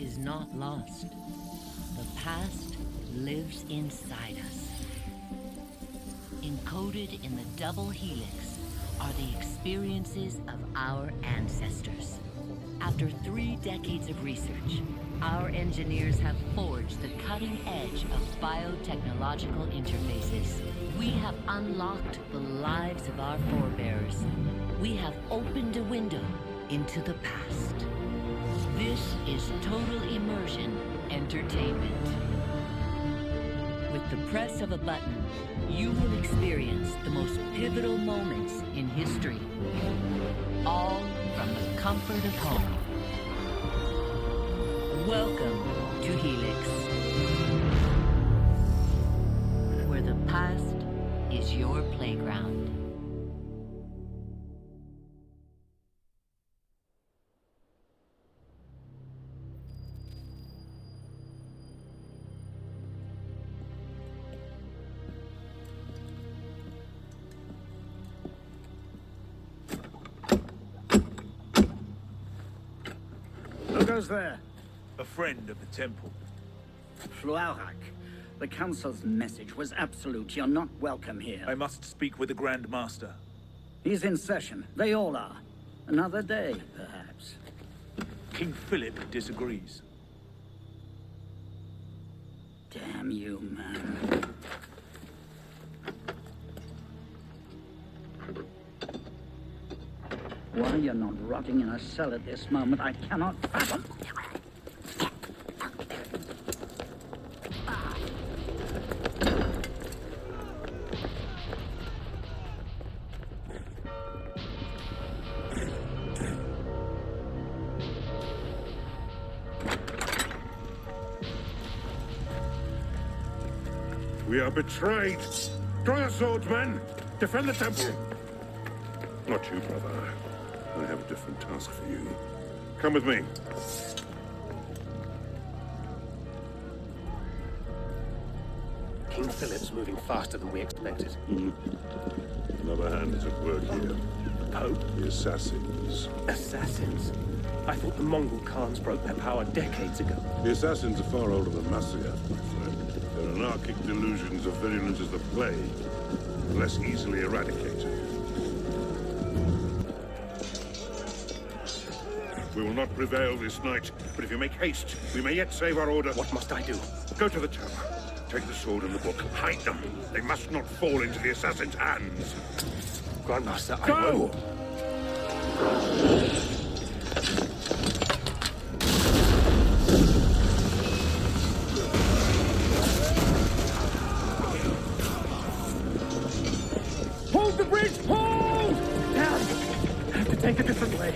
is not lost. The past lives inside us. Encoded in the double helix are the experiences of our ancestors. After 3 decades of research, our engineers have forged the cutting edge of biotechnological interfaces. We have unlocked the lives of our forebears. We have opened a window into the past. This is Total Immersion Entertainment. With the press of a button, you will experience the most pivotal moments in history. All from the comfort of home. Welcome to Helix, where the past is your playground. Who goes there? A friend of the temple. Fluaurak. The Council's message was absolute. You're not welcome here. I must speak with the Grand Master. He's in session. They all are. Another day, perhaps. King Philip disagrees. Damn you, man. Why you're not rotting in a cell at this moment, I cannot fathom. We are betrayed. Draw your swords, men. Defend the temple. Not you, brother. I have a different task for you. Come with me. King Philip's moving faster than we expected. Another hand is at work here. The Pope? The assassins. Assassins? I thought the Mongol Khans broke their power decades ago. The assassins are far older than Masyaf, my friend. Their anarchic delusions are virulent as the plague, less easily eradicated. We will not prevail this night, but if you make haste, we may yet save our order. What must I do? Go to the tower. Take the sword and the book. Hide them. They must not fall into the assassin's hands. Grandmaster, I Go! will. Hold the bridge! Hold! Now, I have to take a different way.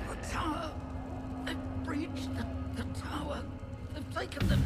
The tower. They've breached the tower. They've taken them.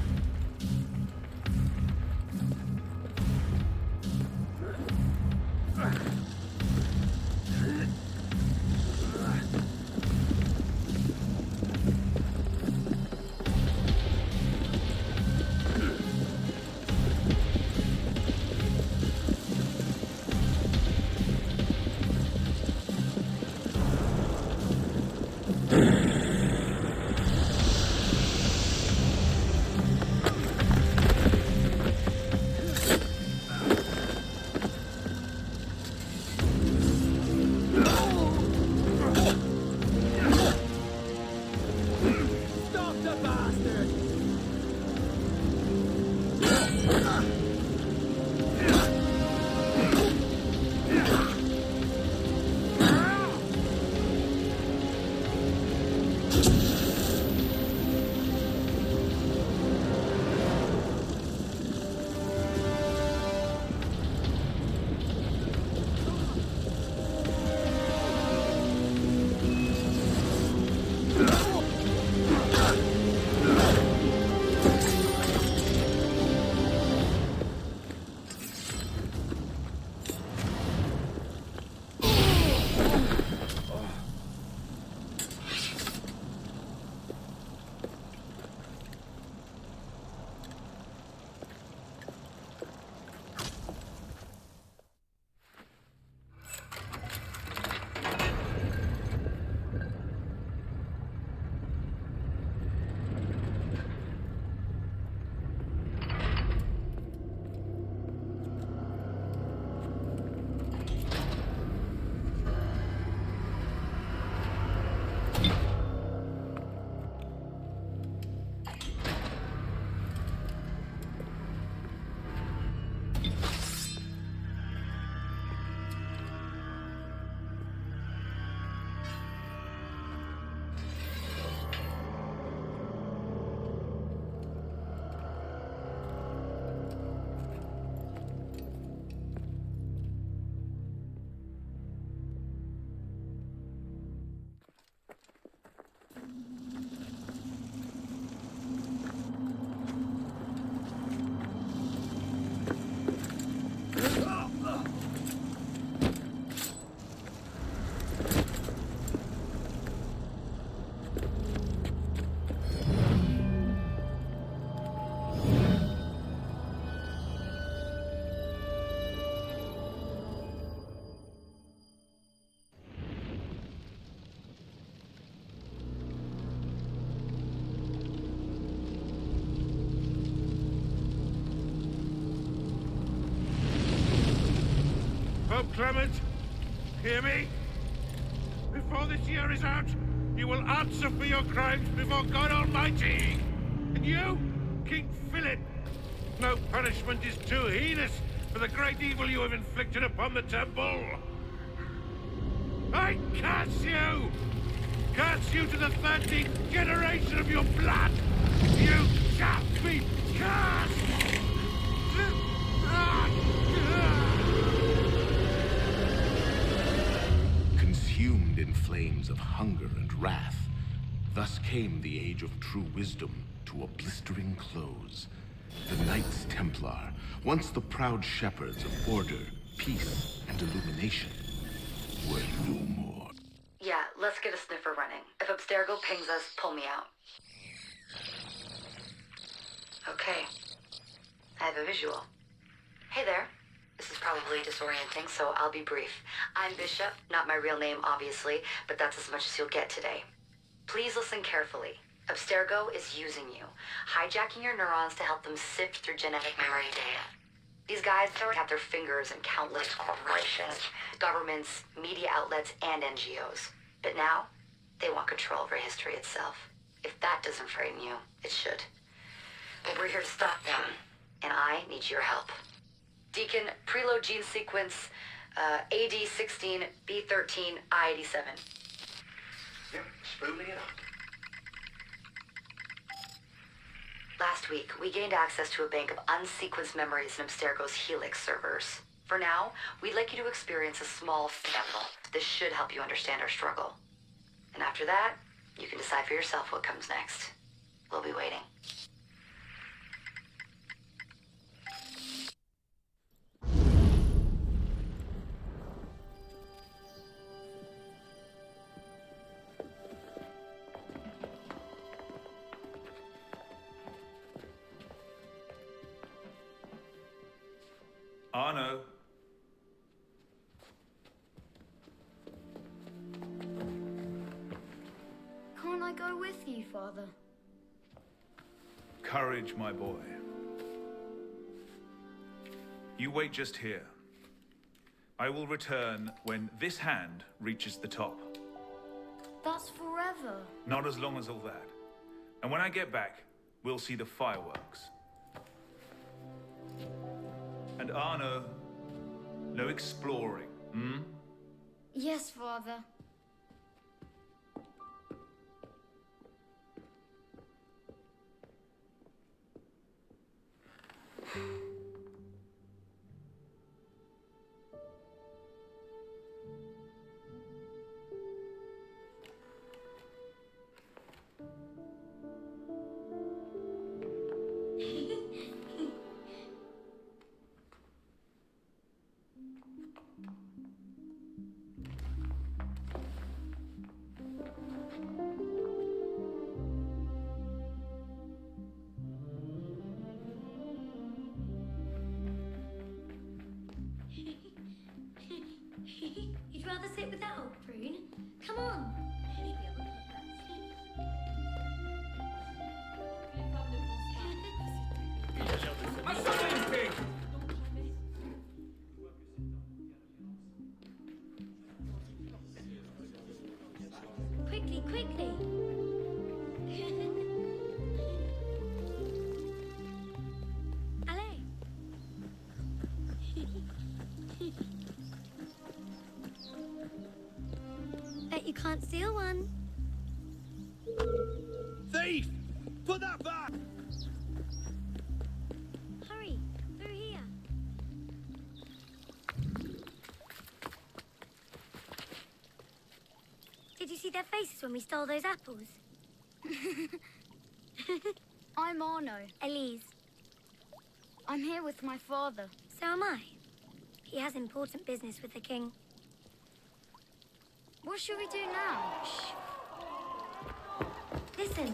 Pope Clement, hear me? Before this year is out, you will answer for your crimes before God Almighty! And you, King Philip, no punishment is too heinous for the great evil you have inflicted upon the temple! I curse you! Curse you to the 13th generation of your blood! You shall be cursed! Consumed in flames of hunger and wrath, thus came the age of true wisdom to a blistering close. The Knights Templar, once the proud shepherds of order, peace, and illumination, were no more. Yeah, let's get a sniffer running. If Abstergo pings us, pull me out. Okay. I have a visual. Hey there. This is probably disorienting, so I'll be brief. I'm Bishop, not my real name, obviously, but that's as much as you'll get today. Please listen carefully. Abstergo is using you, hijacking your neurons to help them sift through genetic memory data. These guys have their fingers in countless corporations, governments, media outlets, and NGOs. But now, they want control over history itself. If that doesn't frighten you, it should. But we're here to stop them, and I need your help. Deacon, preload gene sequence AD16, B13, I87. Yep, spooling it up. Last week, we gained access to a bank of unsequenced memories in Abstergo's Helix servers. For now, we'd like you to experience a small sample. This should help you understand our struggle. And after that, you can decide for yourself what comes next. We'll be waiting. Arno. Can't I go with you, Father? Courage, my boy. You wait just here. I will return when this hand reaches the top. That's forever. Not as long as all that. And when I get back, we'll see the fireworks. And Arno, no exploring, hmm? Yes, Father. You'd rather sit with that old prune? Come on. Quickly, quickly. Allez. Bet you can't steal one. Thief! Put that back! Hurry, through here. Did you see their faces when we stole those apples? I'm Arno. Elise, I'm here with my father. so am I. He has important business with the king. What should we do now? Listen.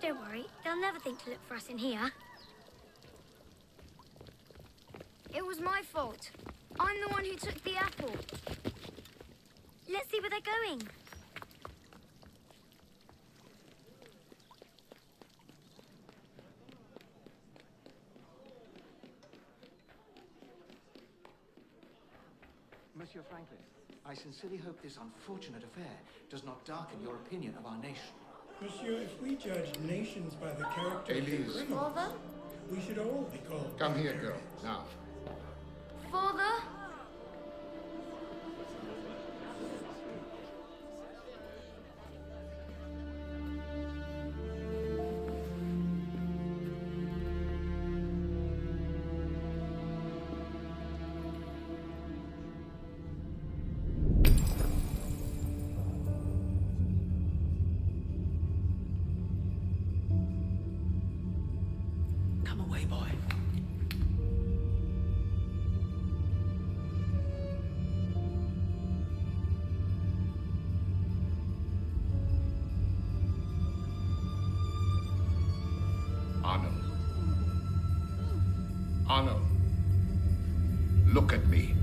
Don't worry, they'll never think to look for us in here. It was my fault. I'm the one who took the apple. Let's see where they're going. Monsieur Franklin. I sincerely hope this unfortunate affair does not darken your opinion of our nation. Monsieur, if we judge nations by the character of their Elise. criminals, Father? we should all be called... Come here, girl. Now. Father? Come away, boy. Arno. Arno. Look at me.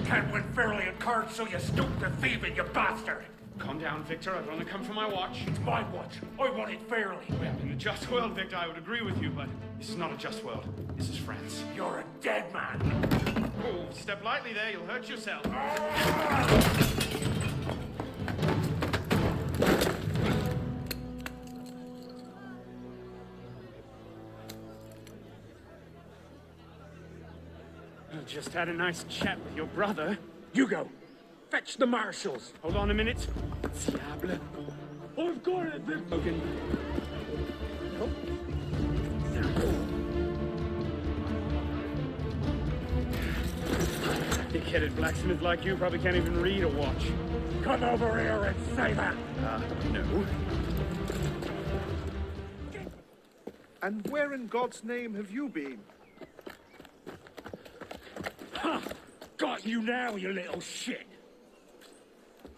Can't win fairly at cards, so you stoop to thieving, you bastard! Calm down, Victor. I've only come for my watch. It's my watch. I want it fairly. Well, in a just world, Victor, I would agree with you, but this is not a just world. This is France. You're a dead man. Oh, step lightly there. You'll hurt yourself. I just had a nice chat with your brother. Hugo, fetch the marshals. Hold on a minute. Diable. I've got it, Vic. Logan. Thick-headed blacksmith like you probably can't even read a watch. Come over here and say that. No. And where in God's name have you been? Ha! Got you now, you little shit.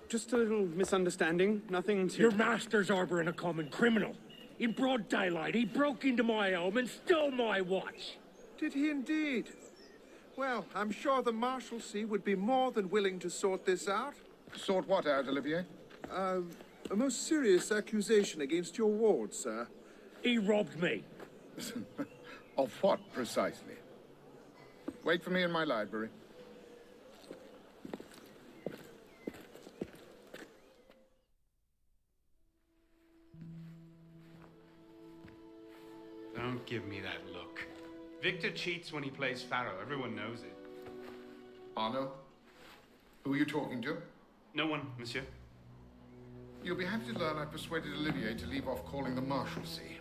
Just a little misunderstanding. Nothing to... Your master's harboring a common criminal. In broad daylight, he broke into my home and stole my watch. Did he indeed? Well, I'm sure the Marshalsea would be more than willing to sort this out. Sort what out, Olivier? A most serious accusation against your ward, sir. He robbed me. Of what, precisely? Wait for me in my library. Don't give me that look. Victor cheats when he plays Pharaoh. Everyone knows it. Arno? Who are you talking to? No one, monsieur. You'll be happy to learn I persuaded Olivier to leave off calling the Marshalsea.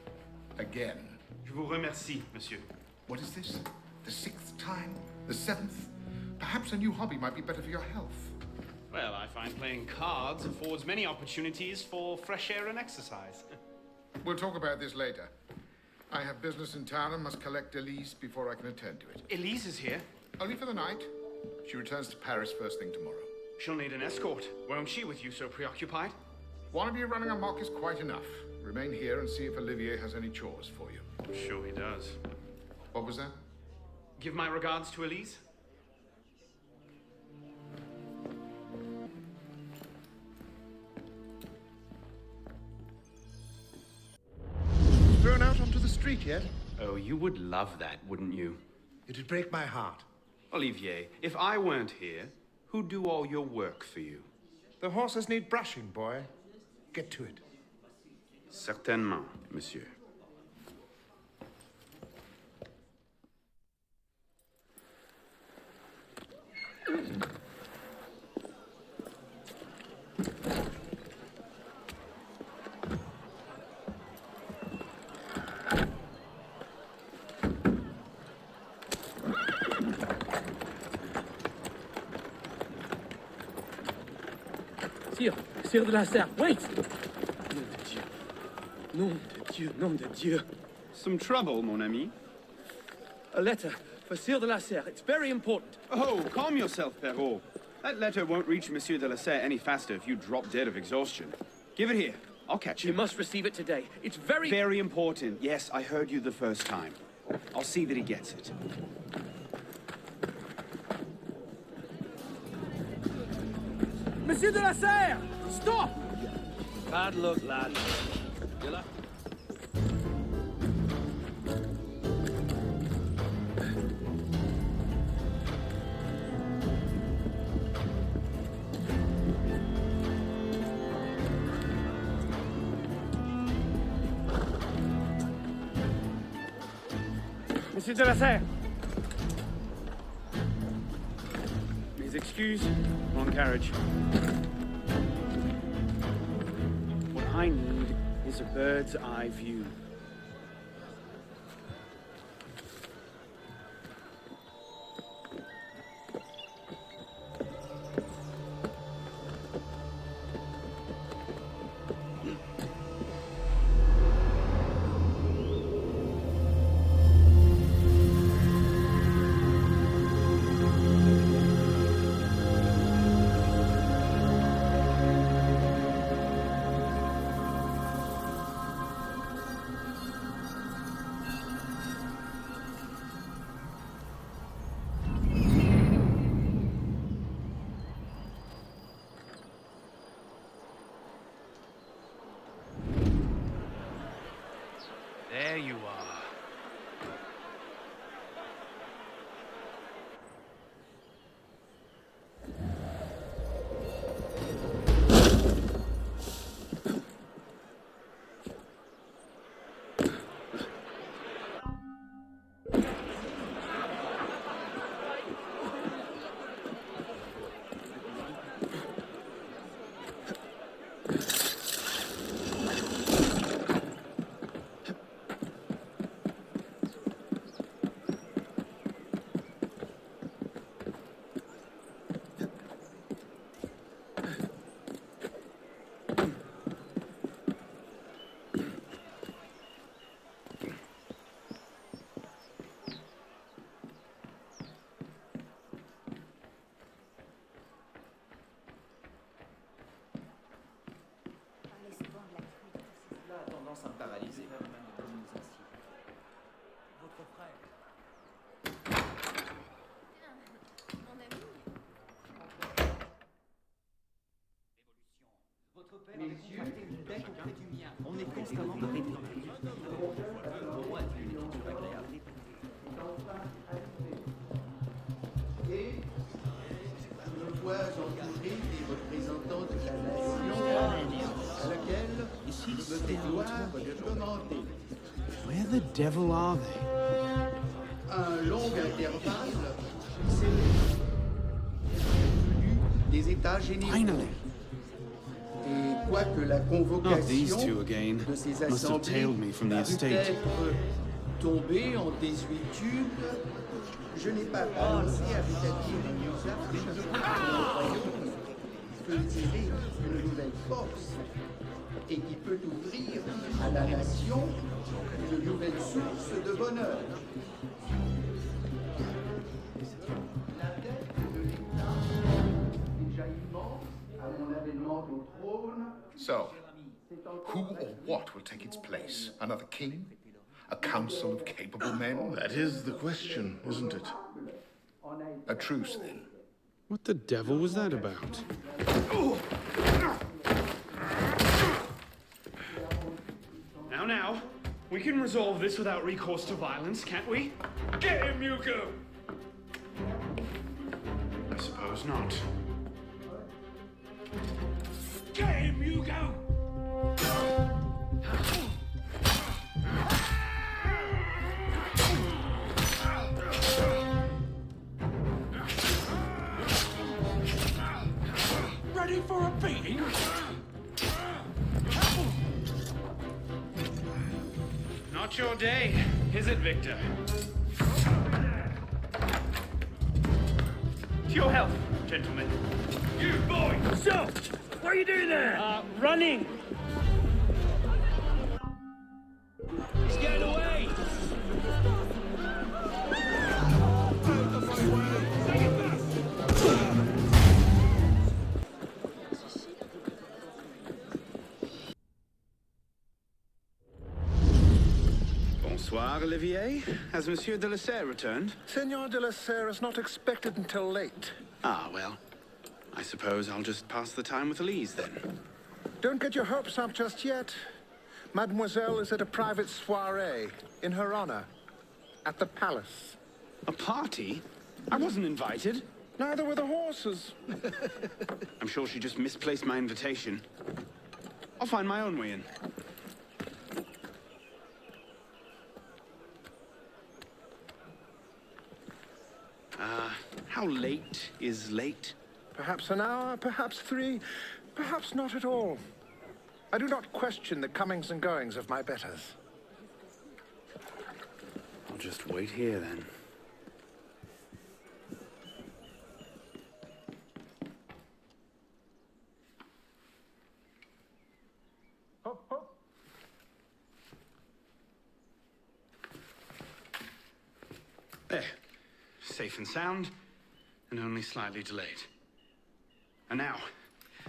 Again. Je vous remercie, monsieur. What is this? The 6th time? The 7th? Perhaps a new hobby might be better for your health. Well, I find playing cards affords many opportunities for fresh air and exercise. We'll talk about this later. I have business in town and must collect Elise before I can attend to it. Elise is here. Only for the night. She returns to Paris first thing tomorrow. She'll need an escort. Won't she, with you so preoccupied? One of you running amok is quite enough. Remain here and see if Olivier has any chores for you. I'm sure he does. What was that? Give my regards to Elise. Thrown out onto the street yet? Oh, you would love that, wouldn't you? It'd break my heart. Olivier, if I weren't here, who'd do all your work for you? The horses need brushing, boy. Get to it. Certainement, monsieur. Sire de la Serre, wait! Nom de Dieu, nom de Dieu. Some trouble, mon ami? A letter for Sire de la Serre. It's very important. Oh, calm yourself, Perrault. That letter won't reach Monsieur de la Serre any faster if you drop dead of exhaustion. Give it here. I'll catch You him. must receive it today. It's very... Very important. Yes, I heard you the first time. I'll see that he gets it. Monsieur de la Serre! Stop! Bad luck, lad. Monsieur de la Serre! Please excuse, wrong carriage. What I need is a bird's eye view. There you are. Ça me paralyser. Votre frère. Mon ami. Votre père avait contracté une dette auprès du mien. On est constamment dans les Au roi est une étude agréable. Et je me vois entouré des représentants de la nation à laquelle je me dédois de commander. Where the devil are they? Un long intervalle s'est venu des États généraux. Finally. Et quoique la Not these convocation two again. de ces Must have assemblées tailed me from the parut estate. être tombée en désuétude, je n'ai pas pensé à rétablir un usage au royaume qui peut tirer une nouvelle force et qui peut ouvrir à la nation une nouvelle source de bonheur. La dette de l'État, déjà immense à mon avènement au trône. So, who or what will take its place? Another king? A council of capable men? That is the question, isn't it? A truce, then. What the devil was that about? Now, we can resolve this without recourse to violence, can't we? Get him, Hugo! I suppose not. Get him, Hugo! Ready for a beating? Not your day, is it, Victor? To your health, gentlemen. You, boy! So, what are you doing there? Running! He's getting away! Bonsoir, Olivier. Has Monsieur de la Serre returned? Senor de la Serre is not expected until late. Ah, well. I suppose I'll just pass the time with Elise, then. Don't get your hopes up just yet. Mademoiselle is at a private soirée, in her honor, at the palace. A party? I wasn't invited. Neither were the horses. I'm sure she just misplaced my invitation. I'll find my own way in. How late is late? Perhaps an hour, perhaps 3, perhaps not at all. I do not question the comings and goings of my betters. I'll just wait here, then. There. Safe and sound, and only slightly delayed. And now,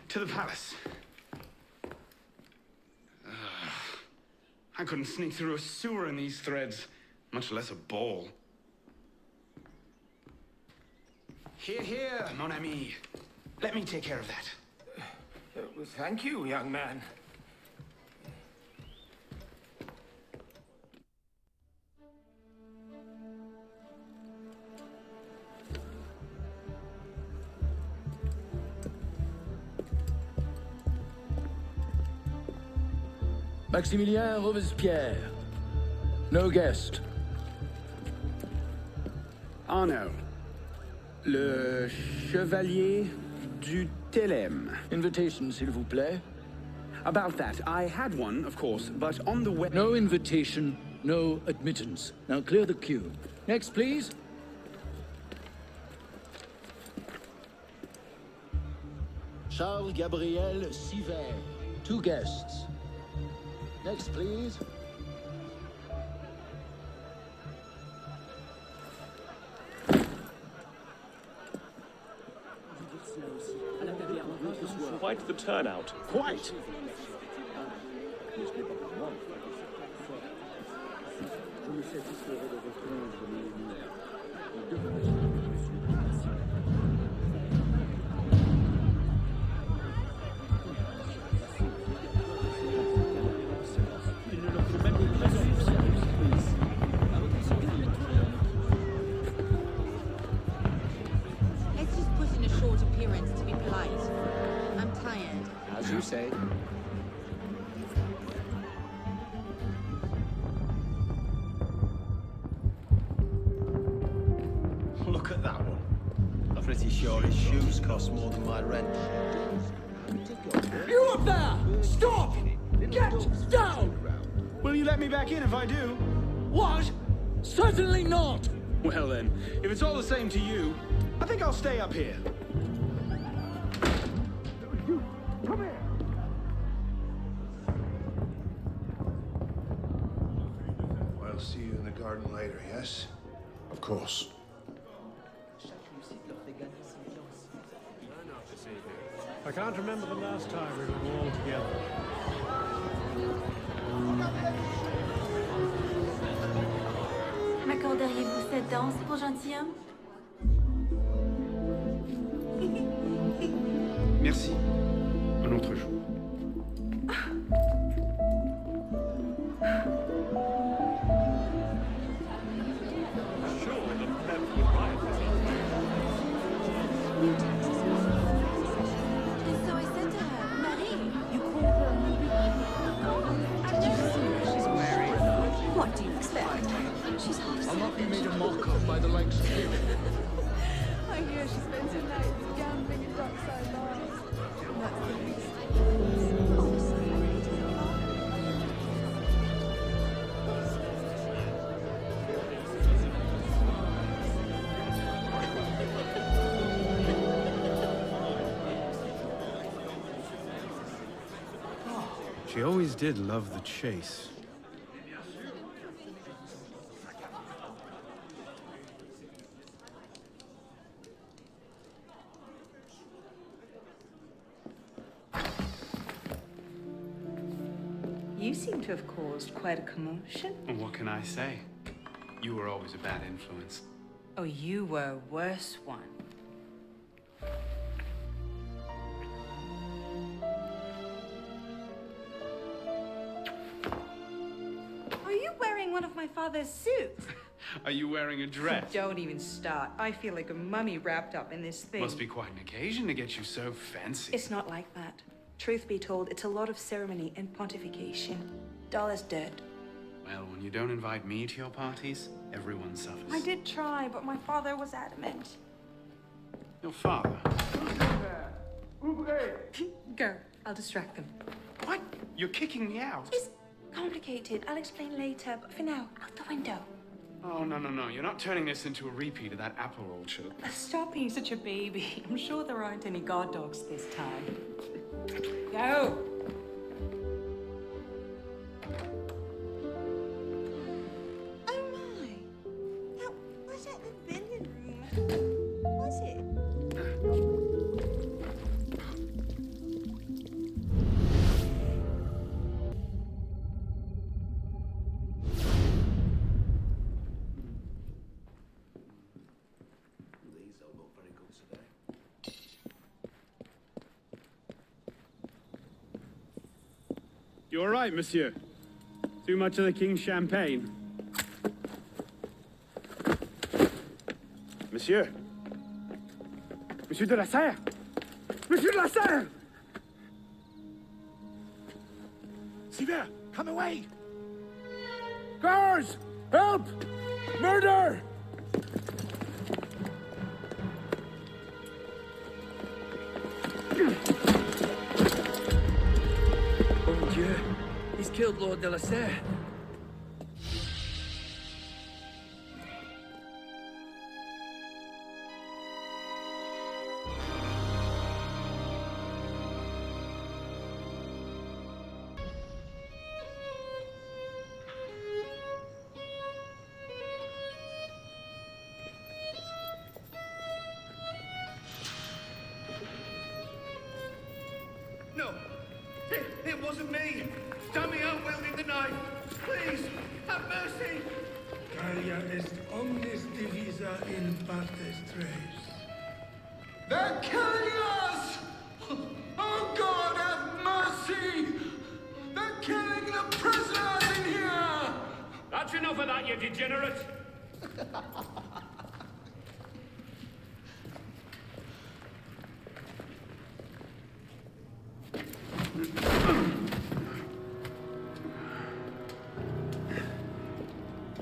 to the palace. I couldn't sneak through a sewer in these threads, much less a ball. Here, here, mon ami. Let me take care of that. Well, thank you, young man. Maximilien Robespierre. No guest. Arnaud. Le Chevalier du Thelem. Invitation, s'il vous plaît. About that, I had one, of course, but on the way... No invitation, no admittance. Now clear the queue. Next, please. Charles Gabriel Siver. 2 guests. Next, please. Quite the turnout. Quite. Let's just put in a short appearance to be polite. I'm tired. As you say. Look at that one. I'm pretty sure his shoes cost more than my rent. You up there! Stop! Get down! Will you let me back in if I do? What? Certainly not! Well then, if it's all the same to you, I think I'll stay up here. Come here! I'll see you in the garden later, yes? Of course. I can't remember the last time we were all together. M'accorderiez-vous cette danse pour gentilhomme? Merci. Un autre jour. So I said to her, Marie, you call her Marie? She's married. What do you expect? She's half I'll not be made a mock of by the likes of you. I hear she spends her nights gambling in dockside bars. That's the least. She always did love the chase. You seem to have caused quite a commotion. Well, what can I say? You were always a bad influence. Oh, you were a worse one. Are you wearing one of my father's suits? Are you wearing a dress? Don't even start. I feel like a mummy wrapped up in this thing. Must be quite an occasion to get you so fancy. It's not like that. Truth be told, it's a lot of ceremony and pontification. Dull as dirt. Well, when you don't invite me to your parties, everyone suffers. I did try, but my father was adamant. Your father? Go. I'll distract them. What? You're kicking me out? It's complicated. I'll explain later, but for now, out the window. Oh, no. You're not turning this into a repeat of that apple orchard. Stop being such a baby. I'm sure there aren't any guard dogs this time. Go! Oh my! That was at the billiard room. Was it? These don't look very good today. You all right, monsieur? Too much of the king's champagne? Monsieur? Monsieur de la Serre? Monsieur de la Serre! Sivert, come away! Guards! Help! Murder! Mon Dieu, he's killed Lord de la Serre. No, it wasn't me. Damian wielding the knife. Please, have mercy. Gallia est omnis divisa in partes tres. They're killing us! Oh God, have mercy! They're killing the prisoners in here! That's enough of that, you degenerate!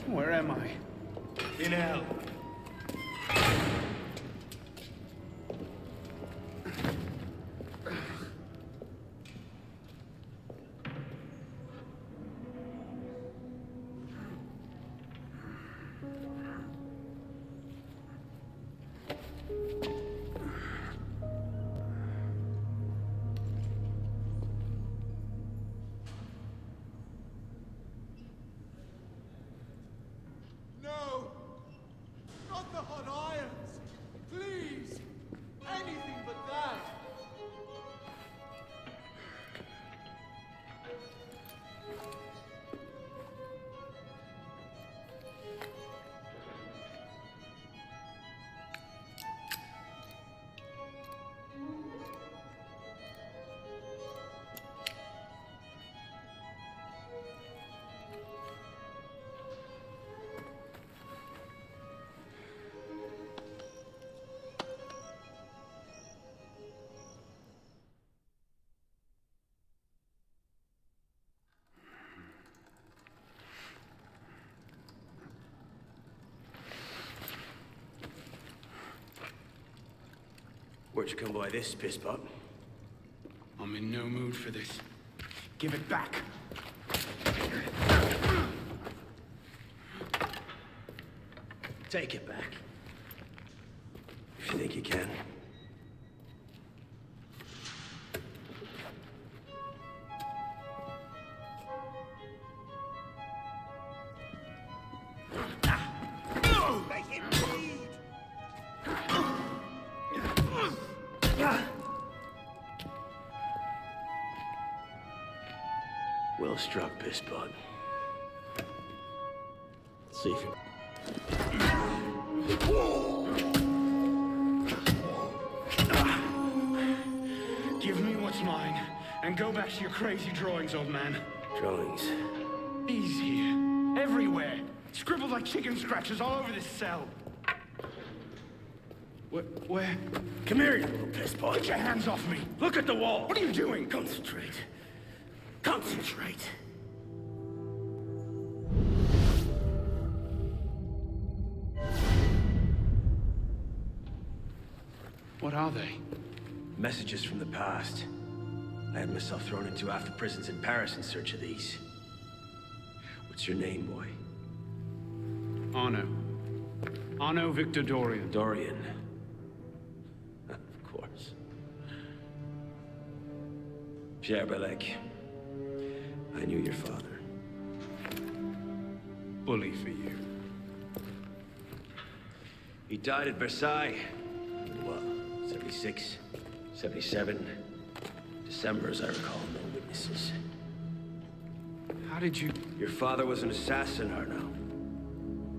Where am I? In hell. No! Not the hot irons! Please! Anything but that! Where'd you come by this, piss pot? I'm in no mood for this. Give it back. Take it back. If you think you can. Well struck, Pisspot. See if you... Give me what's mine, and go back to your crazy drawings, old man. Drawings? These here. Everywhere. Scribbled like chicken scratches all over this cell. Where? Come here, you little pisspot. Get your hands off me! Look at the wall! What are you doing? Concentrate. Concentrate. What are they? Messages from the past. I had myself thrown into half the prisons in Paris in search of these. What's your name, boy? Arno. Arno Victor Dorian. Dorian. Of course. Pierre Belec. I knew your father. Bully for you. He died at Versailles. What, 76, 77? December, as I recall, no witnesses. How did you... Your father was an assassin, Arno.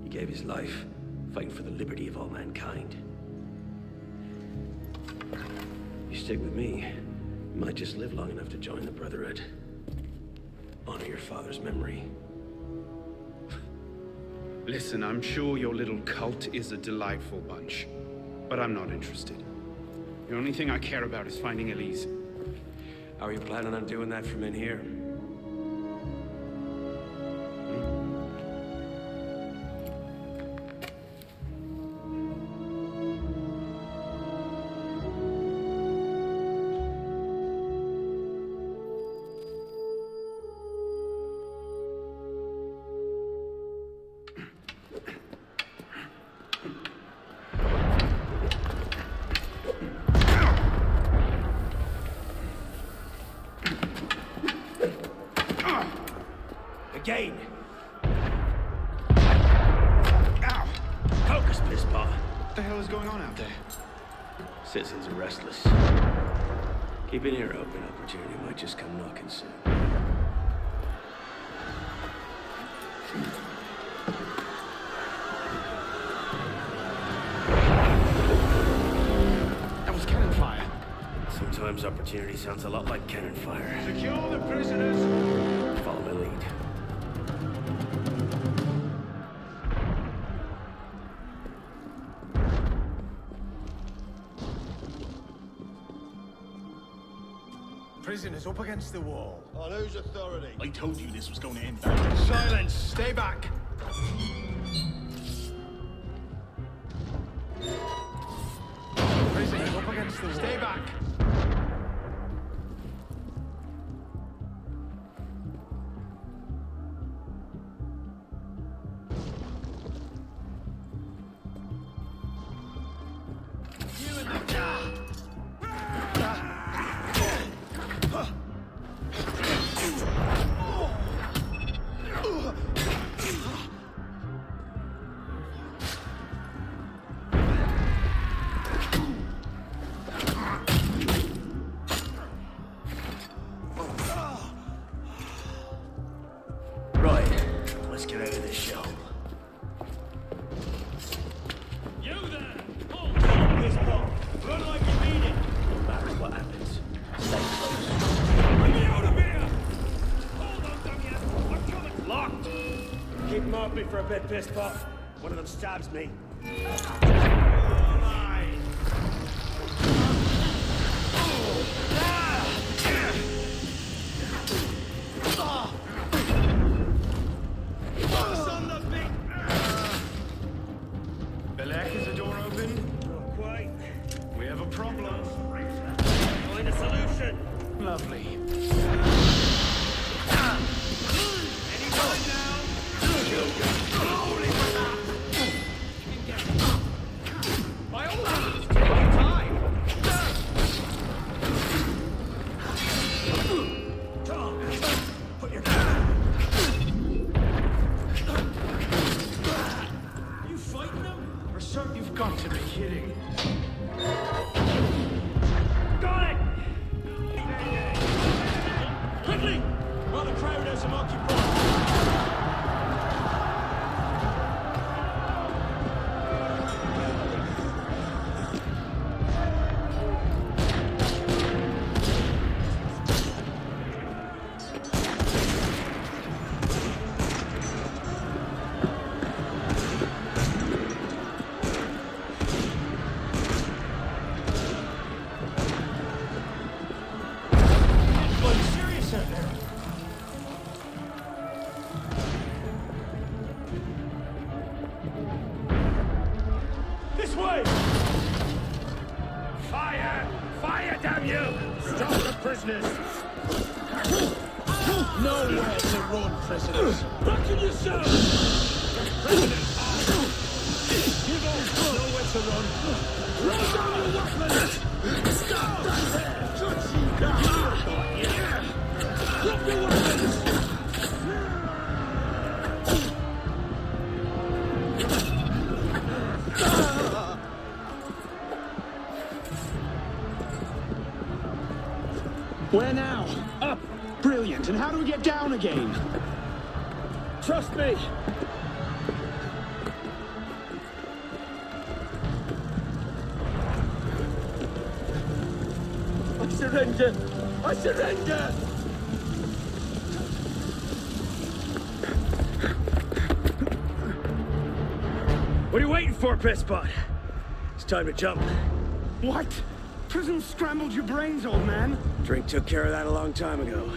He gave his life, fighting for the liberty of all mankind. You stick with me, you might just live long enough to join the Brotherhood. Honor your father's memory. Listen, I'm sure your little cult is a delightful bunch, but I'm not interested. The only thing I care about is finding Elise. How are you planning on doing that from in here? Again! Ow! Focus, Pisspot! What the hell is going on out there? Citizens are restless. Keep an ear open. Opportunity might just come knocking soon. That was cannon fire. Sometimes opportunity sounds a lot like cannon fire. Secure the prisoners! Follow my lead. Prisoners up against the wall. On whose authority? I told you this was going to end badly. Silence! Stay back! Prisoners up against the wall. Stay back! Right, let's get out of this shell. You there! Hold this boat! Run like you mean it! No matter what happens, stay close. Get me out of here! Hold on, damn you! I'm coming! Locked! Keep them off me for a bit, Pisspot. One of them stabs me. Belec, is the door open? Not quite. We have a problem. Find a solution. Lovely. Anytime now! By all means, take your time! Tom, put your You fighting them? For certain, you've got to be kidding. Got it! Quickly! While the crowd has you! Stop the prisoners! Nowhere to run, prisoners! Back in yourself! Prisoners! Give all nowhere to run! Throw down your weapons! Stop that there! Drop your weapons! Where now? Up! Brilliant. And how do we get down again? Trust me! I surrender! I surrender! What are you waiting for, Pestbot? It's time to jump. What? Prison scrambled your brains, old man. Drink took care of that a long time ago.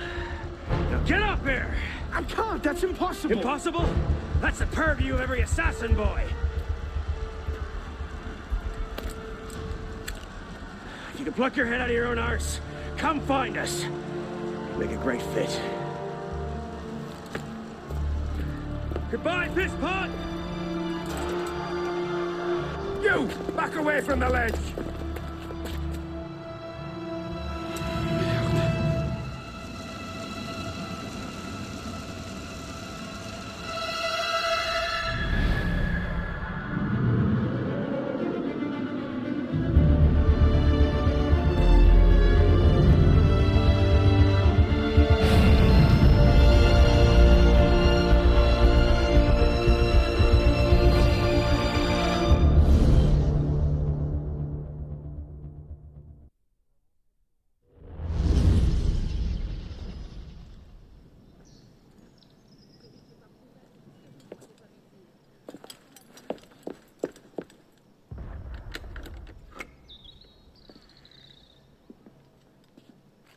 Now get up here! I can't, that's impossible. Impossible? That's the purview of every assassin boy. If you can pluck your head out of your own arse, come find us. Make a great fit. Goodbye, Pisspot! You! Back away from the ledge!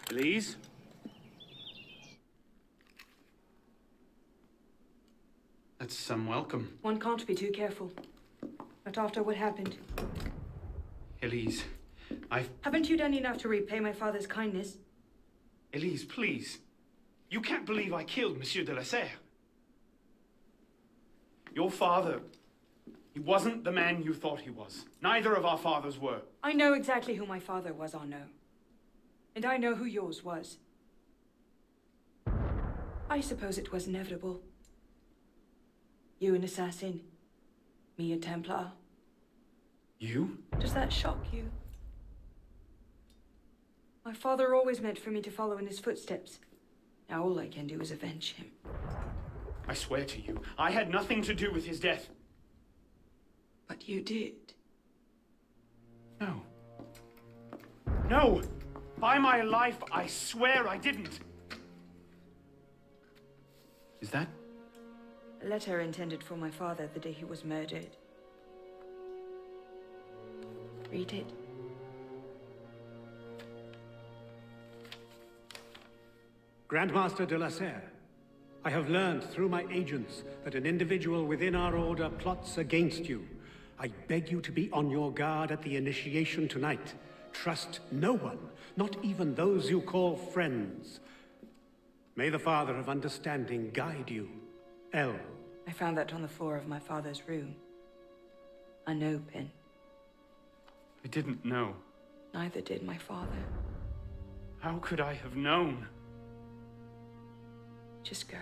Please? That's some welcome. One can't be too careful. Not after what happened. Elise, Haven't you done enough to repay my father's kindness? Elise, please. You can't believe I killed Monsieur de la Serre. Your father, he wasn't the man you thought he was. Neither of our fathers were. I know exactly who my father was, Arnaud. And I know who yours was. I suppose it was inevitable. You an assassin, me a Templar. You? Does that shock you? My father always meant for me to follow in his footsteps. Now all I can do is avenge him. I swear to you, I had nothing to do with his death. But you did. No. No! By my life, I swear I didn't. Is that? A letter intended for my father the day he was murdered. Read it. Grandmaster de la Serre, I have learned through my agents that an individual within our order plots against you. I beg you to be on your guard at the initiation tonight. Trust no one, not even those you call friends. May the Father of Understanding guide you. L. I found that on the floor of my father's room. Unopened. I didn't know. Neither did my father. How could I have known? Just go.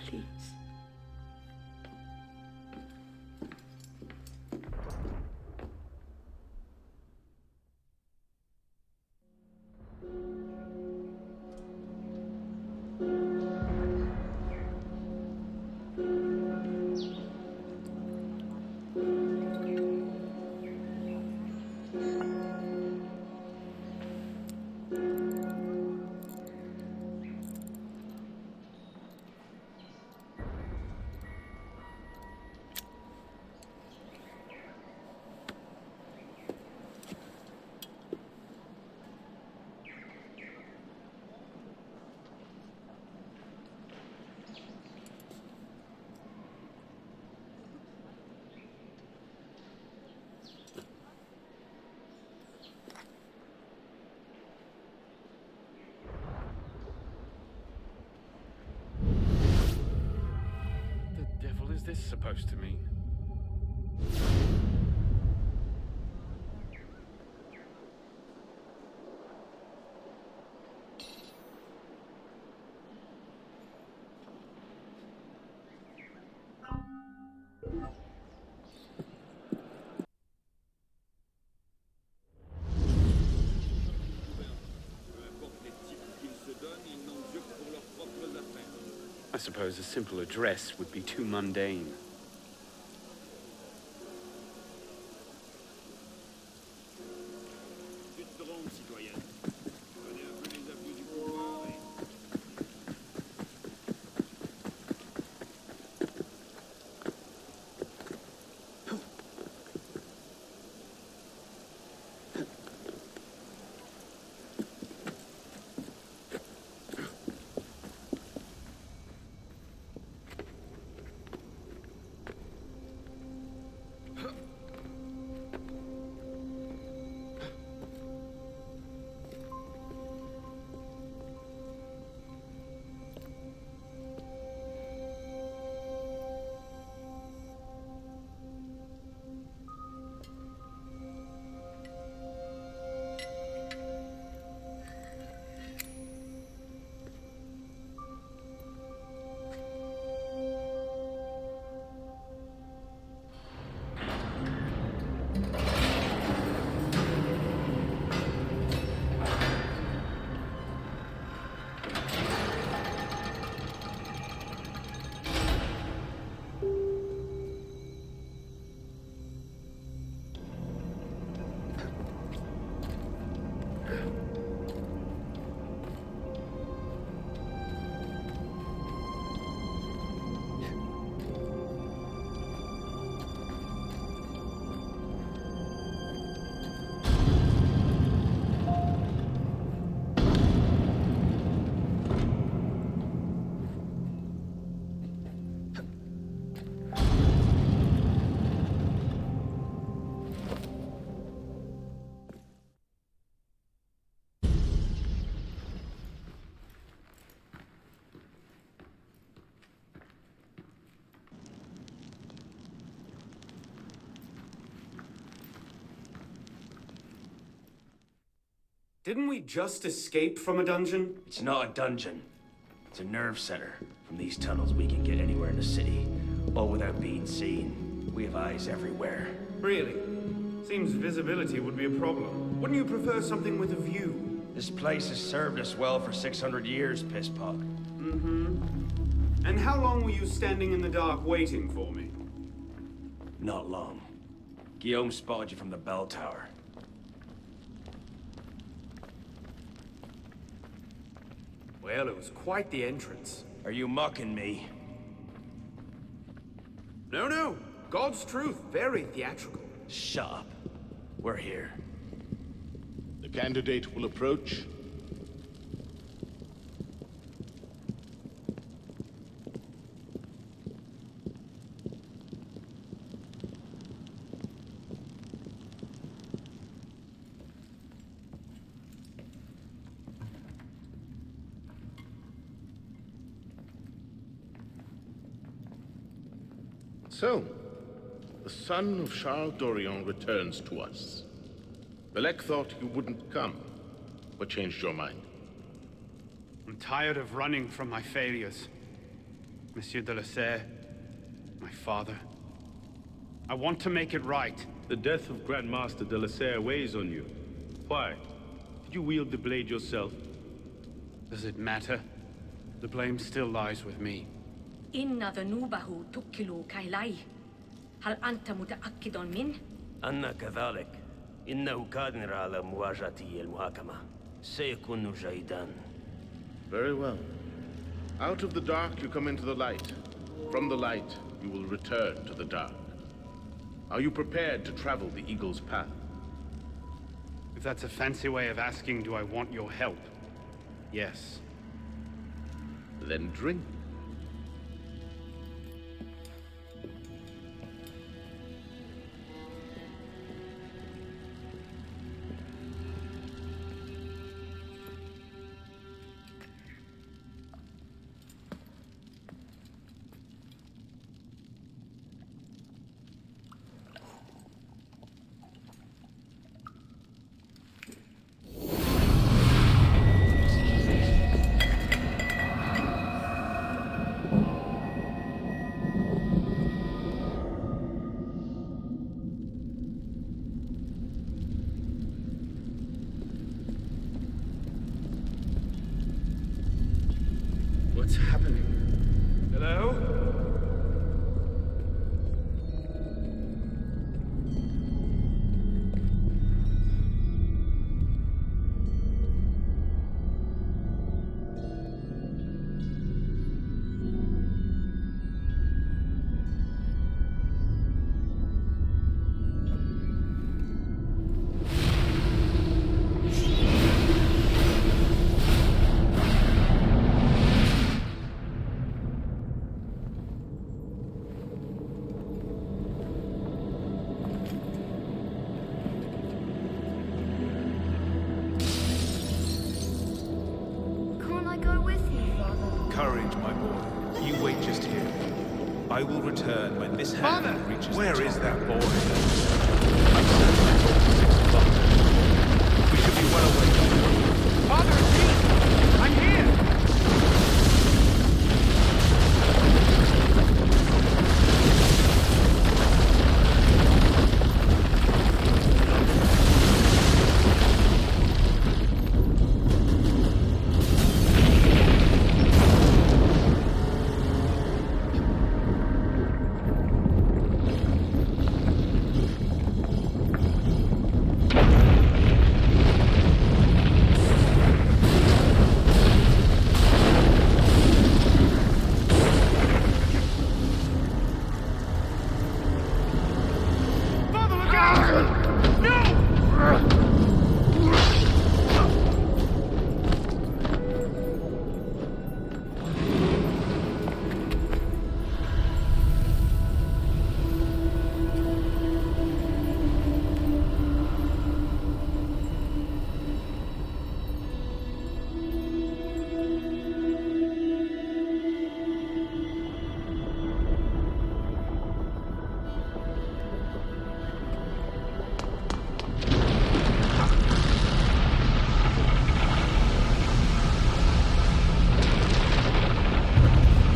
Please. this supposed to mean? I suppose a simple address would be too mundane. Didn't we just escape from a dungeon? It's not a dungeon. It's a nerve center. From these tunnels, we can get anywhere in the city, all without being seen. We have eyes everywhere. Really? Seems visibility would be a problem. Wouldn't you prefer something with a view? This place has served us well for 600 years, Pisspot. Mm-hmm. And how long were you standing in the dark waiting for me? Not long. Guillaume spotted you from the bell tower. Well, it was quite the entrance. Are you mocking me? No, no. God's truth. Very theatrical. Shut up. We're here. The candidate will approach. So, the son of Charles Dorion returns to us. Belek thought you wouldn't come, but changed your mind. I'm tired of running from my failures. Monsieur de la Serre, my father. I want to make it right. The death of Grand Master de la Serre weighs on you. Why? Did you wield the blade yourself? Does it matter? The blame still lies with me. إن ذنوبه تكل كيلي. هل أنت متأكد منه؟ أنا كذلك. إنه قادر على مواجهة المحاكمة. سيكون جيدا. Very well. Out of the dark you come into the light. From the light you will return to the dark. Are you prepared to travel the Eagle's path? If that's a fancy way of asking, do I want your help? Yes. Then drink. What's happening? Hello? I will return when this hand reaches Where is that boy? We should be well away. Father, please! I'm here!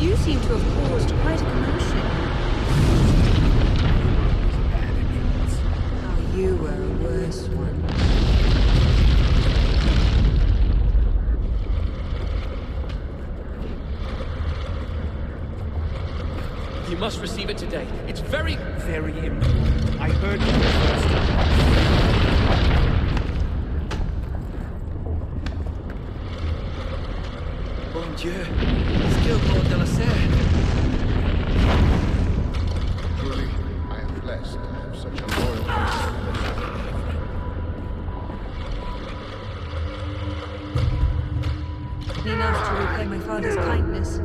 You seem to have caused quite a commotion. Oh, you were a worse one. You must receive it today. It's very, very important. I heard you first. Bon Dieu, still Lord Delasere. Truly, I am blessed to have such a loyal family. Enough to repay my father's kindness.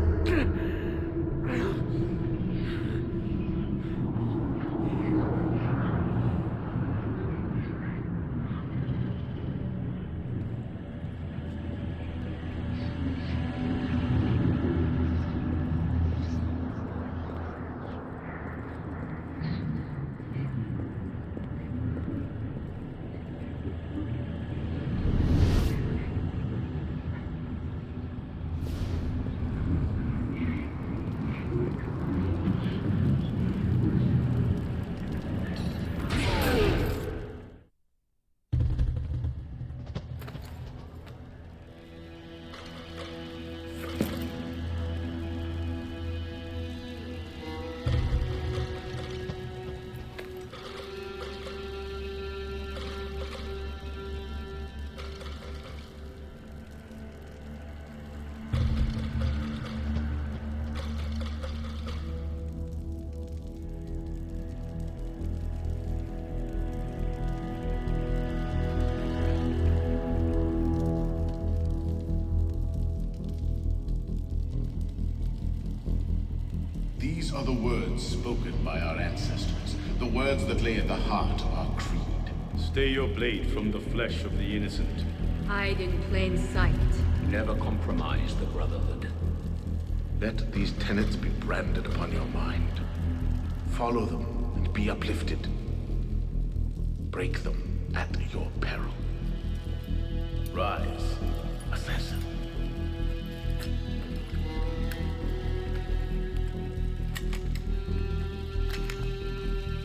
These are the words spoken by our ancestors, the words that lay at the heart of our creed. Stay your blade from the flesh of the innocent. Hide in plain sight. Never compromise the Brotherhood. Let these tenets be branded upon your mind. Follow them and be uplifted. Break them at your peril. Rise, assassin.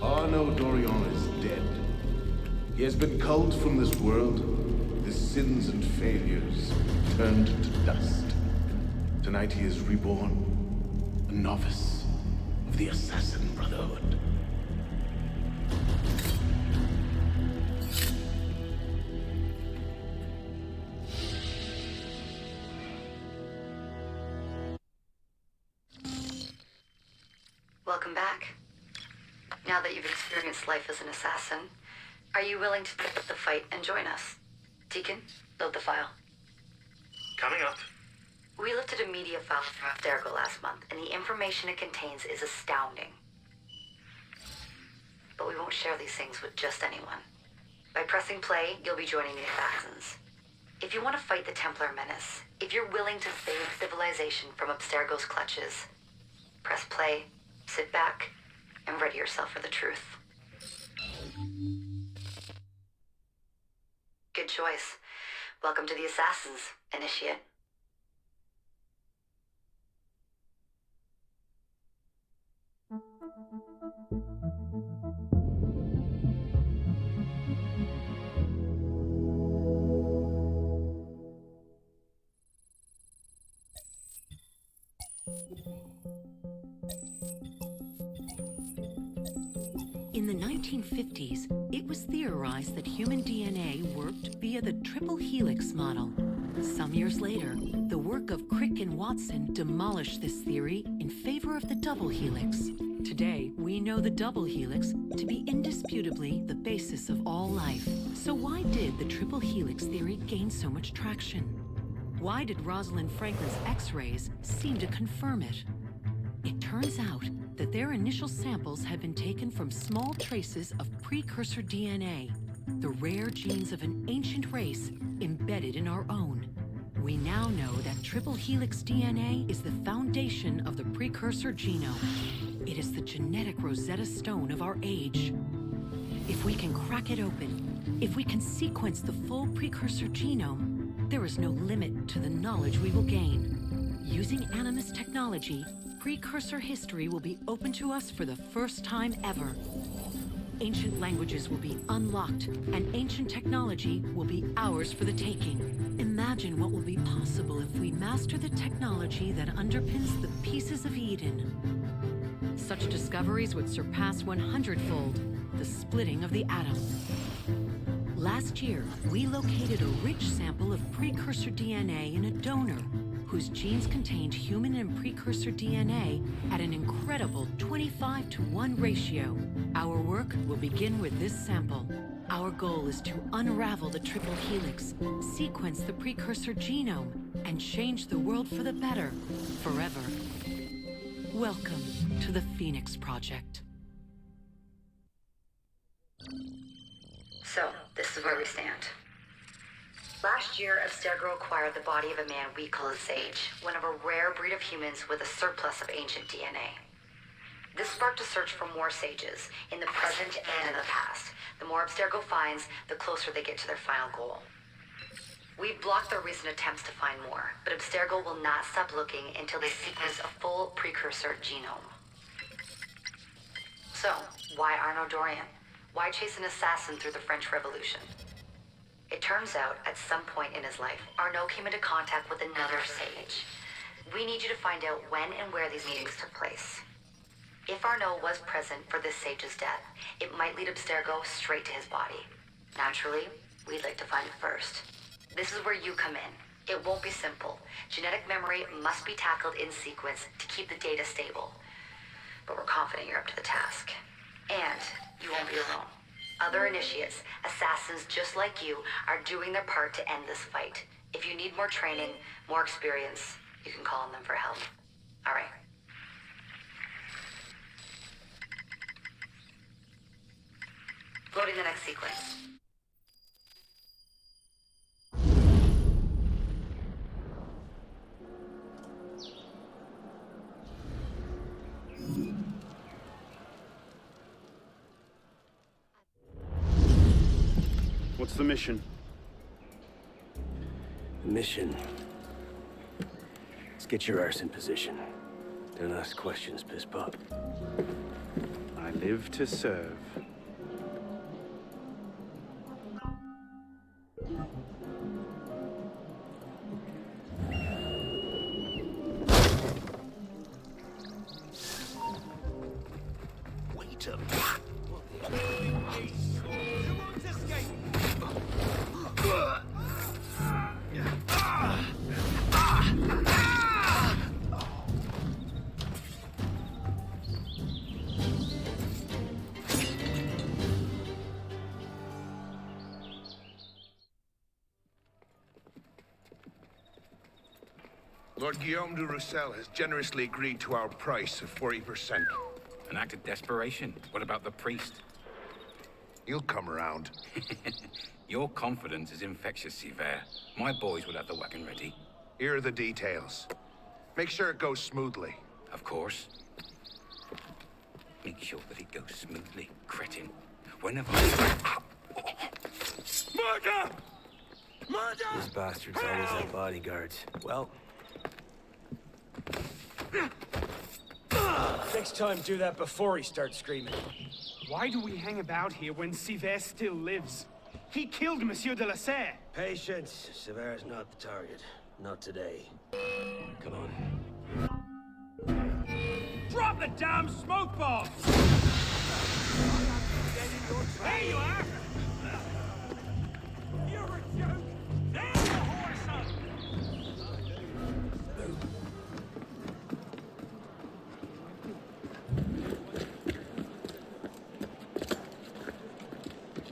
Arnaud Dorion is dead. He has been culled from this world, his sins and failures turned to dust. Tonight he is reborn, a novice of the Assassin Brotherhood. Welcome back. Now that you've experienced life as an assassin, are you willing to pick up the fight and join us? Deacon, load the file. Coming up. We lifted a media file from Abstergo last month, and the information it contains is astounding. But we won't share these things with just anyone. By pressing play, you'll be joining the Assassins. If you want to fight the Templar menace, if you're willing to save civilization from Abstergo's clutches, press play, sit back, and ready yourself for the truth. Good choice. Welcome to the Assassins, Initiate. In the 1950s, it was theorized that human DNA worked via the triple helix model. Some years later, the work of Crick and Watson demolished this theory in favor of the double helix. Today, we know the double helix to be indisputably the basis of all life. So why did the triple helix theory gain so much traction? Why did Rosalind Franklin's X-rays seem to confirm it? It turns out that their initial samples had been taken from small traces of precursor DNA, the rare genes of an ancient race embedded in our own. We now know that triple helix DNA is the foundation of the precursor genome. It is the genetic Rosetta Stone of our age. If we can crack it open, if we can sequence the full precursor genome, there is no limit to the knowledge we will gain. Using Animus technology, precursor history will be open to us for the first time ever. Ancient languages will be unlocked, and ancient technology will be ours for the taking. Imagine what will be possible if we master the technology that underpins the pieces of Eden. Such discoveries would surpass 100-fold the splitting of the atom. Last year, we located a rich sample of precursor DNA in a donor whose genes contained human and precursor DNA at an incredible 25-to-1 ratio. Our work will begin with this sample. Our goal is to unravel the triple helix, sequence the precursor genome, and change the world for the better, forever. Welcome to the Phoenix Project. So, this is where we stand. Last year, Abstergo acquired the body of a man we call a Sage, one of a rare breed of humans with a surplus of ancient DNA. This sparked a search for more Sages, in the present and in the past. The more Abstergo finds, the closer they get to their final goal. We've blocked their recent attempts to find more, but Abstergo will not stop looking until they sequence a full precursor genome. So, why Arnaud Dorian? Why chase an assassin through the French Revolution? It turns out, at some point in his life, Arnaud came into contact with another Sage. We need you to find out when and where these meetings took place. If Arnaud was present for this Sage's death, it might lead Abstergo straight to his body. Naturally, we'd like to find it first. This is where you come in. It won't be simple. Genetic memory must be tackled in sequence to keep the data stable. But we're confident you're up to the task. And you won't be alone. Other initiates, assassins just like you, are doing their part to end this fight. If you need more training, more experience, you can call on them for help. All right. Loading the next sequence. What's the mission? The mission? Let's get your arse in position. Don't ask questions, piss pop. I live to serve. Lord Guillaume de Roussel has generously agreed to our price of 40%. An act of desperation. What about the priest? He'll come around. Your confidence is infectious, Sivert. My boys will have the wagon ready. Here are the details. Make sure it goes smoothly. Of course. Make sure that it goes smoothly, cretin. Whenever Murder! Murder! These bastards always have bodyguards. Well... Next time, do that before he starts screaming. Why do we hang about here when Sivert still lives? He killed Monsieur de la Serre. Patience. Sivert's not the target. Not today. Come on. Drop the damn smoke bomb! There you are! You're a joke! There's the horse up!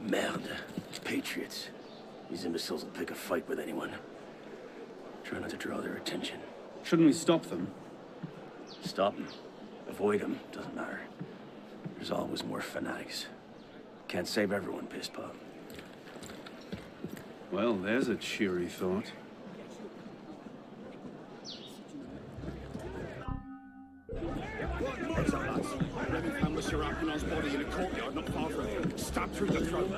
Merde. Patriots. These imbeciles will pick a fight with anyone. Try not to draw their attention. Shouldn't we stop them? Stop them. Avoid them. Doesn't matter. There's always more fanatics. Can't save everyone, piss pop. Well, there's a cheery thought. Heads up, lads. Remy found Monsieur Arcanon's body in a courtyard not far from here. Stabbed through the throat.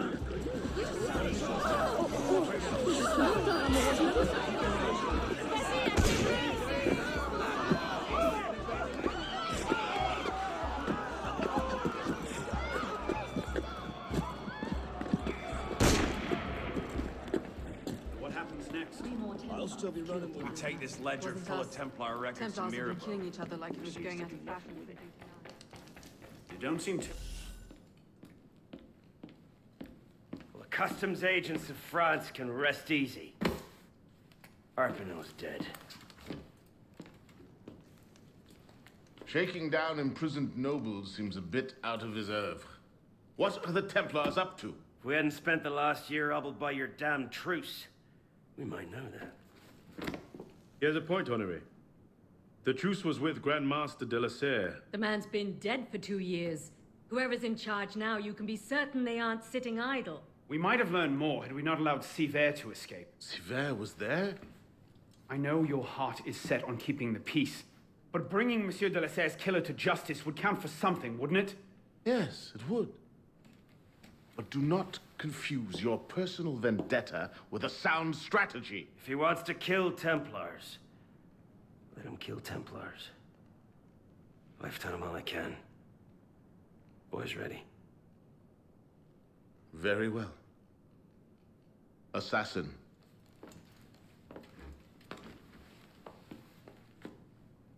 What happens next? I'll still be running. We take this ledger full of Templar records to Templars have been Mirabeau. killing each other like it was going out of fashion. You don't seem to. Well, the customs agents of France can rest easy. Arpinot's dead. Shaking down imprisoned nobles seems a bit out of his oeuvre. What are the Templars up to? If we hadn't spent the last year hobbled by your damn truce, we might know that. Here's a point, Honoré. The truce was with Grand Master de la Serre. The man's been dead for 2 years. Whoever's in charge now, you can be certain they aren't sitting idle. We might have learned more had we not allowed Sivert to escape. Sivert was there? I know your heart is set on keeping the peace, but bringing Monsieur de la Serre's killer to justice would count for something, wouldn't it? Yes, it would. But do not confuse your personal vendetta with a sound strategy. If he wants to kill Templars, let him kill Templars. I've done him all I can. Boys ready? Very well. Assassin.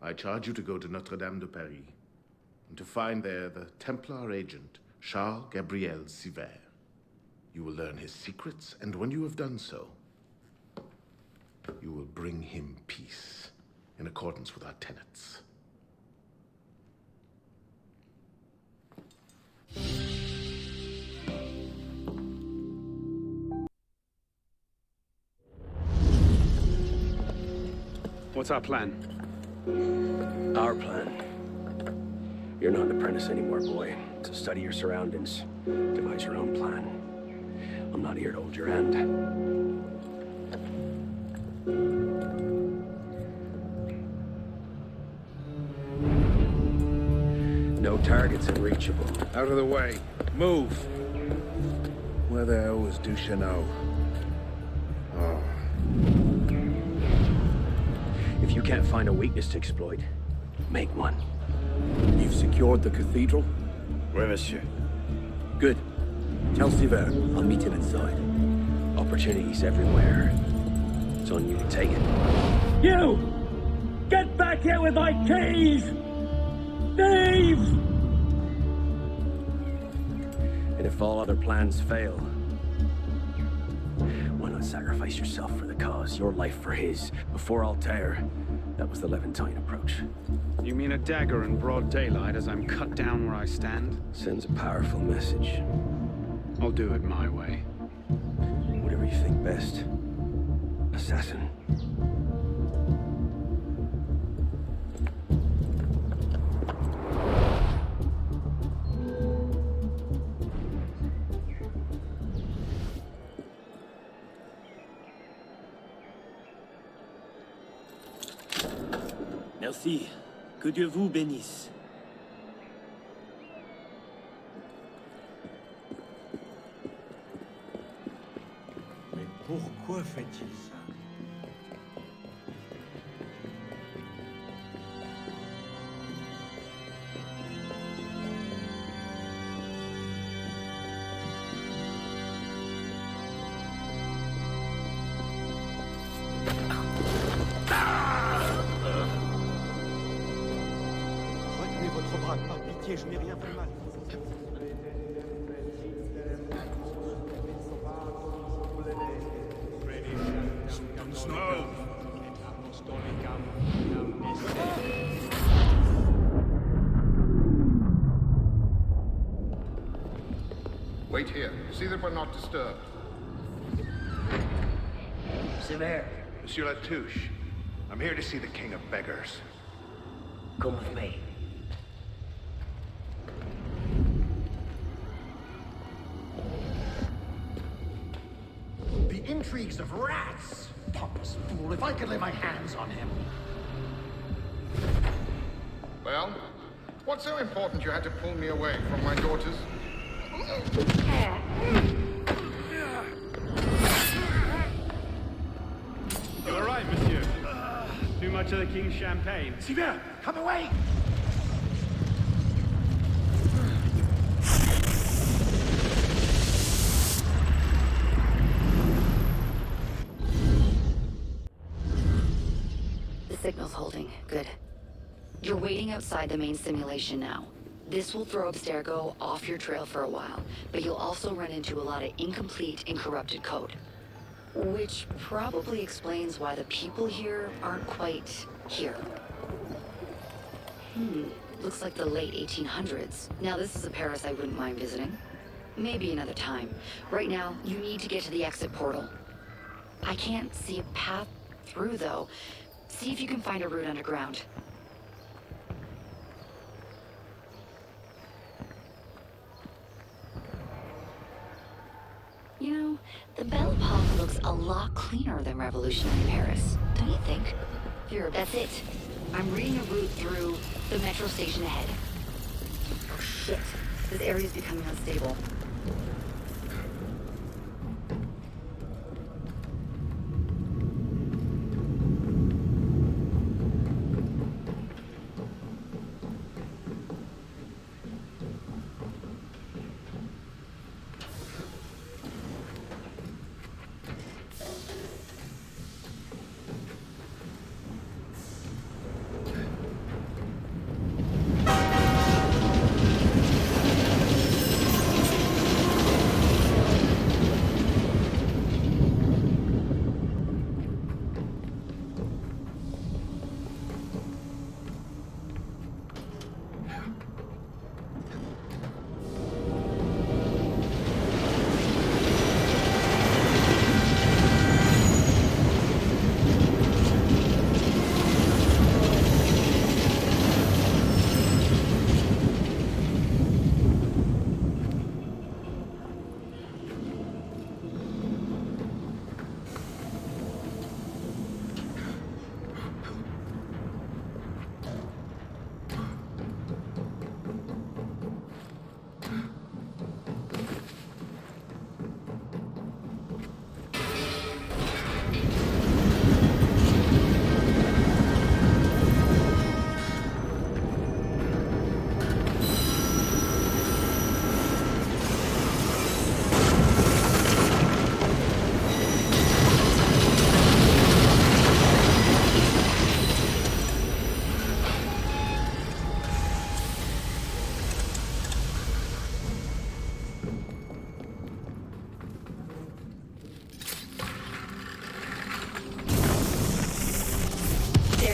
I charge you to go to Notre-Dame de Paris and to find there the Templar agent, Charles Gabriel Sivert. You will learn his secrets, and when you have done so, you will bring him peace in accordance with our tenets. What's our plan? Our plan. You're not an apprentice anymore, boy. So study your surroundings. Devise your own plan. I'm not here to hold your hand. No targets unreachable. Out of the way. Move. Where the hell was Duchesneau? Oh. If you can't find a weakness to exploit, make one. You've secured the cathedral? Oui, monsieur. Good. Tell Sivert I'll meet him inside. Opportunities everywhere. It's on you to take it. You! Get back here with my keys! Thieves! And if all other plans fail, why not sacrifice yourself for the cause, your life for his? Before Altair, that was the Levantine approach. You mean a dagger in broad daylight as I'm cut down where I stand? Sends a powerful message. I'll do it my way. Whatever you think best, assassin. Merci. Que Dieu vous bénisse. Mais pourquoi fait-il ça? Retenez votre bras, par pitié, je n'ai rien fait de mal. Snow! Wait here. See that we're not disturbed. Sivert. Monsieur Latouche, I'm here to see the King of Beggars. Come with me. The intrigues of rats! Pompous fool, if I could lay my hands on him. Well, what's so important you had to pull me away from my daughters? You all right, monsieur? Too much of the king's champagne? Sivert, come away! The signal's holding. Good. You're waiting outside the main simulation now. This will throw Abstergo off your trail for a while, but you'll also run into a lot of incomplete and corrupted code. Which probably explains why the people here aren't quite here. Looks like the late 1800s. Now this is a Paris I wouldn't mind visiting. Maybe another time. Right now, you need to get to the exit portal. I can't see a path through, though. See if you can find a route underground. You know, the Belle Époque looks a lot cleaner than revolutionary Paris, don't you think? Here, that's it. I'm reading a route through the metro station ahead. Oh shit, this area's becoming unstable.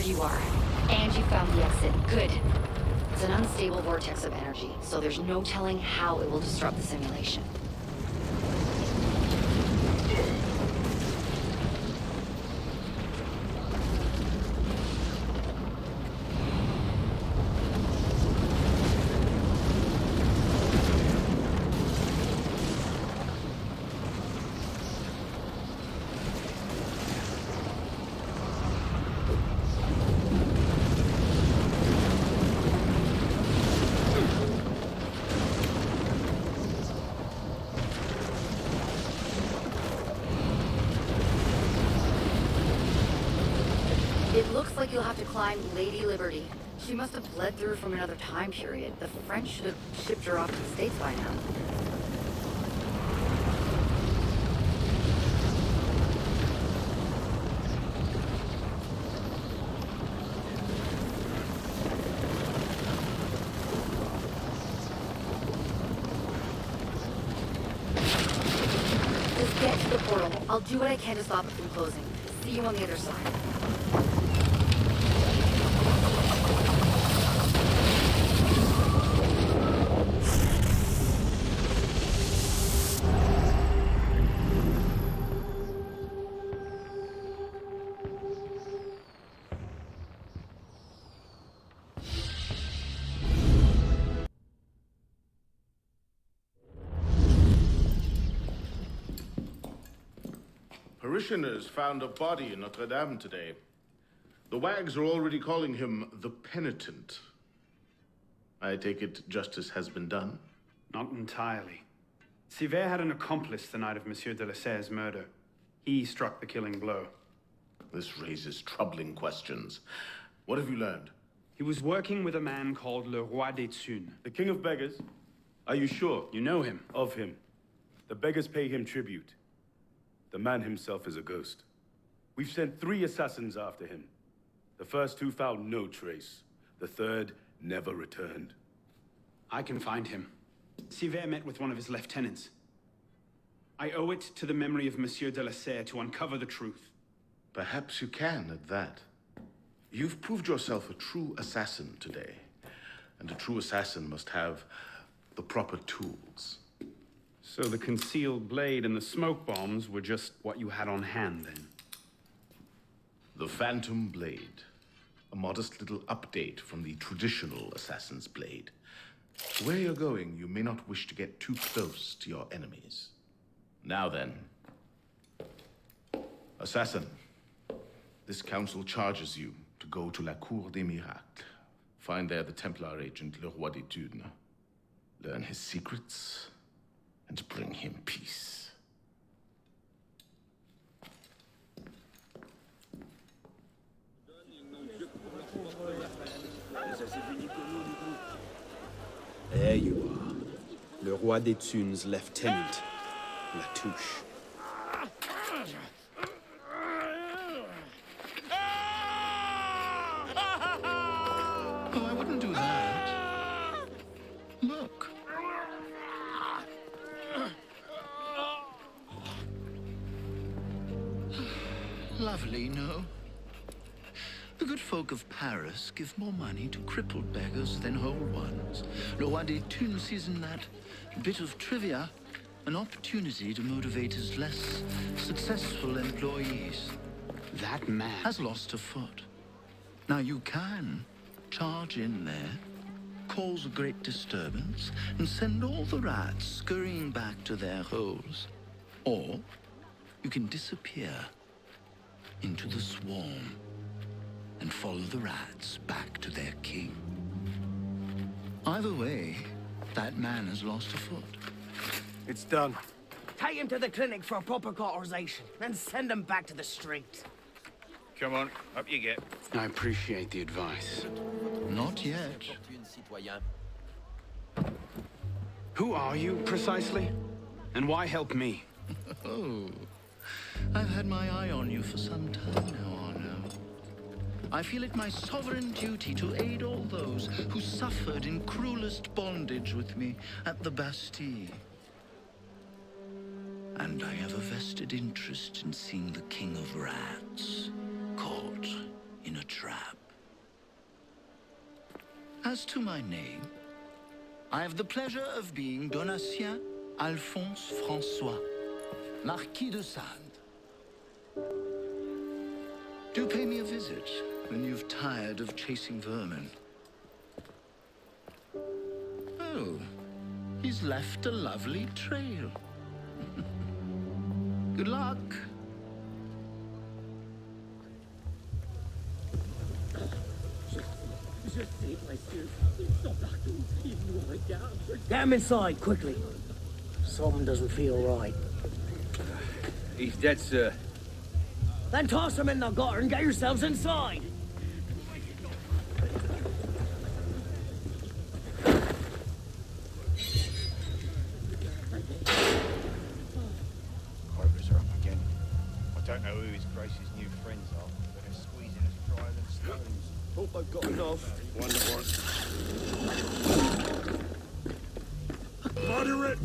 You are. And you found the exit. Good. It's an unstable vortex of energy, so there's no telling how it will disrupt the simulation. It looks like you'll have to climb Lady Liberty. She must have bled through from another time period. The French should have shipped her off to the States by now. Just get to the portal. I'll do what I can to stop it from closing. See you on the other side. Parishioners found a body in Notre Dame today. The wags are already calling him the Penitent. I take it justice has been done? Not entirely. Sivert had an accomplice the night of Monsieur de la Serre's murder. He struck the killing blow. This raises troubling questions. What have you learned? He was working with a man called Le Roi des Thunes. The King of Beggars? Are you sure? You know him? Of him. The beggars pay him tribute. The man himself is a ghost. We've sent 3 assassins after him. The first 2 found no trace. The third never returned. I can find him. Sivert met with one of his lieutenants. I owe it to the memory of Monsieur de la Serre to uncover the truth. Perhaps you can at that. You've proved yourself a true assassin today. And a true assassin must have the proper tools. So the concealed blade and the smoke bombs were just what you had on hand, then? The Phantom Blade. A modest little update from the traditional assassin's blade. Where you're going, you may not wish to get too close to your enemies. Now then. Assassin, this council charges you to go to La Cour des Miracles. Find there the Templar agent, Le Roi des Thunes. Learn his secrets, and bring him peace. There you are. Le Roi des Thunes' lieutenant, Latouche. Oh, I wouldn't do that. Look. Lovely, no? The good folk of Paris give more money to crippled beggars than whole ones. Le Roi des Thunes sees in that bit of trivia an opportunity to motivate his less successful employees. That man has lost a foot. Now you can charge in there, cause a great disturbance, and send all the rats scurrying back to their holes. Or you can disappear into the swarm and follow the rats back to their king. Either way, that man has lost a foot. It's done. Take him to the clinic for a proper cauterization, then send him back to the streets. Come on, up you get. I appreciate the advice. Not yet. Who are you, precisely? And why help me? Oh, I've had my eye on you for some time now, Arno. I feel it my sovereign duty to aid all those who suffered in cruelest bondage with me at the Bastille. And I have a vested interest in seeing the King of Rats caught in a trap. As to my name, I have the pleasure of being Donatien Alphonse François, Marquis de Sade. Do pay me a visit when you've tired of chasing vermin. Oh, he's left a lovely trail. Good luck. Get him inside, quickly. Something doesn't feel right. He's dead, sir. Then toss them in the gutter and get yourselves inside. Quivers are up again. I don't know who His Grace's new friends are, but they're squeezing us drier than stones. Hope I've got enough. Wonderful. Moderate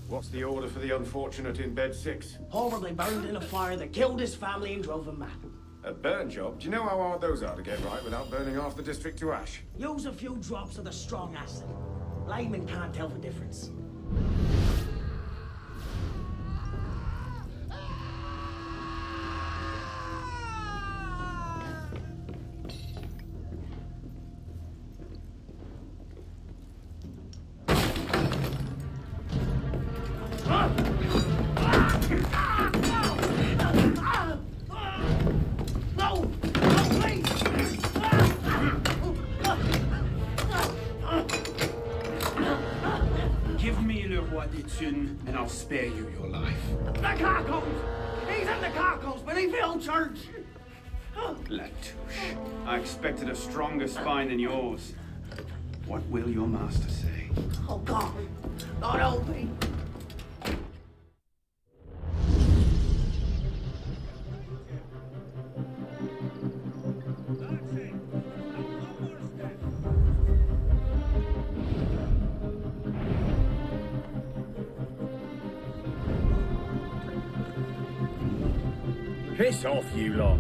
What's the order for the unfortunate in bed 6? Horribly burned in a fire that killed his family and drove him mad. A burn job? Do you know how hard those are to get right without burning half the district to ash? Use a few drops of the strong acid. Layman can't tell the difference. Give me le roi des thunes, and I'll spare you your life. The carcos! He's in the carcos beneath the old church! Latouche, I expected a stronger spine than yours. What will your master say? Oh, God. Not help me. Piss off, you lot.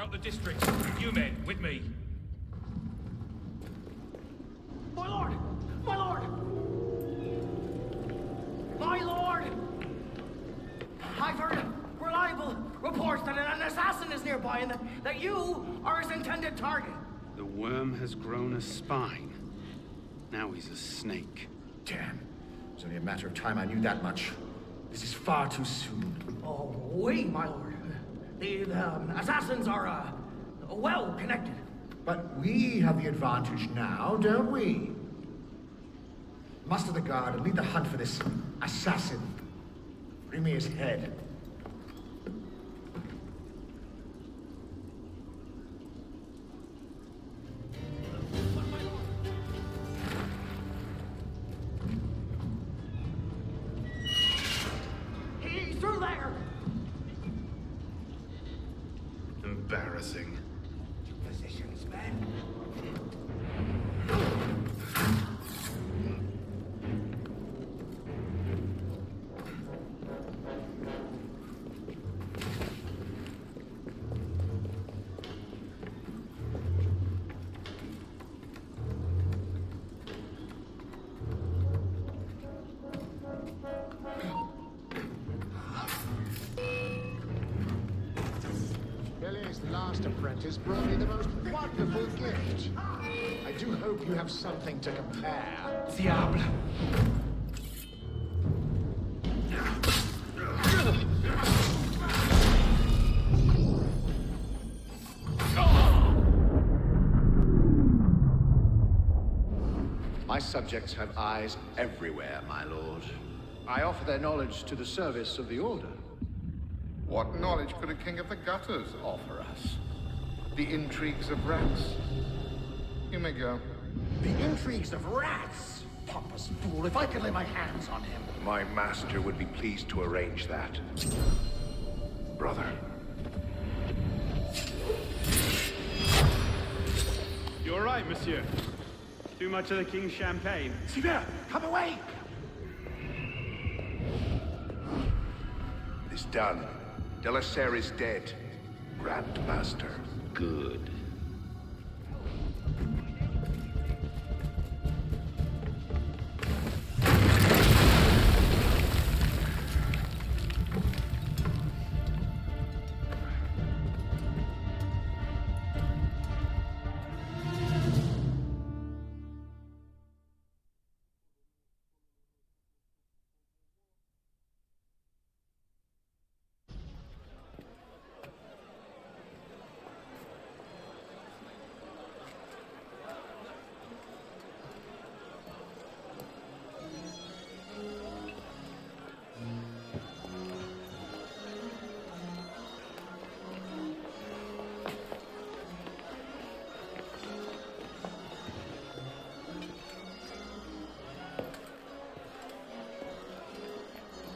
The district. You men, with me. My lord! My lord! My lord! I've heard reliable reports that an assassin is nearby and that you are his intended target. The worm has grown a spine. Now he's a snake. Damn. It's only a matter of time I knew that much. This is far too soon. Oh, oui, my lord. The assassins are, well connected. But we have the advantage now, don't we? Muster the guard and lead the hunt for this assassin. Bring me his head. He's through there! Embarrassing. Positions, men. Billy's last apprentice brought me the most wonderful gift. I do hope you have something to compare. Diable! My subjects have eyes everywhere, my lord. I offer their knowledge to the service of the Order. What knowledge could a king of the gutters offer us? The intrigues of rats. You may go. The intrigues of rats! Pompous fool, if I could lay my hands on him. My master would be pleased to arrange that. Brother. You all right, monsieur? Too much of the king's champagne? Sivert, come away! It is done. De la Serre is dead. Grand Master. Good.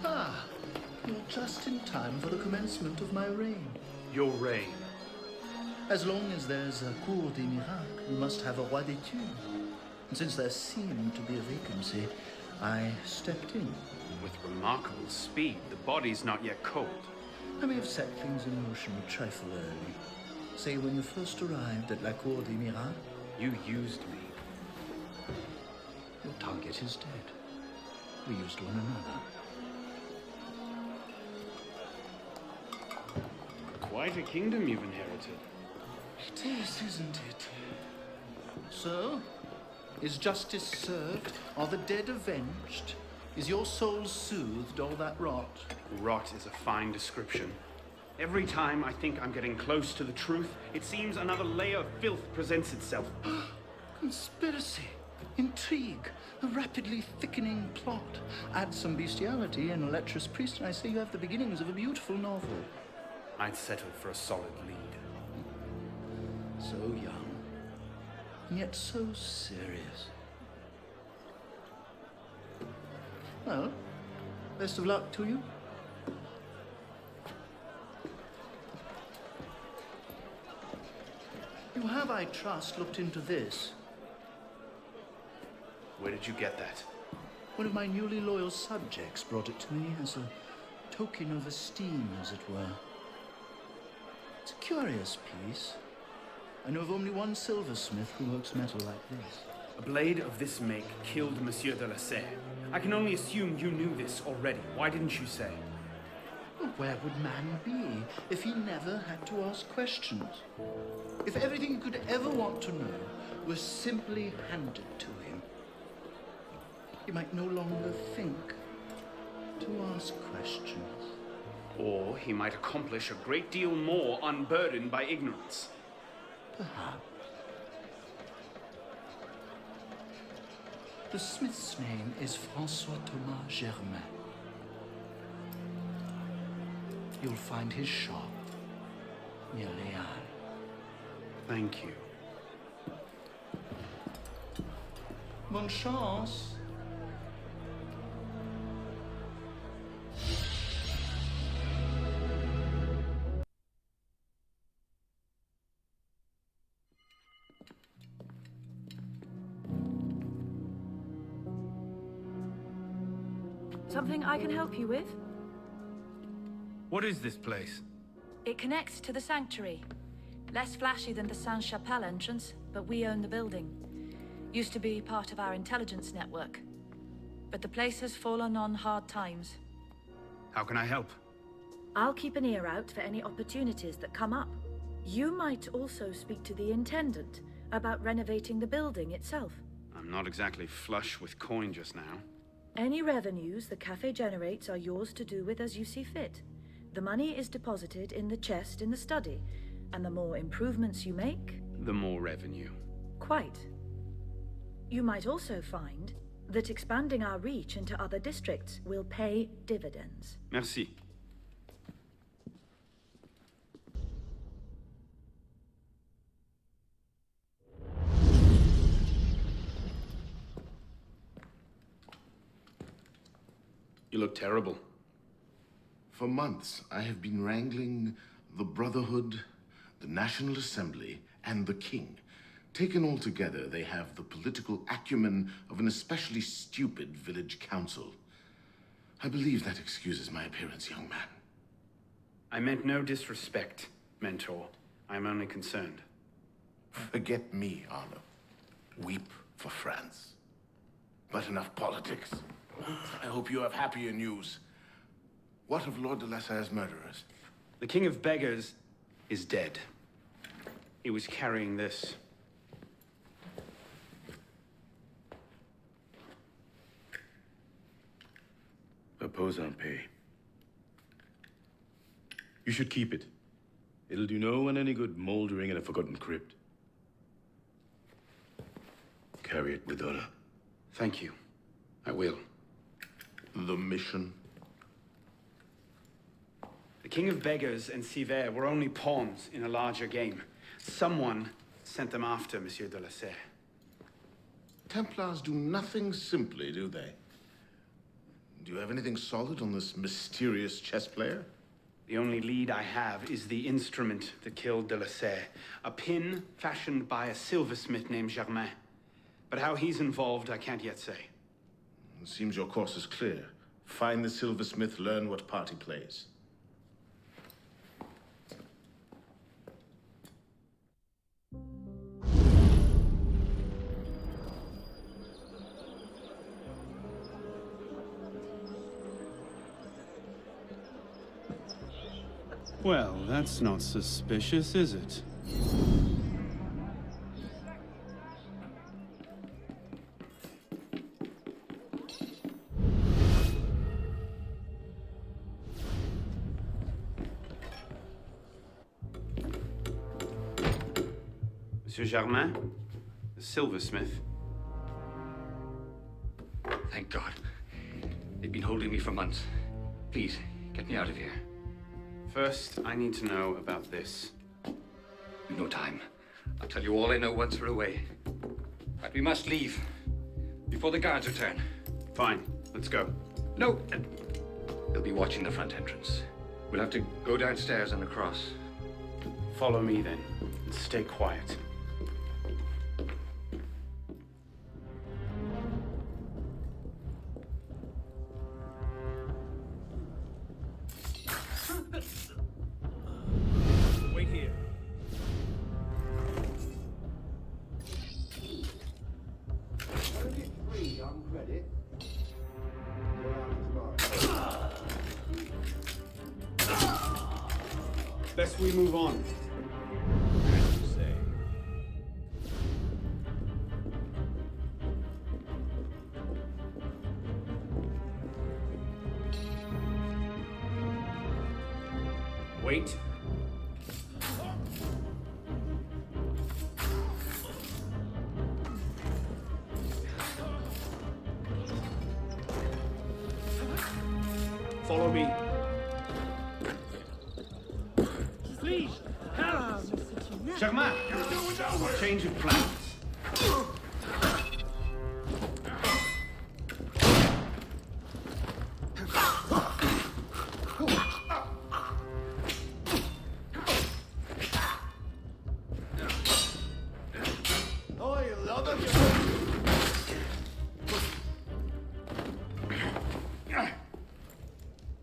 Ah, you're just in time for the commencement of my reign. Your reign? As long as there's a Cour des Miracles, we must have a Roi d'Etude. And since there seemed to be a vacancy, I stepped in. With remarkable speed. The body's not yet cold. I may have set things in motion a trifle early. Say, when you first arrived at La Cour des Miracles, you used me. Your target is dead. We used one another. Quite a kingdom you've inherited. It is, isn't it? So, is justice served? Are the dead avenged? Is your soul soothed, all that rot? Rot is a fine description. Every time I think I'm getting close to the truth, it seems another layer of filth presents itself. Conspiracy, intrigue, a rapidly thickening plot. Add some bestiality and a lecherous priest, and I say you have the beginnings of a beautiful novel. I'd settle for a solid lead. So young, and yet so serious. Well, best of luck to you. You have, I trust, looked into this. Where did you get that? One of my newly loyal subjects brought it to me as a token of esteem, as it were. It's a curious piece. I know of only one silversmith who works metal like this. A blade of this make killed Monsieur de la Serre. I can only assume you knew this already. Why didn't you say? Well, where would man be if he never had to ask questions? If everything he could ever want to know was simply handed to him, he might no longer think to ask questions. Or he might accomplish a great deal more unburdened by ignorance. Perhaps. The smith's name is François Thomas Germain. You'll find his shop near Léal. Thank you. Bonne chance. Something I can help you with? What is this place? It connects to the sanctuary. Less flashy than the Sainte-Chapelle entrance, but we own the building. Used to be part of our intelligence network. But the place has fallen on hard times. How can I help? I'll keep an ear out for any opportunities that come up. You might also speak to the Intendant about renovating the building itself. I'm not exactly flush with coin just now. Any revenues the cafe generates are yours to do with as you see fit. The money is deposited in the chest in the study, and the more improvements you make... the more revenue. Quite. You might also find that expanding our reach into other districts will pay dividends. Merci. look terrible. For months, I have been wrangling the Brotherhood, the National Assembly, and the King. Taken all together, they have the political acumen of an especially stupid village council. I believe that excuses my appearance, young man. I meant no disrespect, Mentor. I'm only concerned. Forget me, Arno. Weep for France. But enough politics. I hope you have happier news. What of Lord de la Serre's murderers? The King of Beggars is dead. He was carrying this. A Pozampe. You should keep it. It'll do no one any good moldering in a forgotten crypt. Carry it with honor. Thank you. I will. The mission? The King of Beggars and Sivert were only pawns in a larger game. Someone sent them after Monsieur de la Serre. Templars do nothing simply, do they? Do you have anything solid on this mysterious chess player? The only lead I have is the instrument that killed de la Serre. A pin fashioned by a silversmith named Germain. But how he's involved, I can't yet say. It seems your course is clear. Find the silversmith, learn what part he plays. Well, that's not suspicious, is it? Monsieur Germain, the silversmith. Thank God. They've been holding me for months. Please, get me out of here. First, I need to know about this. You've no time. I'll tell you all I know once we're away. But we must leave. Before the guards return. Fine, let's go. No! They'll be watching the front entrance. We'll have to go downstairs and across. Follow me then, and stay quiet. Wait here. Only 3 on credit. Best we move on. Wait. Follow me. Please, help! Germain! Change of plans.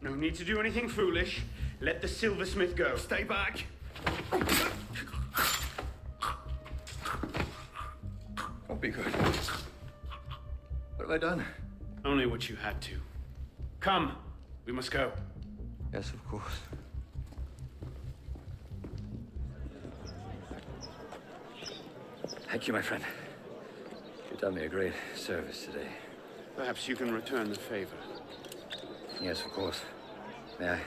No need to do anything foolish. Let the silversmith go. Stay back. Don't be good. What have I done? Only what you had to. Come, we must go. Yes, of course. Thank you, my friend. You've done me a great service today. Perhaps you can return the favor. Yes, of course. May I?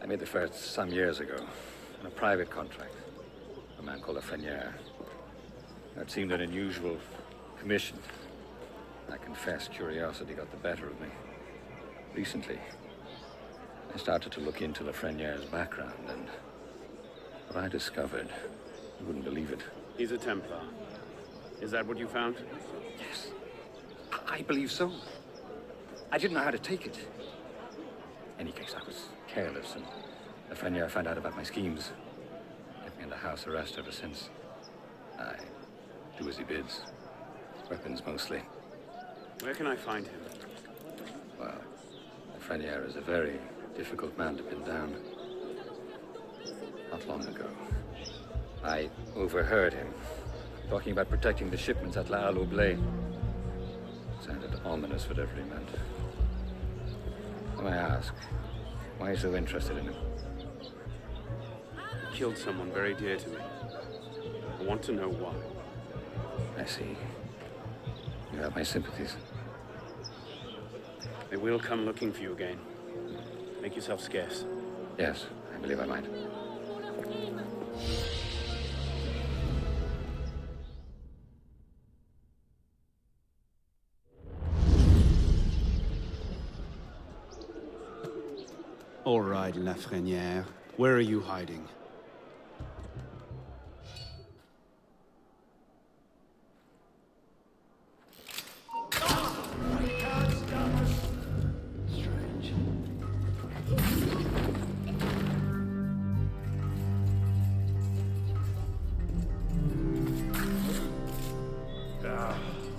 I made the first some years ago on a private contract. A man called a Frenier. That seemed an unusual commission. I confess curiosity got the better of me. Recently, I started to look into the Frenier's background, and what I discovered, you wouldn't believe it. He's a Templar. Is that what you found? Yes. I believe so. I didn't know how to take it. In any case, I was careless, and Lafreniere found out about my schemes. Kept me under house arrest ever since. I do as he bids. Weapons, mostly. Where can I find him? Well, Lafreniere is a very difficult man to pin down. Not long ago, I overheard him talking about protecting the shipments at La Halle Oubliée. Sounded ominous, whatever he meant. When I ask, why are you so interested in him? He killed someone very dear to me. I want to know why. I see. You have my sympathies. They will come looking for you again. Make yourself scarce. Yes, I believe I might. All right, Lafreniere. Where are you hiding?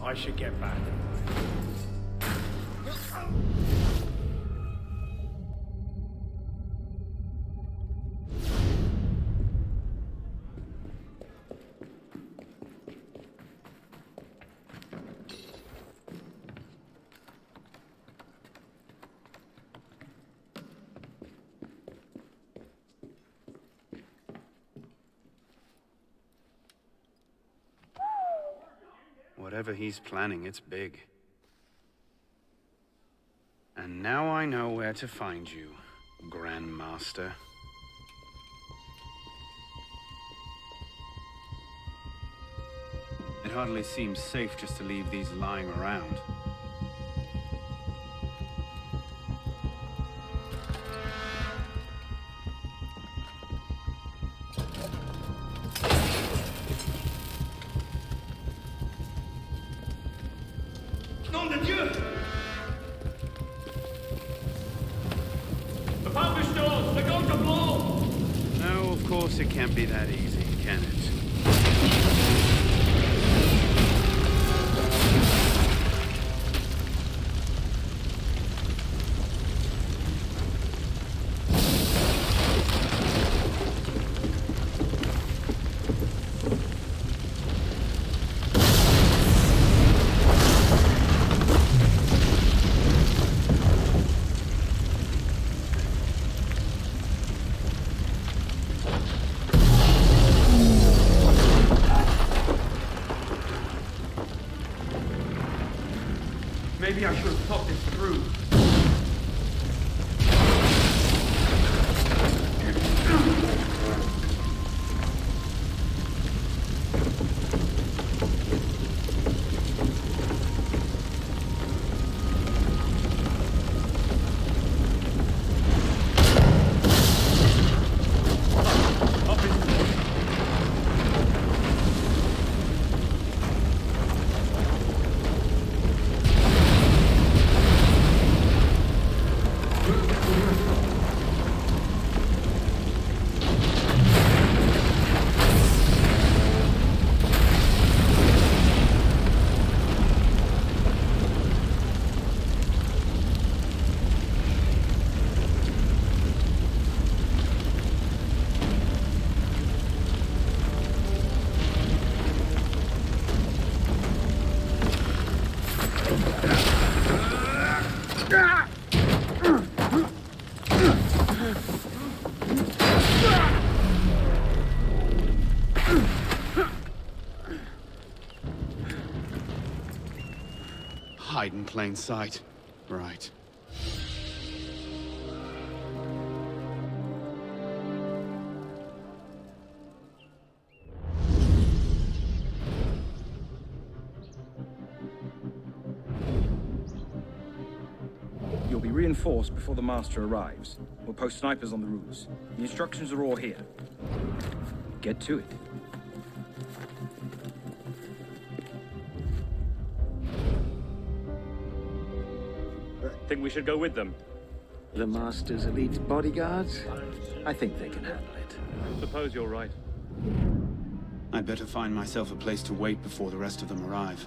I should get back. Whatever he's planning, it's big. And now I know where to find you, Grand Master. It hardly seems safe just to leave these lying around. Nom de Dieu! The Popish doors! They're going to blow! No, of course it can't be that easy, can it? Maybe I should have thought this through. Hide in plain sight. Right. You'll be reinforced before the Master arrives. We'll post snipers on the roofs. The instructions are all here. Get to it. Think we should go with them? The Master's elite bodyguards? I think they can handle it. Suppose you're right. I'd better find myself a place to wait before the rest of them arrive.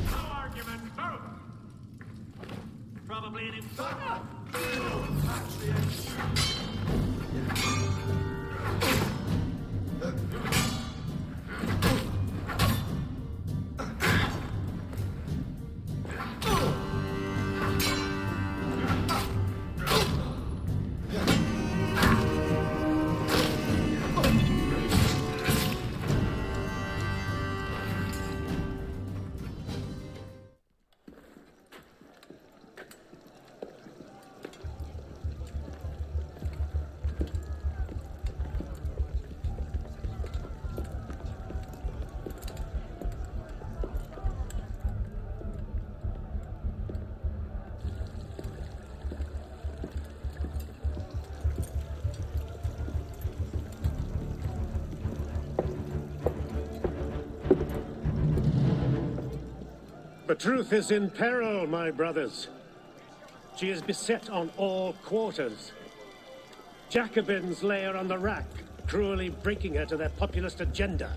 No argument, move! Probably an infernal. The truth is in peril, my brothers. She is beset on all quarters. Jacobins lay her on the rack, cruelly breaking her to their populist agenda.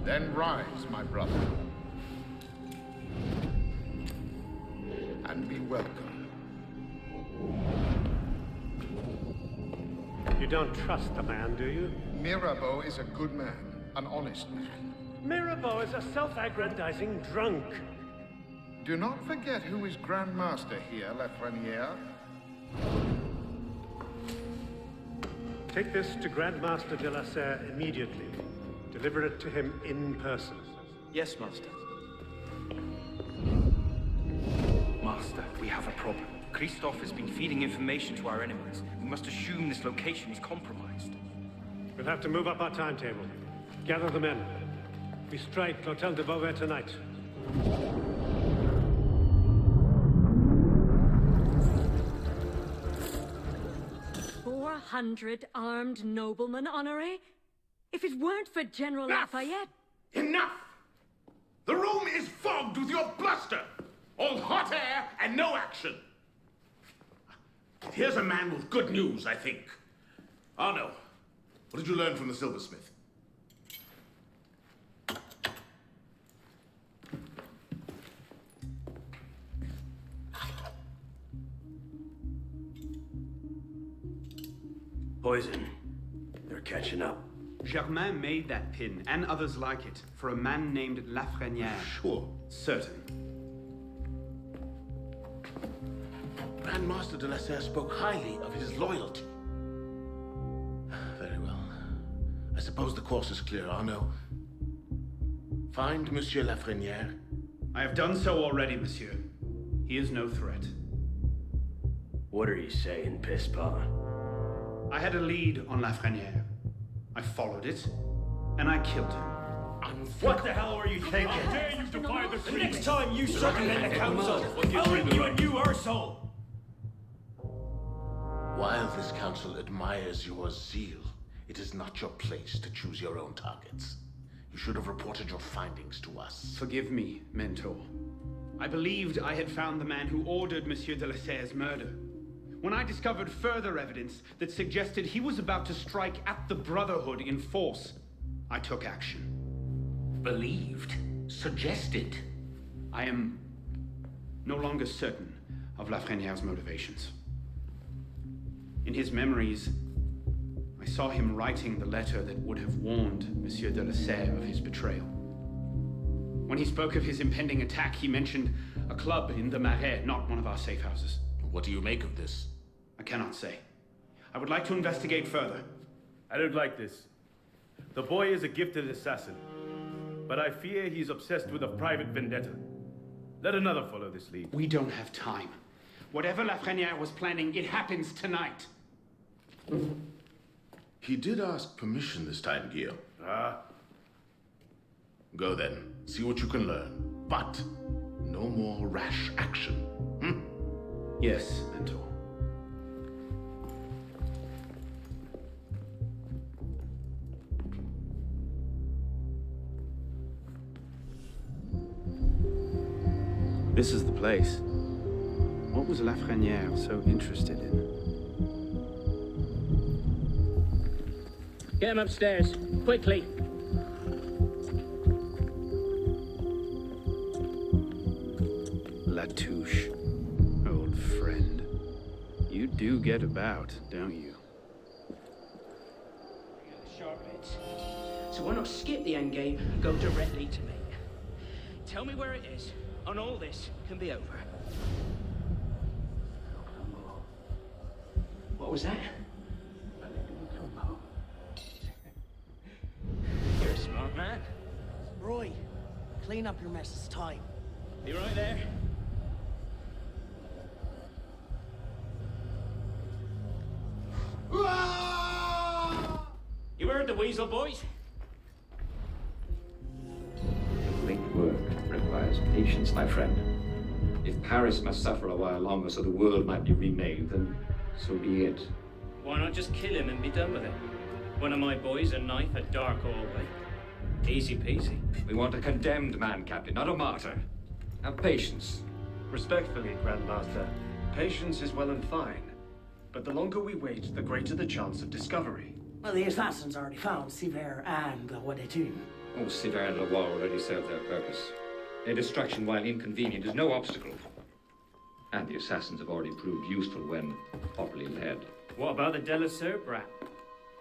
Then rise, my brother. And be welcome. You don't trust the man, do you? Mirabeau is a good man, an honest man. Mirabeau is a self-aggrandizing drunk. Do not forget who is Grand Master here, Lafreniere. Take this to Grand Master de la Serre immediately. Deliver it to him in person. Yes, Master. Master, we have a problem. Christoph has been feeding information to our enemies. We must assume this location is compromised. We'll have to move up our timetable. Gather the men. We strike L'Hotel de Beauvais tonight. 400 armed noblemen, Honoré? If it weren't for General Lafayette... Enough! The room is fogged with your bluster! All hot air and no action! Here's a man with good news, I think. Arno, what did you learn from the silversmith? Poison. They're catching up. Germain made that pin, and others like it, for a man named Lafreniere. Sure. Certain. Grand Master de la Serre spoke highly of his loyalty. Very well. I suppose the course is clear, Arno. Find Monsieur Lafreniere. I have done so already, monsieur. He is no threat. What are you saying, Pispa? I had a lead on Lafreniere. I followed it, and I killed him. What the hell were you thinking? How dare you defy the The next time you circumvent the council, I'll leave you a new arsehole! While this council admires your zeal, it is not your place to choose your own targets. You should have reported your findings to us. Forgive me, Mentor. I believed I had found the man who ordered Monsieur de la Serre's murder. When I discovered further evidence that suggested he was about to strike at the Brotherhood in force, I took action. Believed? Suggested? I am no longer certain of Lafreniere's motivations. In his memories, I saw him writing the letter that would have warned Monsieur de la Serre of his betrayal. When he spoke of his impending attack, he mentioned a club in the Marais, not one of our safe houses. What do you make of this? I cannot say. I would like to investigate further. I don't like this. The boy is a gifted assassin, but I fear he's obsessed with a private vendetta. Let another follow this lead. We don't have time. Whatever Lafreniere was planning, it happens tonight. He did ask permission this time, Guillaume. Go then. See what you can learn. But no more rash action. Yes, Mentor. This is the place. What was Lafreniere so interested in? Get him upstairs, quickly. Latouche, old friend. You do get about, don't you? Sharp bits. So why not skip the end game and go directly to me? Tell me where it is, and all this can be over. What was that? You're a smart man. Roy, clean up your mess. It's time. Be right there. You heard the weasel, boys? Complete work requires patience, my friend. If Paris must suffer a while longer so the world might be remade, then so be it. Why not just kill him and be done with it? One of my boys, a knife, a dark hallway. Easy peasy. We want a condemned man, Captain, not a martyr. Have patience. Respectfully, Grandmaster, patience is well and fine. But the longer we wait, the greater the chance of discovery. Well, the assassins already found Siver and Wadetun. Oh, Siver and Lavoie already served their purpose. Their destruction, while inconvenient, is no obstacle. And the assassins have already proved useful when properly led. What about the Delasur brat?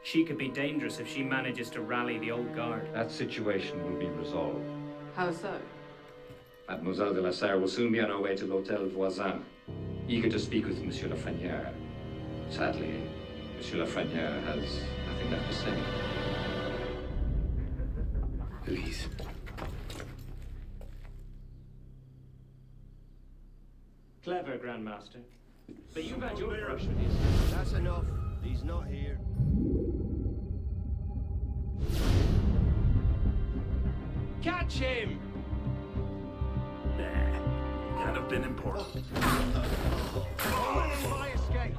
She could be dangerous if she manages to rally the old guard. That situation will be resolved. How so? Mademoiselle de la Serre will soon be on her way to l'Hôtel Voisin, eager to speak with Monsieur Lafreniere. Sadly, Monsieur Lafreniere has nothing left to say. Please. Clever, Grandmaster. But you've had your brush with his. That's enough. He's not here. Catch him! Nah, can't have been important. My escape.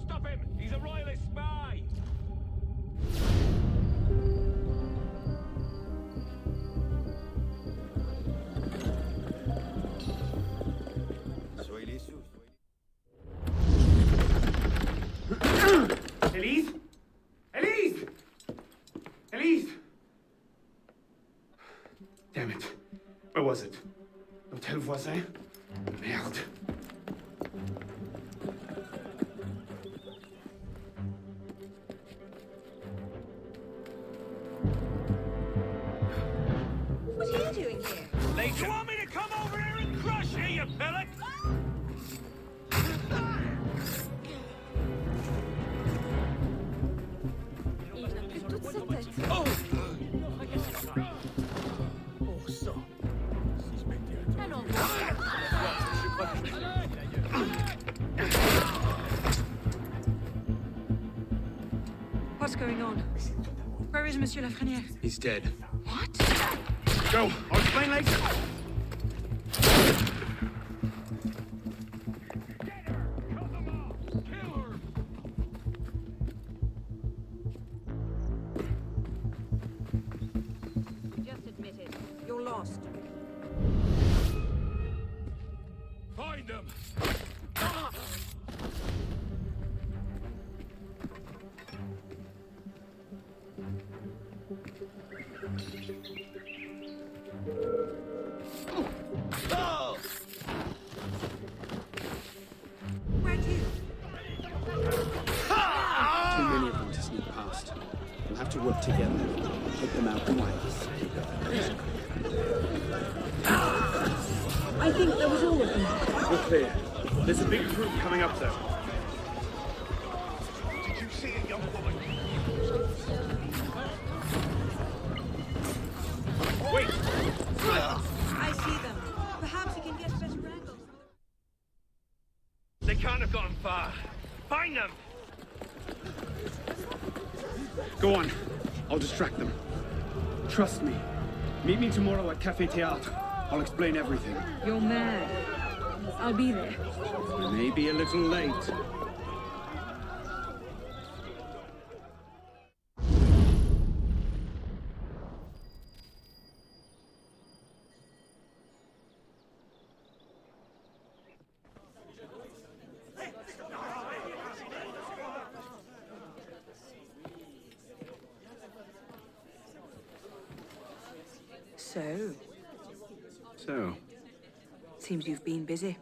Stop him! He's a royalist spy! Elise? Elise! Elise! Damn it. Where was it? L'Hôtel Voisin? Merde. What are you doing here? You want me to come over here and crush you, you pillock? Il n'a plus toute sa tête. Oh! Allons What's going on? Where is Monsieur Lafreniere? He's dead. What? Go! I'll explain later. Just admit it. You're lost. Find them! Where'd you? Too together. Take them out once. I think that was all of them. We're clear. There's a big group coming up, though. Did you see it, young woman? Wait! I see them. Perhaps you can get better angles. They can't have gotten far. Find them! Go on. I'll distract them. Trust me. Meet me tomorrow at Café Théâtre. I'll explain everything. You're mad. I'll be there. You may be a little late. So, Seems you've been busy.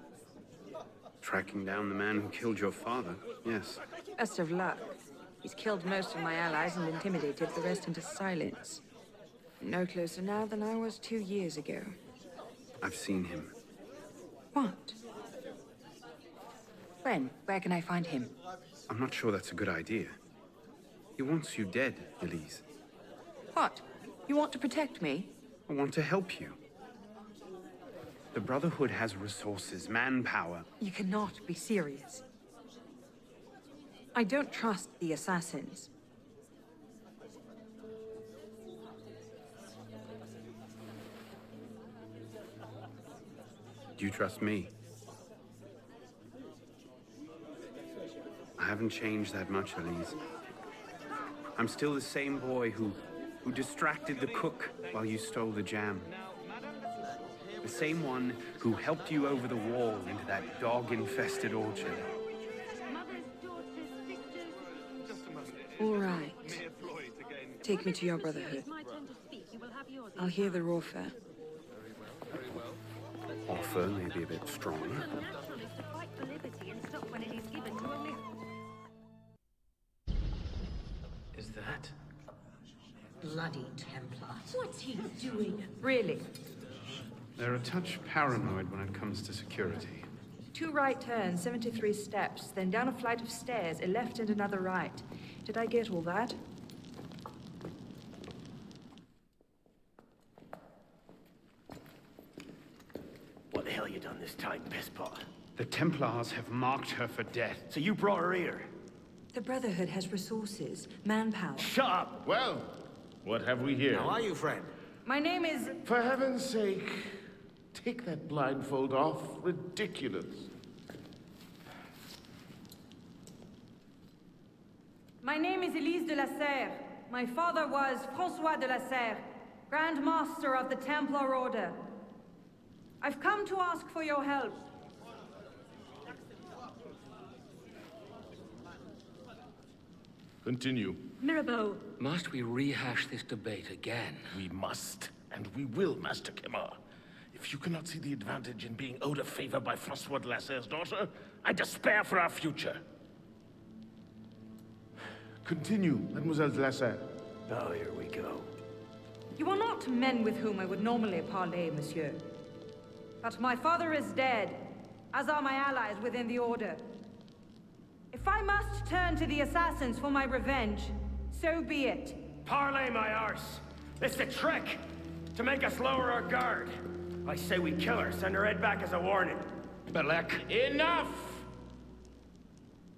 tracking down the man who killed your father, yes. Best of luck. He's killed most of my allies and intimidated the rest into silence. No closer now than I was 2 years ago. I've seen him. What? When? Where can I find him? I'm not sure that's a good idea. He wants you dead, Elise. What? You want to protect me? I want to help you. The Brotherhood has resources, manpower. You cannot be serious. I don't trust the assassins. Do you trust me? I haven't changed that much, Elise. I'm still the same boy who distracted the cook while you stole the jam. The same one who helped you over the wall into that dog-infested orchard. All right. Take me to your Brotherhood. I'll hear the raw fare. Offer may be a bit strong. Is that? Bloody Templar. What's he doing? Really? They're a touch paranoid when it comes to security. 2 right turns, 73 steps, then down a flight of stairs, a left and another right. Did I get all that? What the hell you done this time, pisspot? The Templars have marked her for death. So you brought her here? The Brotherhood has resources, manpower. Shut up! Well, what have we here? How are you, friend? My name is... For heaven's sake, take that blindfold off. Ridiculous. My name is Elise de la Serre. My father was François de la Serre, Grand Master of the Templar Order. I've come to ask for your help. Continue. Mirabeau. Must we rehash this debate again? We must, and we will, Master Kemar. If you cannot see the advantage in being owed a favor by Francois de la Serre's daughter, I despair for our future. Continue, Mademoiselle de la Serre. Oh, here we go. You are not men with whom I would normally parley, monsieur. But my father is dead, as are my allies within the Order. If I must turn to the assassins for my revenge, so be it. Parley, my arse! It's a trick! To make us lower our guard. I say we kill her, send her head back as a warning. Belek. Enough!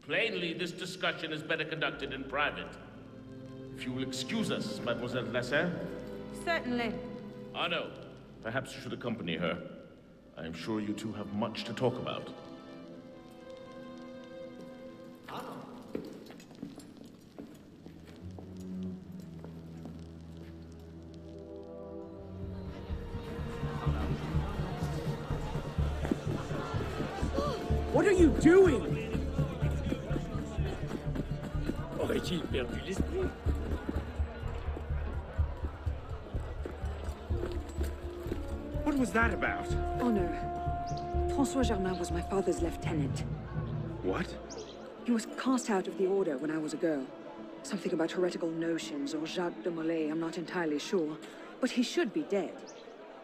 Plainly, this discussion is better conducted in private. If you will excuse us, Mademoiselle de la Serre. Certainly. Arno, perhaps you should accompany her. I am sure you two have much to talk about. What are you doing? Aurait-il perdu l'esprit? What was that about? Oh no. François Germain was my father's lieutenant. What? He was cast out of the Order when I was a girl. Something about heretical notions or Jacques de Molay, I'm not entirely sure. But he should be dead.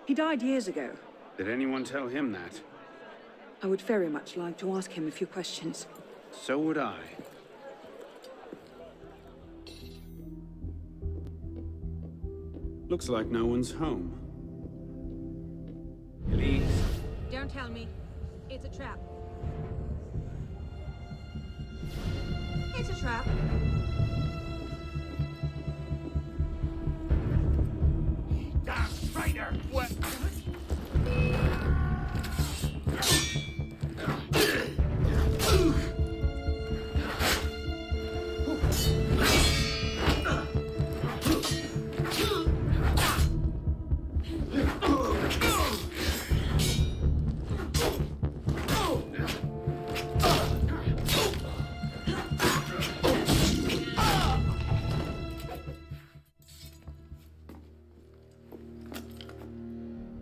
He died years ago. Did anyone tell him that? I would very much like to ask him a few questions. So would I. Looks like no one's home. Elise. Don't tell me. It's a trap. It's a trap. Damn traitor! What?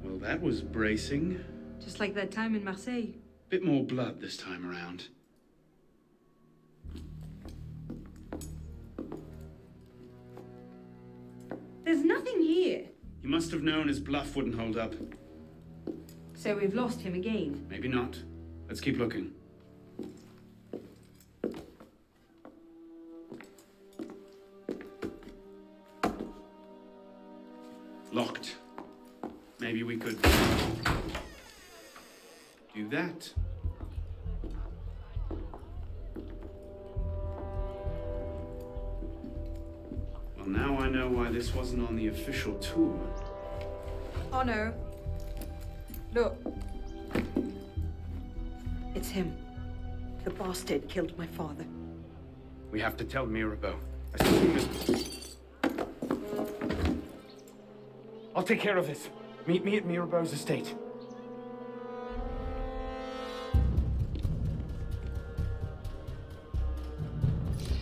Well, that was bracing. Just like that time in Marseille. Bit more blood this time around. There's nothing here. He must have known his bluff wouldn't hold up. So we've lost him again. Maybe not. Let's keep looking. Locked. Maybe we could do that. Well, now I know why this wasn't on the official tour. Oh no. Look. It's him. The bastard killed my father. We have to tell Mirabeau. As soon as... I'll take care of this. Meet me at Mirabeau's estate.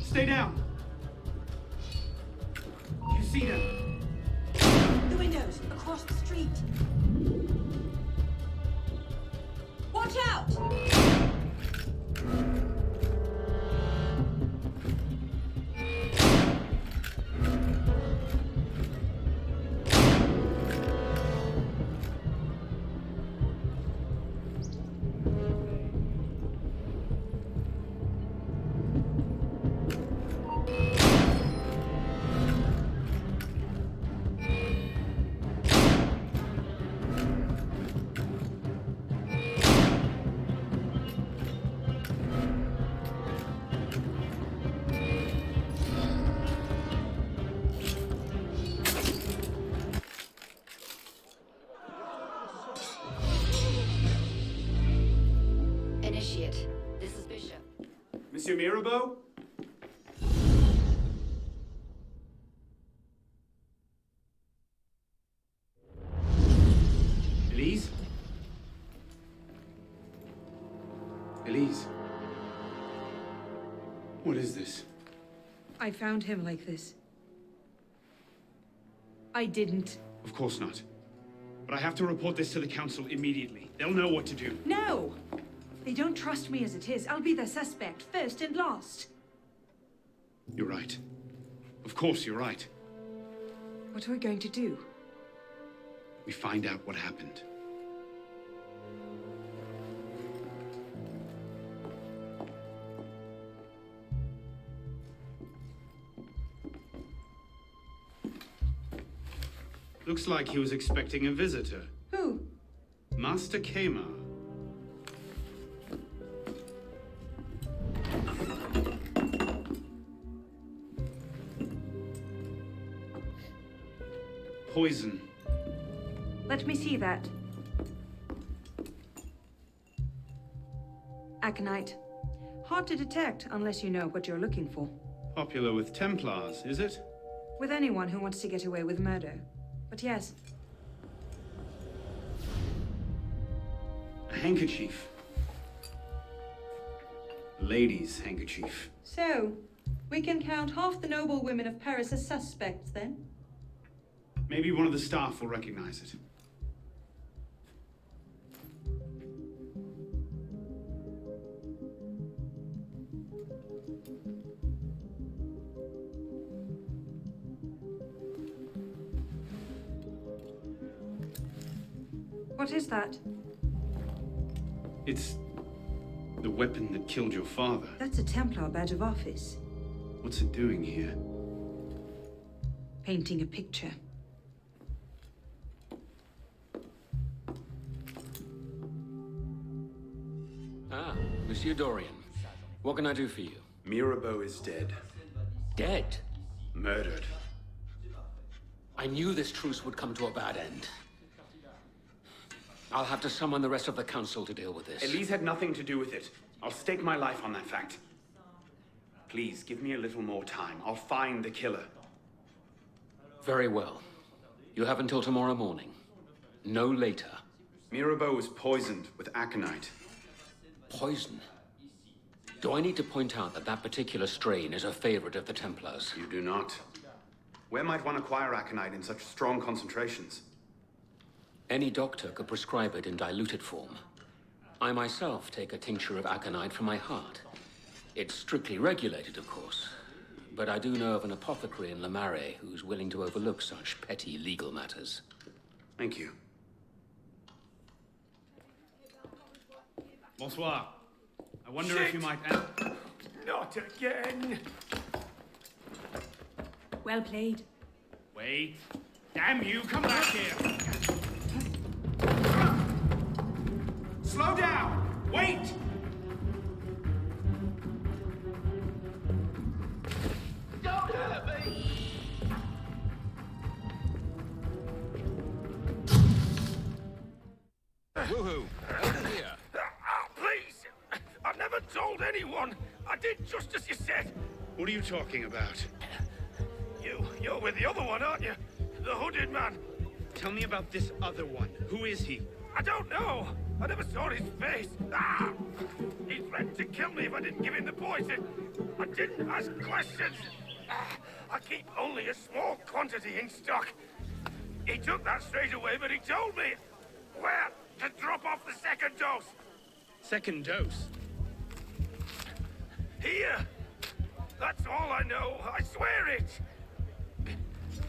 Stay down. You see them? The windows across the street. Watch out! Initiate. This is Bishop. Monsieur Mirabeau? Elise? Elise? What is this? I found him like this. I didn't. Of course not. But I have to report this to the council immediately. They'll know what to do. No! They don't trust me as it is. I'll be their suspect, first and last. You're right. Of course you're right. What are we going to do? We find out what happened. Looks like he was expecting a visitor. Who? Master Kemar. Poison. Let me see that. Aconite. Hard to detect unless you know what you're looking for. Popular with Templars, is it? With anyone who wants to get away with murder. But yes. A handkerchief. A lady's handkerchief. So, we can count half the noble women of Paris as suspects, then? Maybe one of the staff will recognize it. What is that? It's the weapon that killed your father. That's a Templar badge of office. What's it doing here? Painting a picture. Ah, Monsieur Dorian. What can I do for you? Mirabeau is dead. Dead? Murdered. I knew this truce would come to a bad end. I'll have to summon the rest of the council to deal with this. Elise had nothing to do with it. I'll stake my life on that fact. Please, give me a little more time. I'll find the killer. Very well. You have until tomorrow morning. No later. Mirabeau was poisoned with aconite. Poison? Do I need to point out that that particular strain is a favorite of the Templars? You do not. Where might one acquire aconite in such strong concentrations? Any doctor could prescribe it in diluted form. I myself take a tincture of aconite from my heart. It's strictly regulated, of course. But I do know of an apothecary in Le Marais who's willing to overlook such petty legal matters. Thank you. Bonsoir. I wonder if you might... Not again! Well played. Wait. Damn you, come back here! Slow down! Wait! Don't hurt me! Woohoo! Over here. Please! I've never told anyone. I did just as you said. What are you talking about? You're with the other one, aren't you? The hooded man. Tell me about this other one. Who is he? I don't know. I never saw his face. Ah! He threatened to kill me if I didn't give him the poison. I didn't ask questions. Ah, I keep only a small quantity in stock. He took that straight away, but he told me where to drop off the second dose. Second dose? Here. That's all I know. I swear it.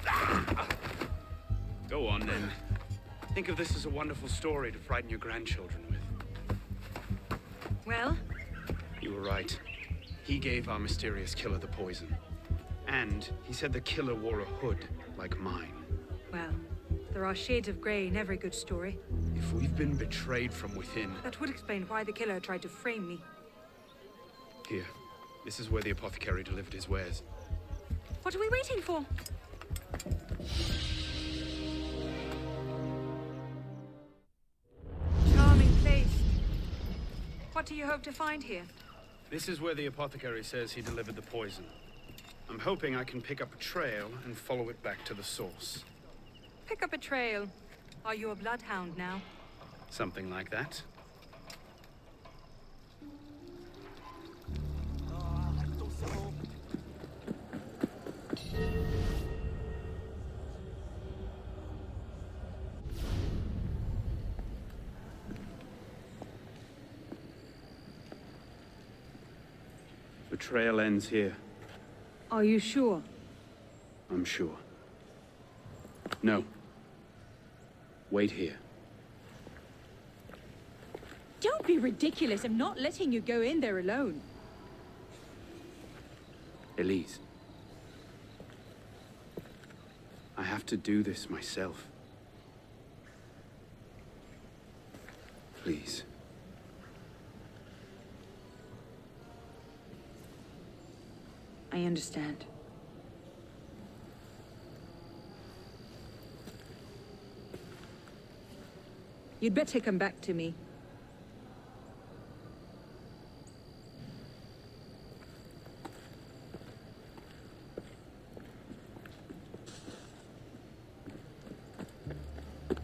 Ah! Go on, then. Think of this as a wonderful story to frighten your grandchildren with. Well? You were right. He gave our mysterious killer the poison. And he said the killer wore a hood like mine. Well, there are shades of grey in every good story. If we've been betrayed from within... That would explain why the killer tried to frame me. Here. This is where the apothecary delivered his wares. What are we waiting for? Charming place. What do you hope to find here? This is where the apothecary says he delivered the poison. I'm hoping I can pick up a trail and follow it back to the source. Pick up a trail. Are you a bloodhound now? Something like that. The trail ends here. Are you sure? I'm sure. No. Wait here. Don't be ridiculous. I'm not letting you go in there alone. Elise. I have to do this myself. Please. I understand. You'd better come back to me.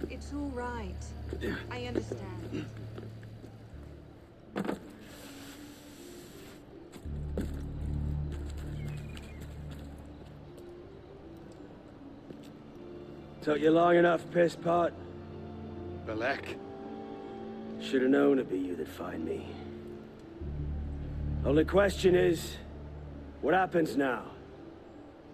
It's all right. I understand. Took you long enough, piss pot. Belek. Should have known it'd be you that'd find me. Only question is, what happens now?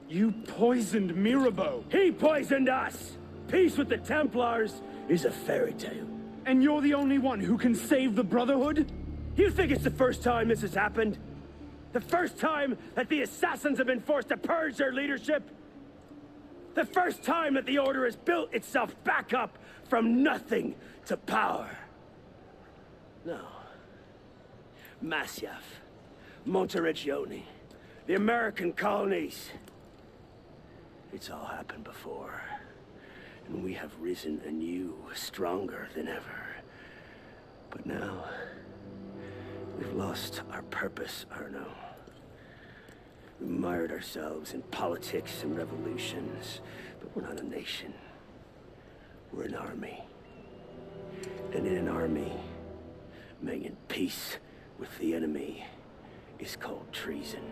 You poisoned Mirabeau! He poisoned us! Peace with the Templars is a fairy tale. And you're the only one who can save the Brotherhood? You think it's the first time this has happened? The first time that the Assassins have been forced to purge their leadership? The first time that the Order has built itself back up from nothing to power? No. Masyaf, Monteregione, the American colonies. It's all happened before. And we have risen anew, stronger than ever. But now, we've lost our purpose, Arno. We mired ourselves in politics and revolutions, but we're not a nation. We're an army. And in an army, making peace with the enemy is called treason.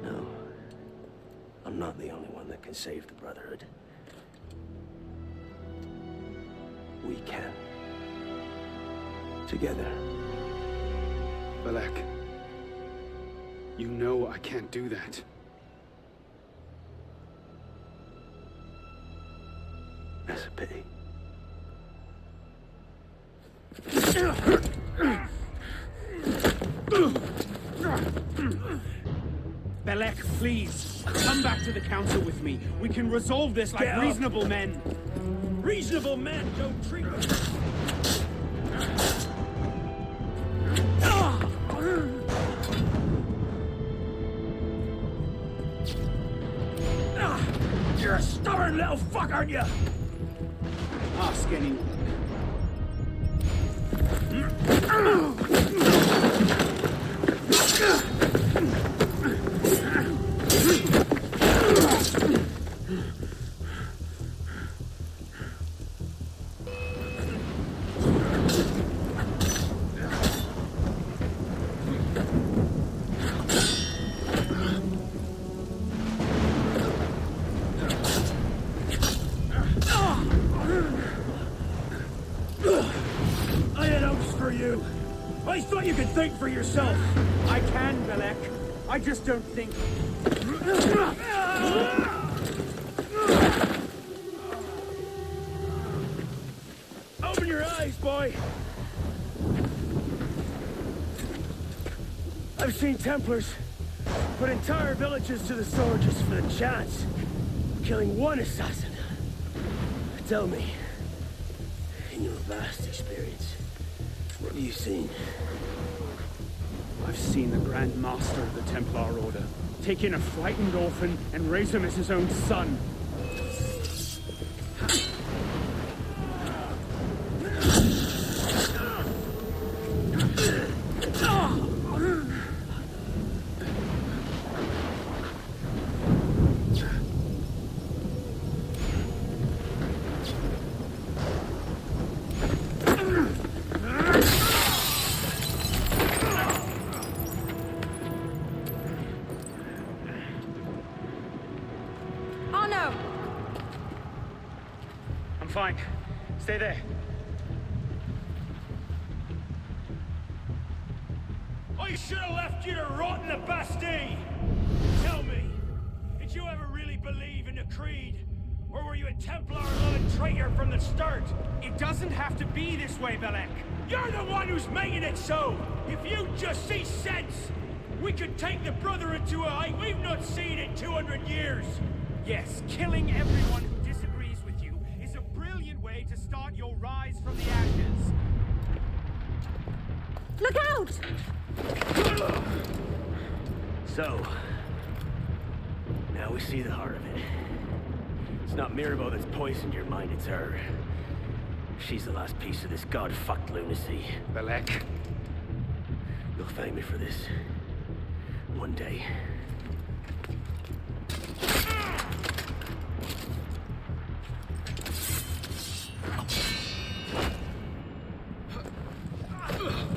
No, I'm not the only one that can save the Brotherhood. We can. Together. Belek, you know I can't do that. That's a pity. Belek, please, come back to the council with me. We can resolve this like reasonable men. Reasonable men don't treat us. You're a stubborn little fuck, aren't you? Ask anyone. I had hopes for you. I thought you could think for yourself. I can, Belek. I just don't think. Open your eyes, boy. I've seen Templars put entire villages to the sword just for the chance of killing one assassin. Tell me, in your vast experience, what have you seen? I've seen the Grand Master of the Templar Order take in a frightened orphan and raise him as his own son. Fine. Stay there. I should have left you to rot in the Bastille! Tell me, did you ever really believe in the Creed? Or were you a Templar-loving traitor from the start? It doesn't have to be this way, Belek. You're the one who's making it so! If you just see sense, we could take the Brotherhood to a height we've not seen in 200 years! Yes, killing everyone who disagrees with you is a brilliant way to start your rise from the ashes. Look out! So, now we see the heart of it. It's not Mirabeau that's poisoned your mind, it's her. She's the last piece of this god-fucked lunacy. Belek. You'll thank me for this. One day.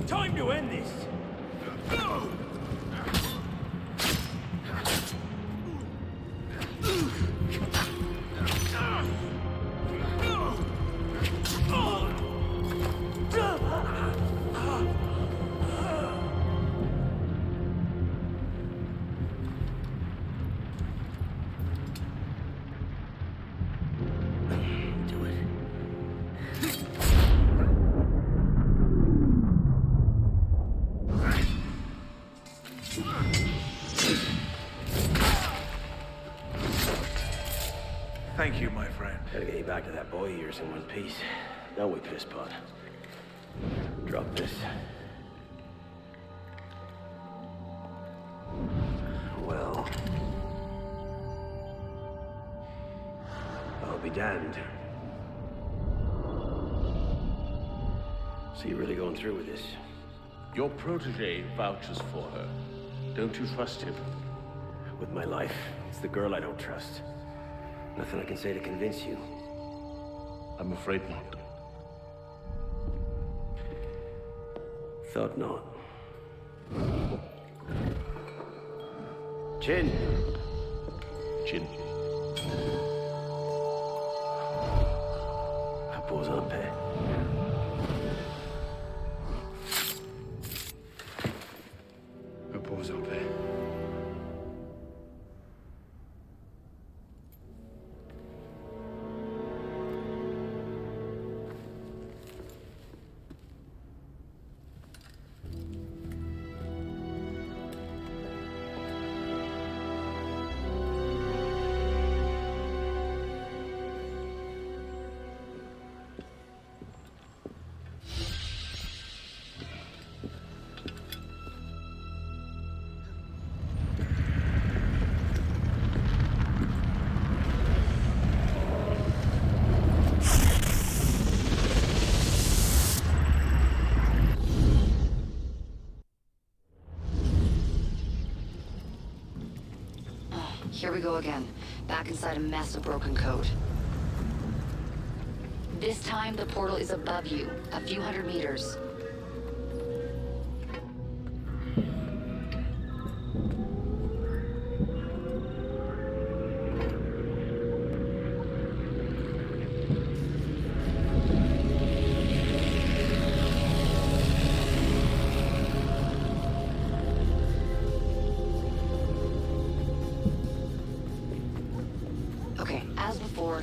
Time to end this! Do it. back to that boy of yours in one piece. Don't we, pisspot? Drop this. Well... I'll be damned. So you're really going through with this? Your protege vouches for her. Don't you trust him? With my life. It's the girl I don't trust. Nothing I can say to convince you. I'm afraid not. Thought not. Chin. Chin. Repose en paix. Repose en paix. Here we go again. Back inside a mess of broken code. This time, the portal is above you, a few hundred meters.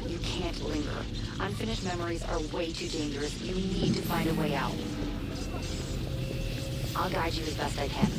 You can't linger. Unfinished memories are way too dangerous. You need to find a way out. I'll guide you as best I can.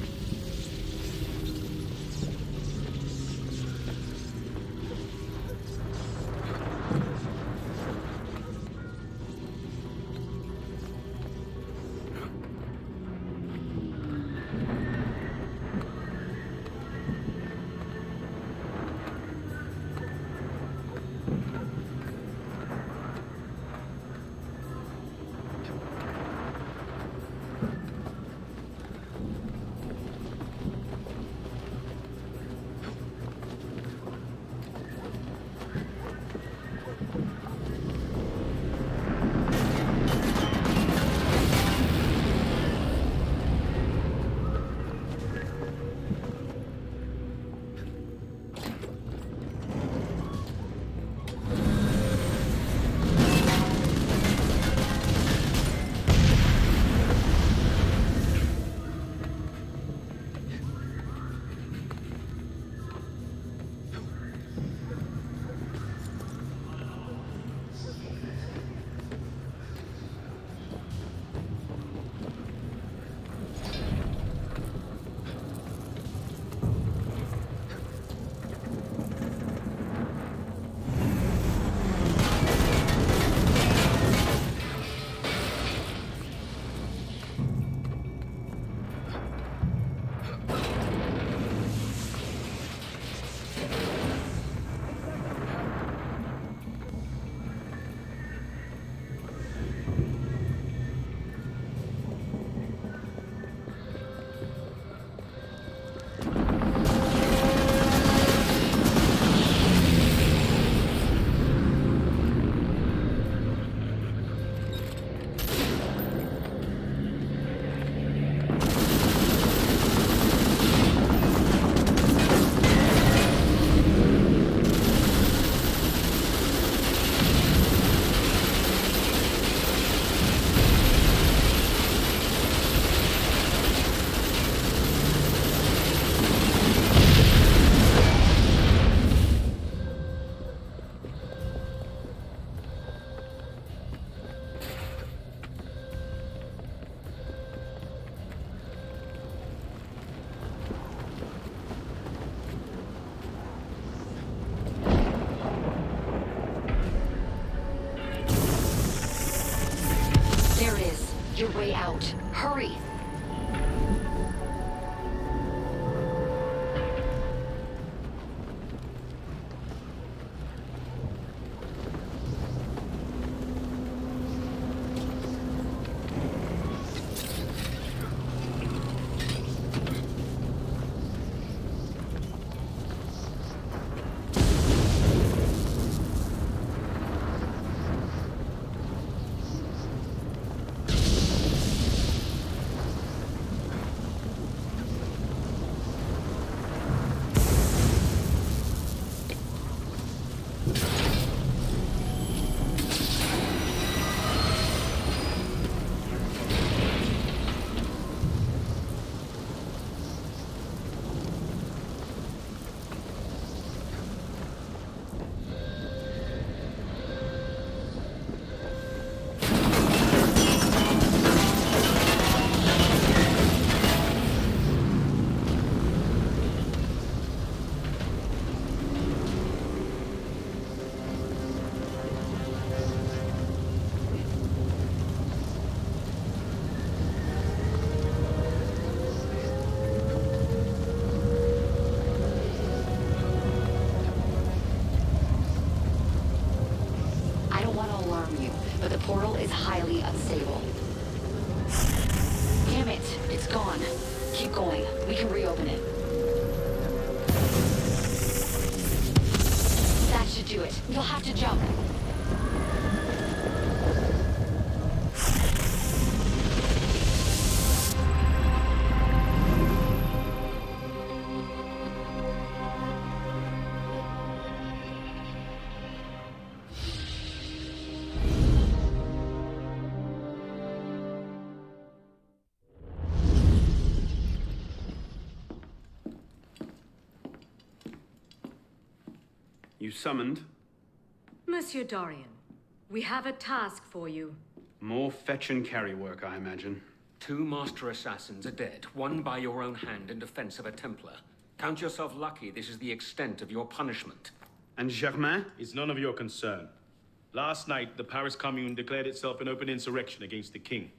way out. Hurry! But the portal is highly unstable. Damn it, it's gone. Keep going. We can reopen it. That should do it. You'll have to jump. You summoned? Monsieur Dorian, we have a task for you. More fetch and carry work, I imagine. 2 Master Assassins are dead, one by your own hand in defense of a Templar. Count yourself lucky this is the extent of your punishment. And Germain? It's none of your concern. Last night, the Paris Commune declared itself an open insurrection against the king.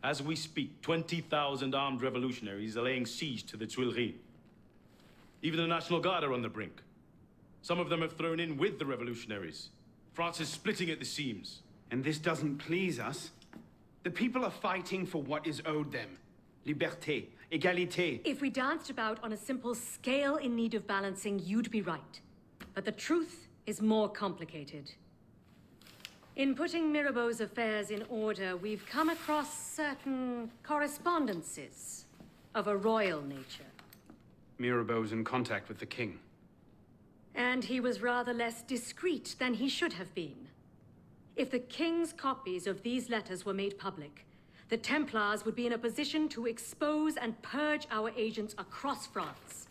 As we speak, 20,000 armed revolutionaries are laying siege to the Tuileries. Even the National Guard are on the brink. Some of them have thrown in with the revolutionaries. France is splitting at the seams. And this doesn't please us. The people are fighting for what is owed them. Liberté, égalité. If we danced about on a simple scale in need of balancing, you'd be right. But the truth is more complicated. In putting Mirabeau's affairs in order, we've come across certain correspondences of a royal nature. Mirabeau's in contact with the king. And he was rather less discreet than he should have been. If the king's copies of these letters were made public, the Templars would be in a position to expose and purge our agents across France.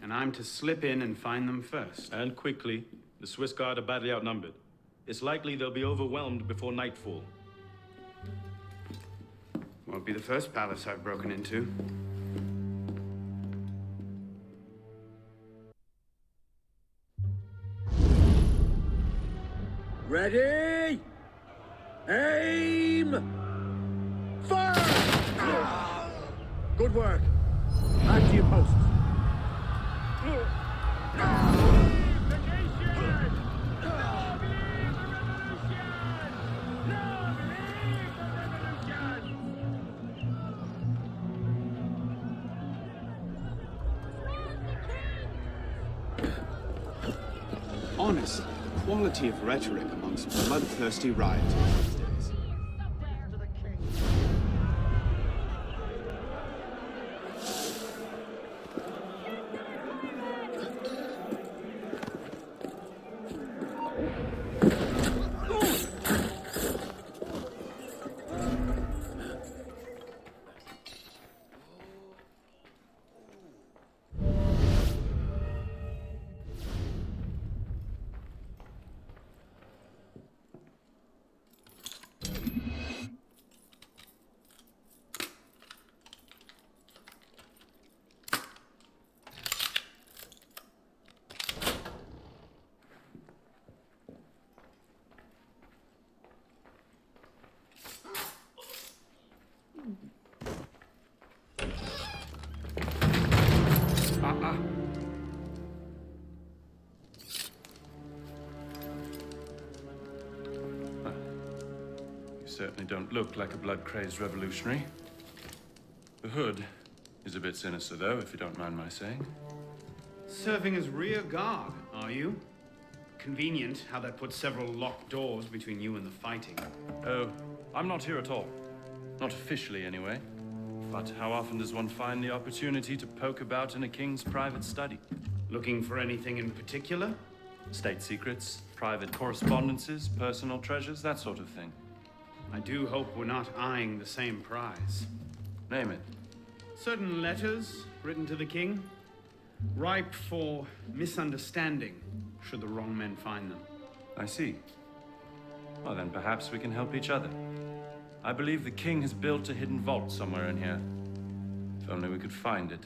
And I'm to slip in and find them first. And quickly. The Swiss Guard are badly outnumbered. It's likely they'll be overwhelmed before nightfall. Won't be the first palace I've broken into. Ready? Aim! Fire! Good work. Back to your posts. Honest quality of rhetoric amongst bloodthirsty rioters these days. certainly don't look like a blood-crazed revolutionary. The hood is a bit sinister, though, if you don't mind my saying. Serving as rear guard, are you? Convenient how that puts several locked doors between you and the fighting. Oh, I'm not here at all. Not officially, anyway. But how often does one find the opportunity to poke about in a king's private study? Looking for anything in particular? State secrets, private correspondences, personal treasures, that sort of thing. I do hope we're not eyeing the same prize. Name it. Certain letters written to the king, ripe for misunderstanding, should the wrong men find them. I see. Well, then perhaps we can help each other. I believe the king has built a hidden vault somewhere in here. If only we could find it.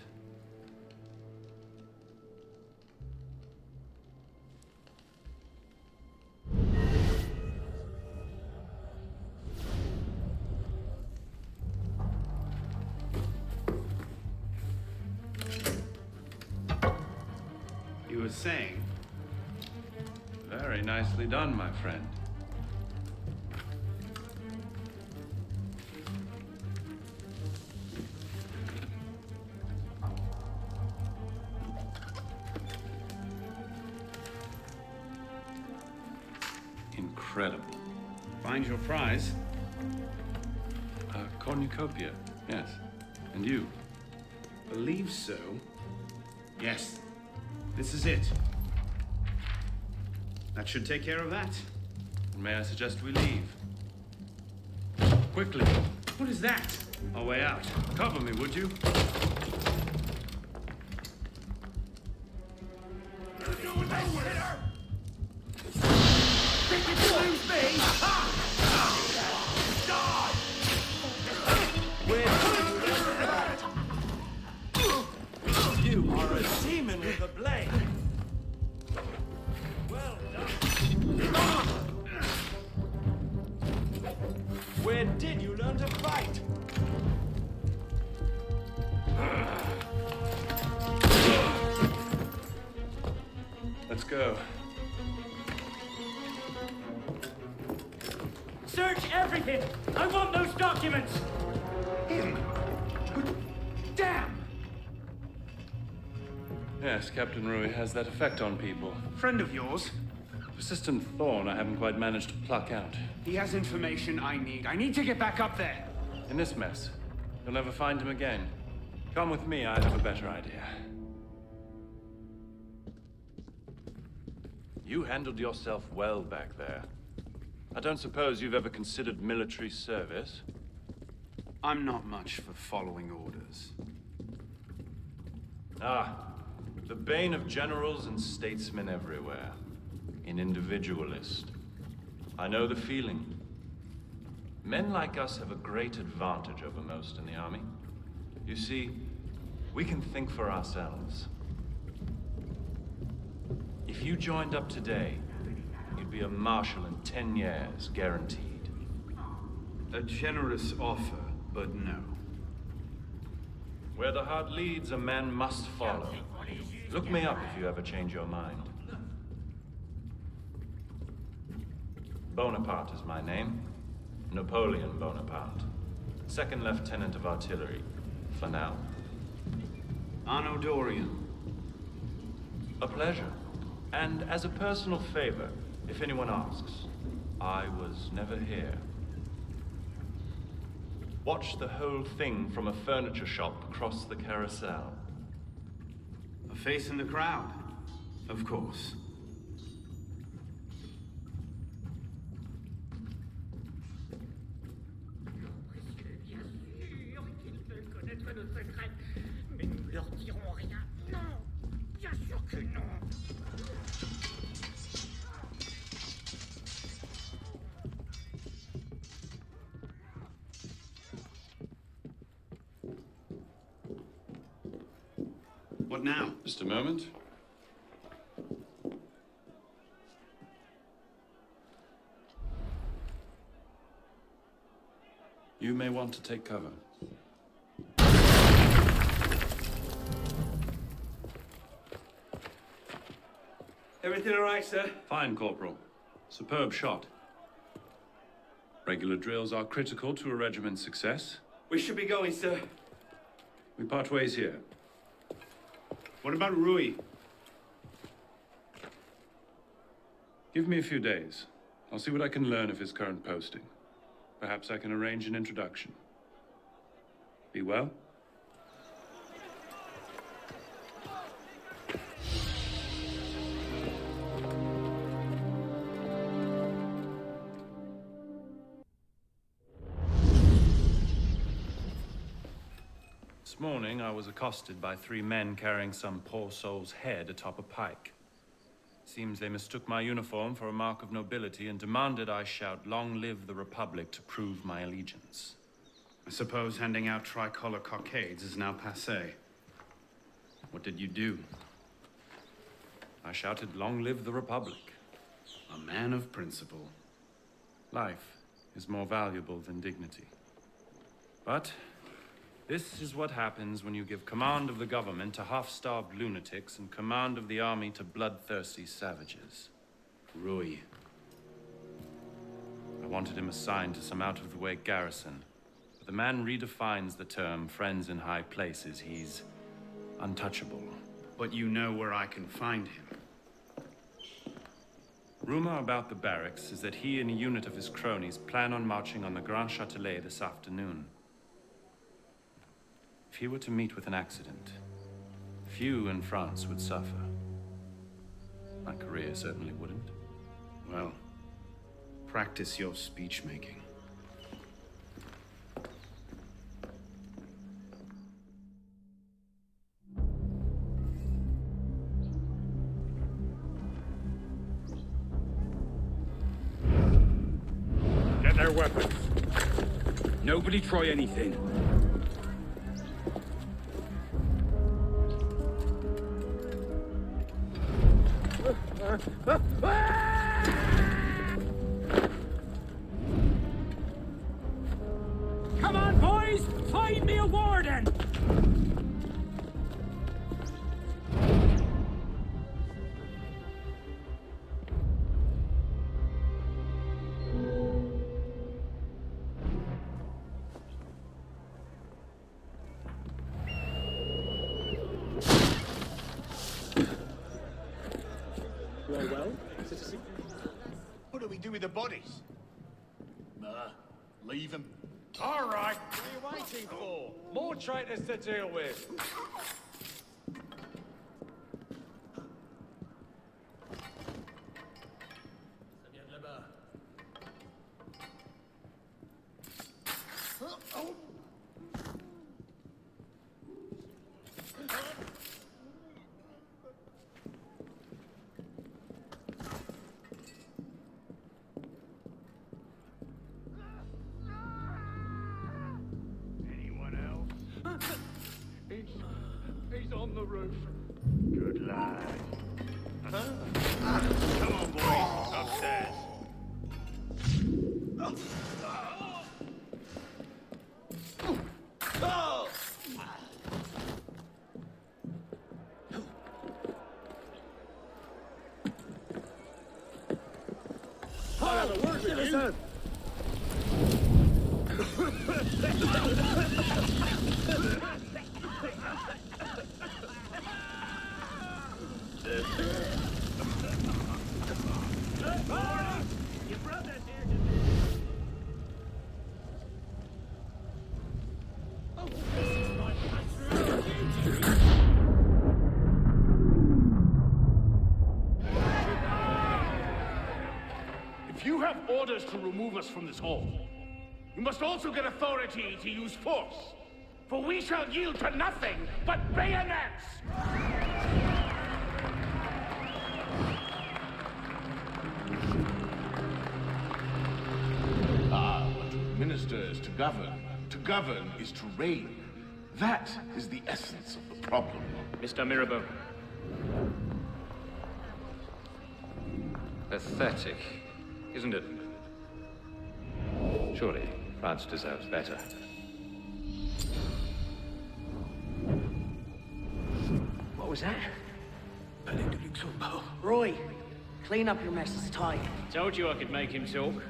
You were saying? Very nicely done, my friend. Incredible. Find your prize? A cornucopia, yes. And you? Believe so. Yes. This is it. That should take care of that. May I suggest we leave? Quickly. What is that? Our way out. Cover me, would you? You are a demon with a blade. Well done. Where did you learn to fight? Let's go. Search everything! I want those documents! Him? Damn! Yes, Captain Rui has that effect on people. Friend of yours? Persistent thorn I haven't quite managed to pluck out. He has information I need. I need to get back up there. In this mess, you'll never find him again. Come with me, I have a better idea. You handled yourself well back there. I don't suppose you've ever considered military service? I'm not much for following orders. Ah, the bane of generals and statesmen everywhere. An individualist. I know the feeling. Men like us have a great advantage over most in the army. You see, we can think for ourselves. If you joined up today, you'd be a marshal in 10 years, guaranteed. A generous offer, but no. Where the heart leads, a man must follow. Look me up if you ever change your mind. Bonaparte is my name. Napoleon Bonaparte. Second Lieutenant of Artillery, for now. Anno Dorian. A pleasure. And as a personal favor, if anyone asks, I was never here. Watch the whole thing from a furniture shop across the carousel. A face in the crowd, of course. What now? Just a moment. You may want to take cover. Everything all right, sir? Fine, Corporal. Superb shot. Regular drills are critical to a regiment's success. We should be going, sir. We part ways here. What about Rui? Give me a few days. I'll see what I can learn of his current posting. Perhaps I can arrange an introduction. Be well. This morning, I was accosted by 3 men carrying some poor soul's head atop a pike. Seems they mistook my uniform for a mark of nobility and demanded I shout, "Long live the Republic," to prove my allegiance. I suppose handing out tricolor cockades is now passé. What did you do? I shouted, "Long live the Republic." A man of principle. Life is more valuable than dignity. But this is what happens when you give command of the government to half-starved lunatics and command of the army to bloodthirsty savages. Rui. I wanted him assigned to some out-of-the-way garrison. But the man redefines the term friends in high places. He's untouchable. But you know where I can find him. Rumor about the barracks is that he and a unit of his cronies plan on marching on the Grand Châtelet this afternoon. If he were to meet with an accident, few in France would suffer. My career certainly wouldn't. Well, practice your speech-making. Get their weapons. Nobody try anything. Come on, boys! Find me a warden! Well, citizen? What do we do with the bodies? Leave them. All right. What are you waiting for? More traitors to deal with. He's on the roof. Good lad. Come on, boys. Upstairs. I'll have a word with you. If you have orders to remove us from this hall, you must also get authority to use force. For we shall yield to nothing but bayonets! But to administer is to govern. To govern is to reign. That is the essence of the problem. Mr. Mirabeau. Pathetic, isn't it? Surely France deserves better. What was that? Roy, clean up your mess. It's time. Told you I could make him talk.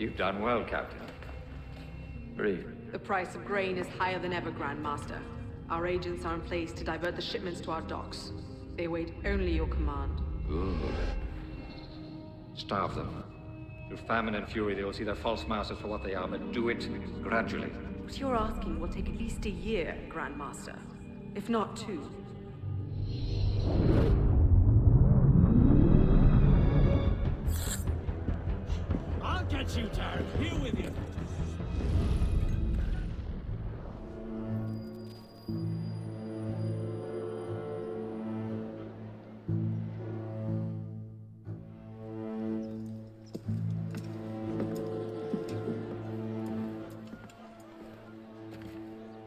You've done well, Captain. Read. The price of grain is higher than ever, Grand Master. Our agents are in place to divert the shipments to our docks. They await only your command. Good. Starve them. Through famine and fury, they will see their false masters for what they are, but do it gradually. What you're asking will take at least a year, Grand Master. If not 2. I'll get you, Tarek. Here with you.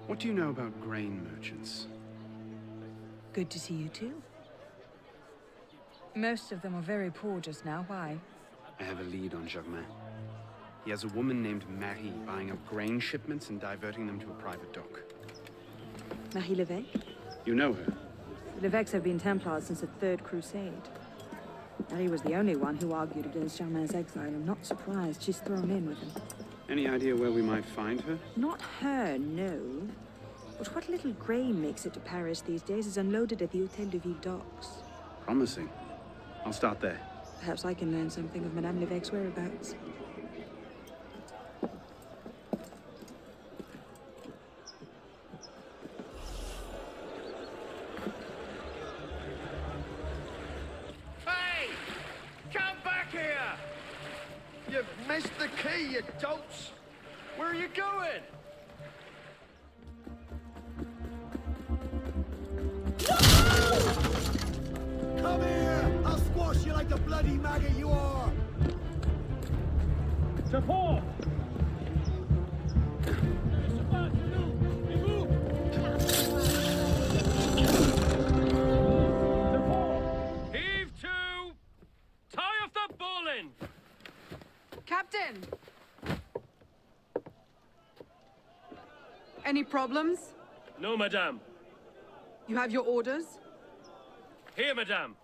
What do you know about grain merchants? Good to see you too. Most of them are very poor just now. Why? I have a lead on Germain. He has a woman named Marie buying up grain shipments and diverting them to a private dock. Marie Levesque? You know her? The Levesques have been Templars since the Third Crusade. Marie was the only one who argued against Germain's exile. I'm not surprised she's thrown in with him. Any idea where we might find her? Not her, no. But what little grain makes it to Paris these days is unloaded at the Hôtel de Ville docks. Promising. I'll start there. Perhaps I can learn something of Madame Levesque's whereabouts. Hey! Come back here! You've missed the key, you dolts! Where are you going? Come here! I'll squash you like the bloody maggot you are! Support! Heave to! Tie off the bowline! Captain! Any problems? No, madame. You have your orders? Here, madame.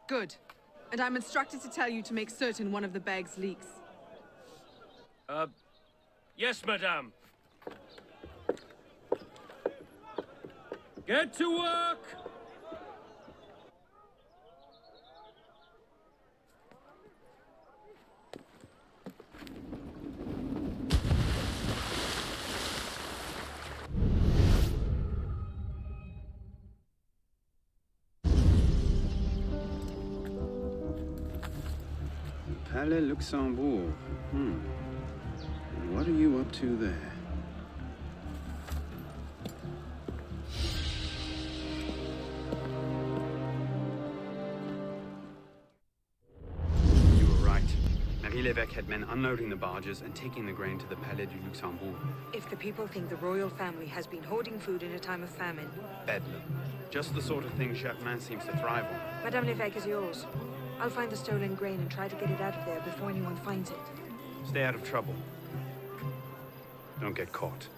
Good. And I'm instructed to tell you to make certain one of the bags leaks. Yes, madame. Get to work! Palais Luxembourg. And what are you up to there? You were right. Marie Levesque had men unloading the barges and taking the grain to the Palais du Luxembourg. If the people think the royal family has been hoarding food in a time of famine, Bedlam. Just the sort of thing Germain seems to thrive on. Madame Levesque is yours. I'll find the stolen grain and try to get it out of there before anyone finds it. Stay out of trouble. Don't get caught.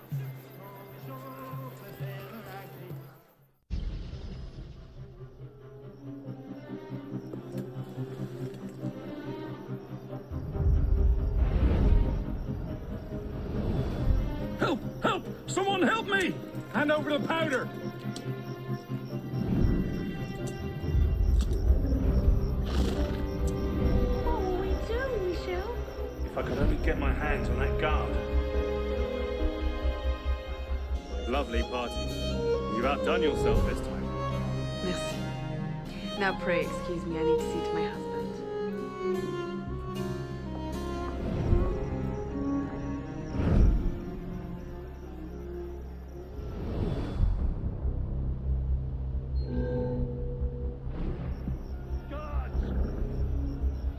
Help! Help! Someone help me! Hand over the powder! If I could only get my hands on that guard. Lovely party. You've outdone yourself this time. Merci. Now pray excuse me, I need to see to my husband.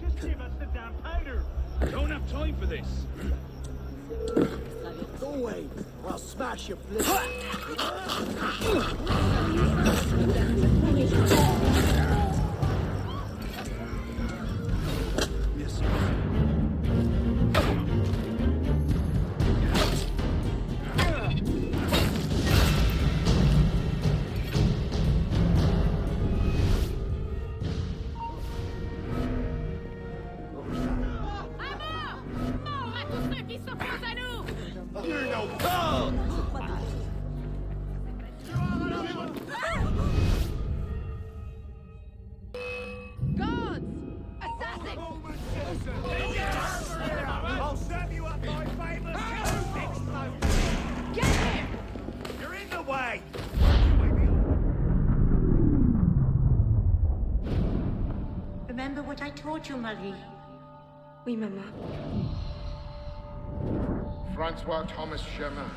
Just give us the damn powder! Don't have time for this! Go away, or I'll smash your flip. qui s'oppose à nous! You know. Guards! Assassins! I'll serve you up my famous explode. Get here! You're in the way. Remember what I taught you, Marie? Oui, Mama. Francois Thomas Chemin,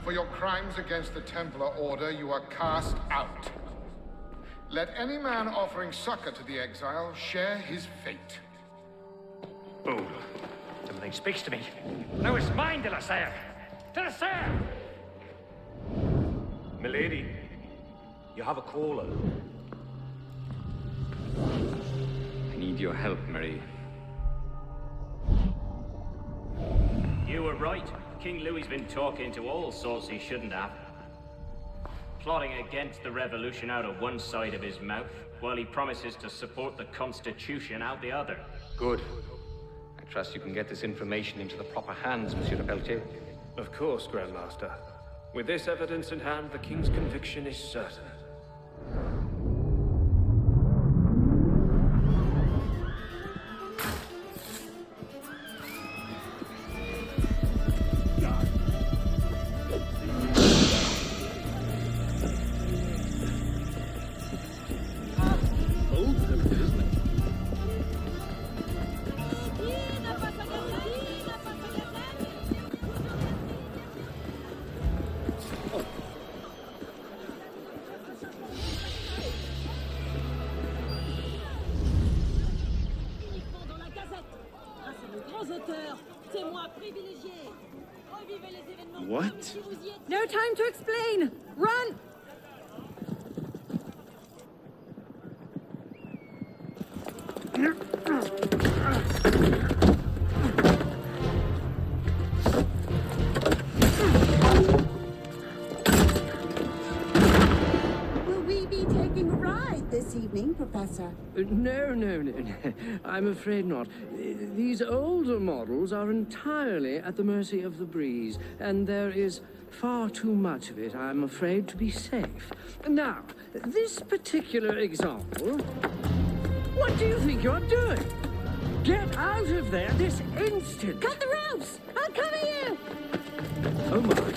for your crimes against the Templar Order, you are cast out. Let any man offering succor to the exile share his fate. Oh, something speaks to me. No, it's mine, de la Serre. De la Serre! Milady, you have a caller. I need your help, Marie. You were right. King Louis's been talking to all sorts he shouldn't have. Plotting against the revolution out of one side of his mouth, while he promises to support the Constitution out the other. Good. I trust you can get this information into the proper hands, Monsieur de Pelletier. Of course, Grandmaster. With this evidence in hand, the King's conviction is certain. What? No time to explain! Run! Will we be taking a ride this evening, Professor? No. I'm afraid not. These older models are entirely at the mercy of the breeze, and there is far too much of it, I'm afraid, to be safe. Now, this particular example... What do you think you're doing? Get out of there this instant! Cut the ropes! I'll cover you! Oh, my.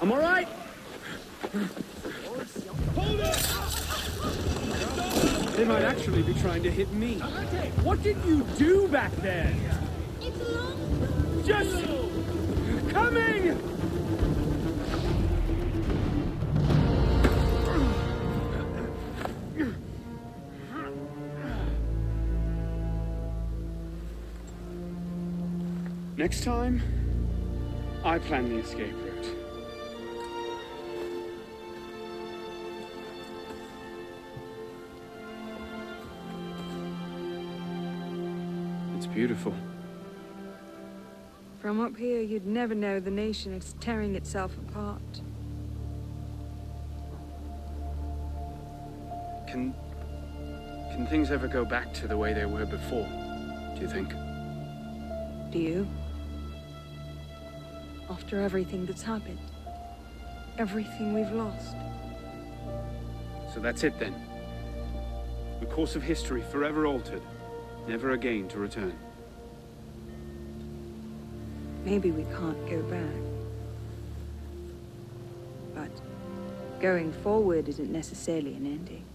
I'm all right. Hold it! They might actually be trying to hit me. What did you do back there? It's long. Just coming! Next time, I plan the escape route. It's beautiful. From up here, you'd never know the nation is tearing itself apart. Can things ever go back to the way they were before, do you think? Do you? After everything that's happened? Everything we've lost? So that's it then. The course of history forever altered, never again to return. Maybe we can't go back. But going forward isn't necessarily an ending.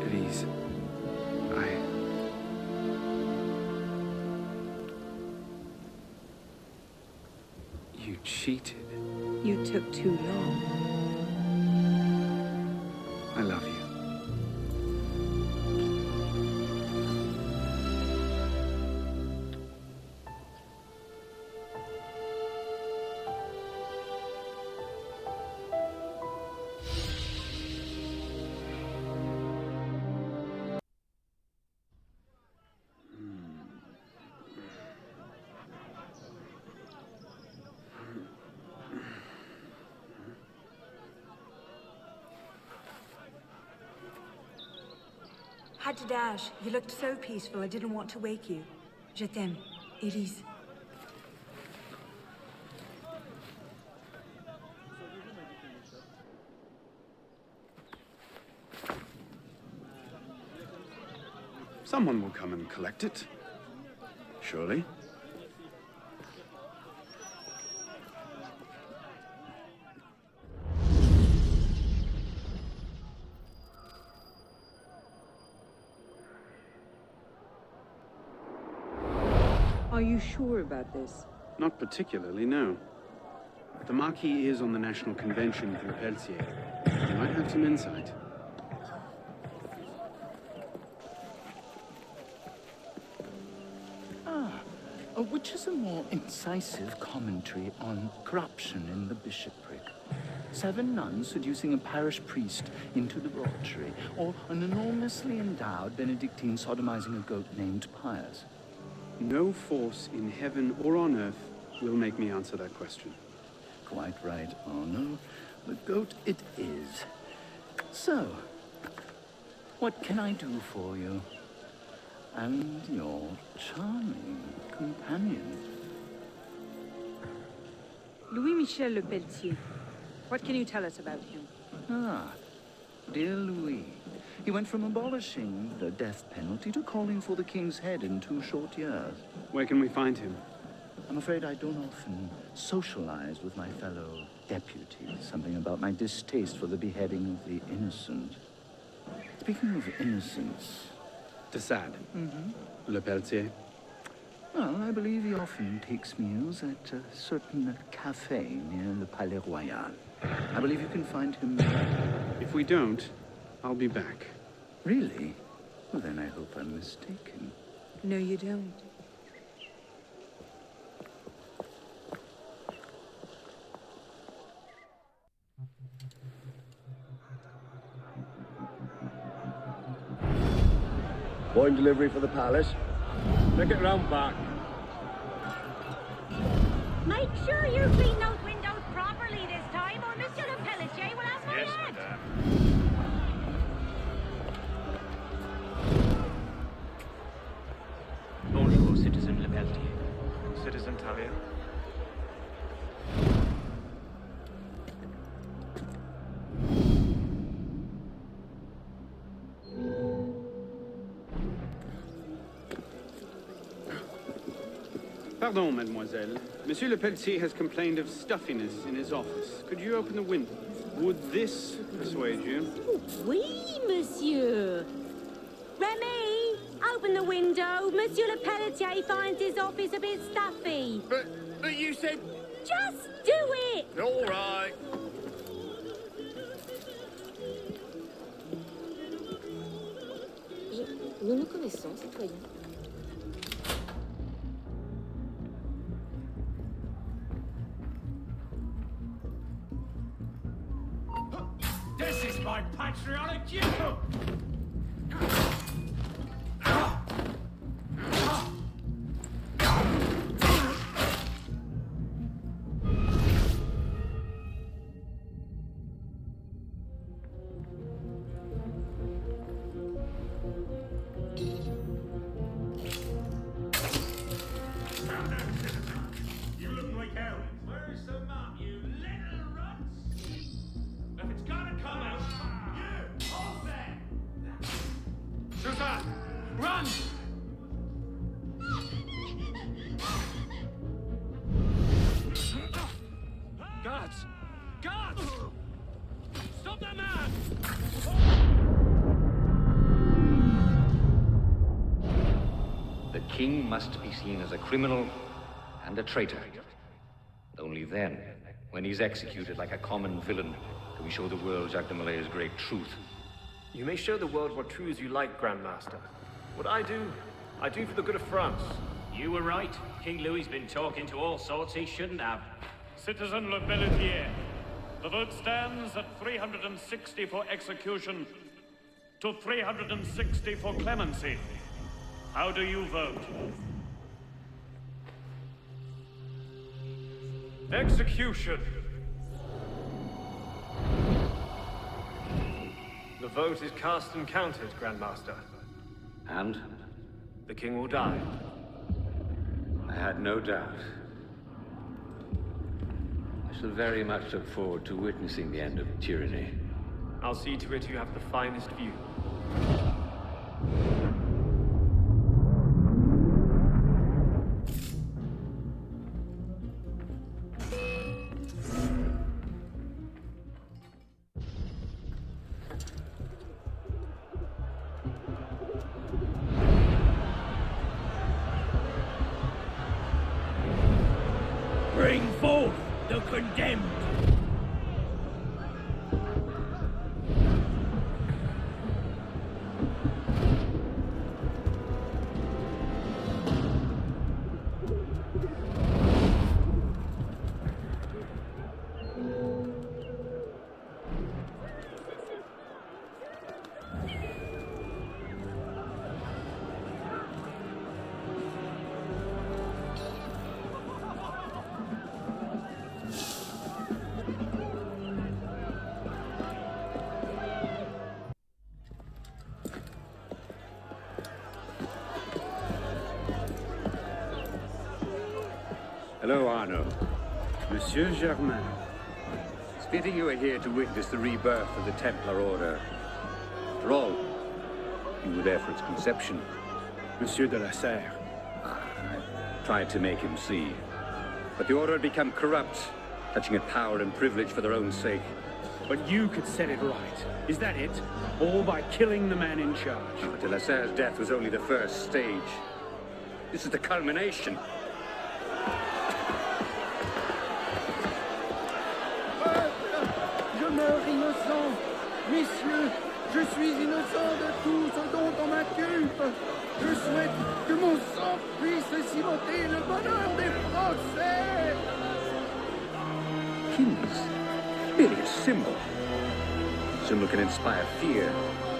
Elise, You cheated. You took too long. I love you. Had to dash. You looked so peaceful, I didn't want to wake you. Je t'aime, Elise. Someone will come and collect it. Surely. Are you sure about this? Not particularly, no. But the Marquis is on the National Convention with Lepeltier. He might have some insight. Which is a more incisive commentary on corruption in the bishopric? 7 nuns seducing a parish priest into debauchery, or an enormously endowed Benedictine sodomizing a goat named Pius? No force in heaven or on earth will make me answer that question. Quite right, Arno. The goat it is. So, what can I do for you? And your charming companion. Louis-Michel Lepeltier. What can you tell us about him? Ah, dear Louis. He went from abolishing the death penalty to calling for the king's head in 2 short years. Where can we find him? I'm afraid I don't often socialize with my fellow deputies. Something about my distaste for the beheading of the innocent. Speaking of innocence... De Sade. Mm-hmm. Lepeltier. Well, I believe he often takes meals at a certain cafe near the Palais Royal. I believe you can find him there. If we don't, I'll be back. Really? Well, then I hope I'm mistaken. No, you don't. Wine delivery for the palace. Make it round back. Make sure you clean those windows properly this time, or Monsieur Lepeltier will have my head. Bonjour, Citizen Lepeltier. Citizen Talia. Pardon, mademoiselle. Monsieur Lepeltier has complained of stuffiness in his office. Could you open the window? Would this persuade you? Oui, monsieur. Remy, open the window. Monsieur Lepeltier finds his office a bit stuffy. But you said... Just do it! All right. Nous nous connaissons, citoyen. This is my patriotic duty! You look like hell. Where's the map, you little ruts? If it's gotta come out, you, hold there! Suzanne, run! Guards! Guards! Stop that man! The king must be seen as a criminal and a traitor. Only then, when he's executed like a common villain, can we show the world Jacques de Malay's great truth. You may show the world what true as you like, Grandmaster. What I do for the good of France. You were right. King Louis's been talking to all sorts he shouldn't have. Citizen Lepeltier, the vote stands at 360 for execution to 360 for clemency. How do you vote? Execution! The vote is cast and counted, Grandmaster. And? The king will die. I had no doubt. I shall very much look forward to witnessing the end of tyranny. I'll see to it you have the finest view. Bring forth the condemned! Hello, Arno. Monsieur Germain. It's fitting you are here to witness the rebirth of the Templar Order. After all, you were there for its conception. Monsieur de la Serre. I tried to make him see. But the Order had become corrupt, clutching at power and privilege for their own sake. But you could set it right. Is that it? All by killing the man in charge? De la Serre's death was only the first stage. This is the culmination. Je meurs innocent. Messieurs, je suis innocent de tout ce dont on m'inculpe. Je souhaite que mon sang puisse cimenter le bonheur des Français. Kings? Really a symbol. Symbol can inspire fear.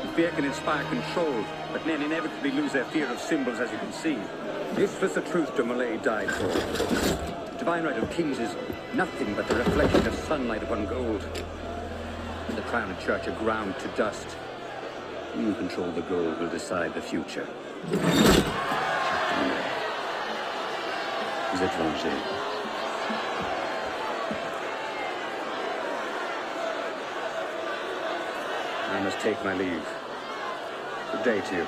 And fear can inspire control. But men inevitably lose their fear of symbols, as you can see. This was the truth de Molay died for. The divine right of kings is nothing but the reflection of sunlight upon gold. The crown and church are ground to dust. You who control the gold will decide the future. Vous êtes vengé. I must take my leave. Good day to you.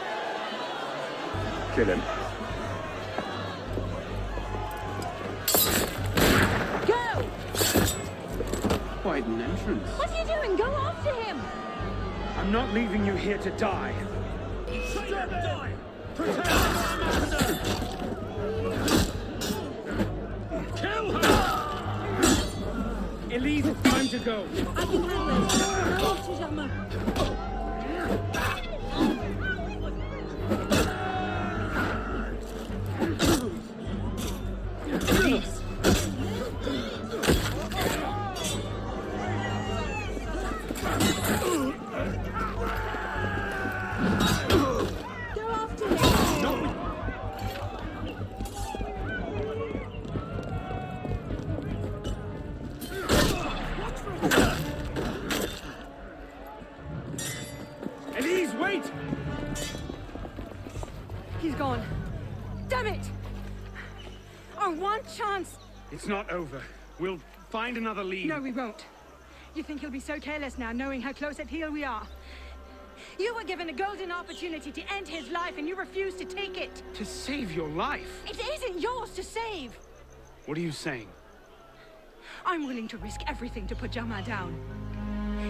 Kill him. Go! Quite an entrance. What are you doing? Go after him! I'm not leaving you here to die. Kill her! Elise, it's time to go. I can handle it. Go after Germain. Elise! Go after him. Elise, wait! He's gone. Damn it! Our one chance! It's not over. We'll find another lead. No, we won't. You think he'll be so careless now, knowing how close at heel we are? You were given a golden opportunity to end his life, and you refused to take it. To save your life? It isn't yours to save. What are you saying? I'm willing to risk everything to put Germain down.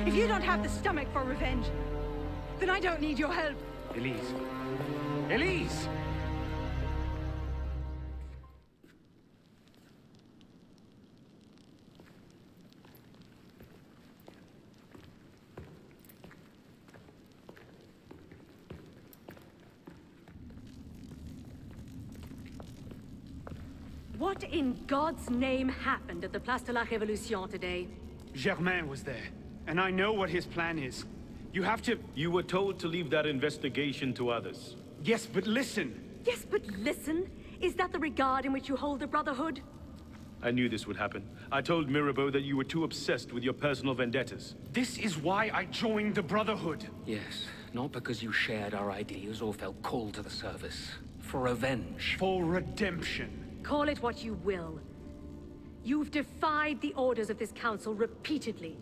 If you don't have the stomach for revenge, then I don't need your help. Elise. Elise! What in God's name happened at the Place de la Révolution today? Germain was there, and I know what his plan is. You have to... You were told to leave that investigation to others. Yes, but listen. Yes, but listen. Is that the regard in which you hold the Brotherhood? I knew this would happen. I told Mirabeau that you were too obsessed with your personal vendettas. This is why I joined the Brotherhood. Yes, Not because you shared our ideas or felt called to the service. For revenge. For redemption. Call it what you will. You've defied the orders of this council repeatedly,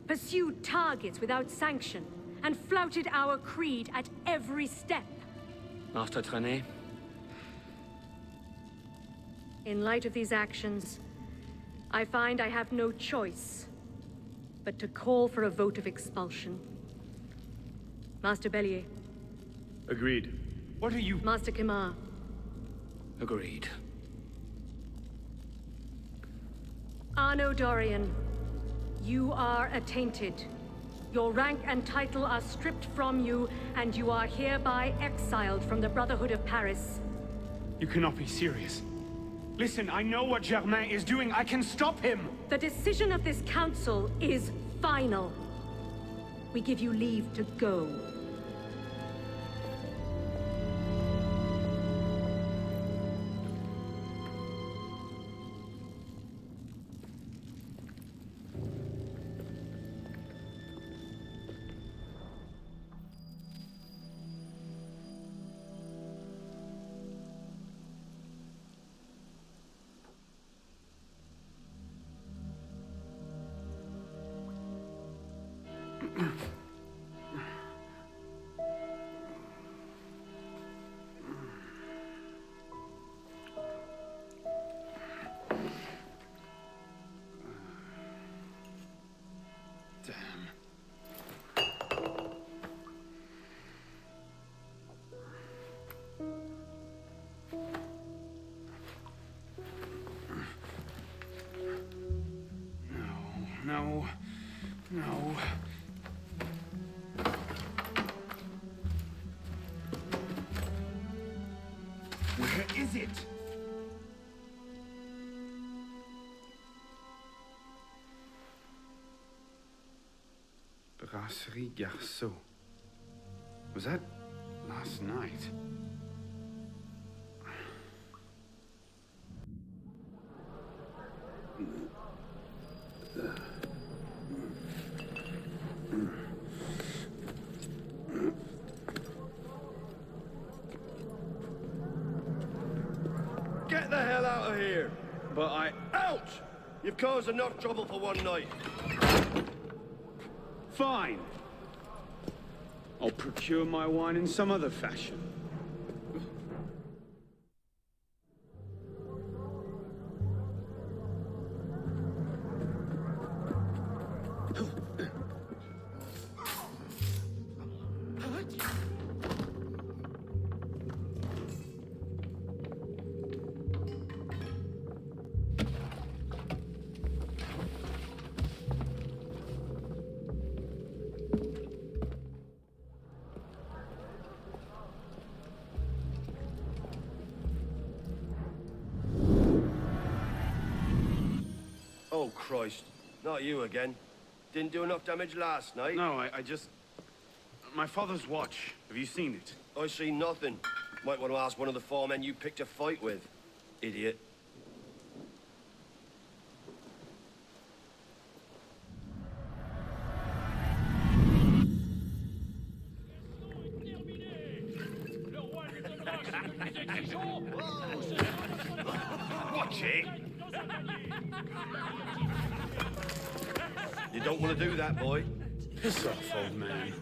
pursued targets without sanction, and flouted our creed at every step. Master Trenet? In light of these actions, I find I have no choice but to call for a vote of expulsion. Master Bellier. Agreed. What are you... Master Kimar. Agreed. Arno Dorian, you are attainted. Your rank and title are stripped from you, and you are hereby exiled from the Brotherhood of Paris. You cannot be serious. Listen, I know what Germain is doing. I can stop him! The decision of this council is final. We give you leave to go. No. No. Where is it? Brasserie Garceau. Was that last night? Get the hell out of here! But I... Out! You've caused enough trouble for one night. Fine. I'll procure my wine in some other fashion. Oh, Christ. Not you again. Didn't do enough damage last night. No, I just... My father's watch. Have you seen it? I see nothing. Might want to ask one of the four men you picked a fight with. Idiot. Watch it! You don't want to do that, boy. Piss off, old man.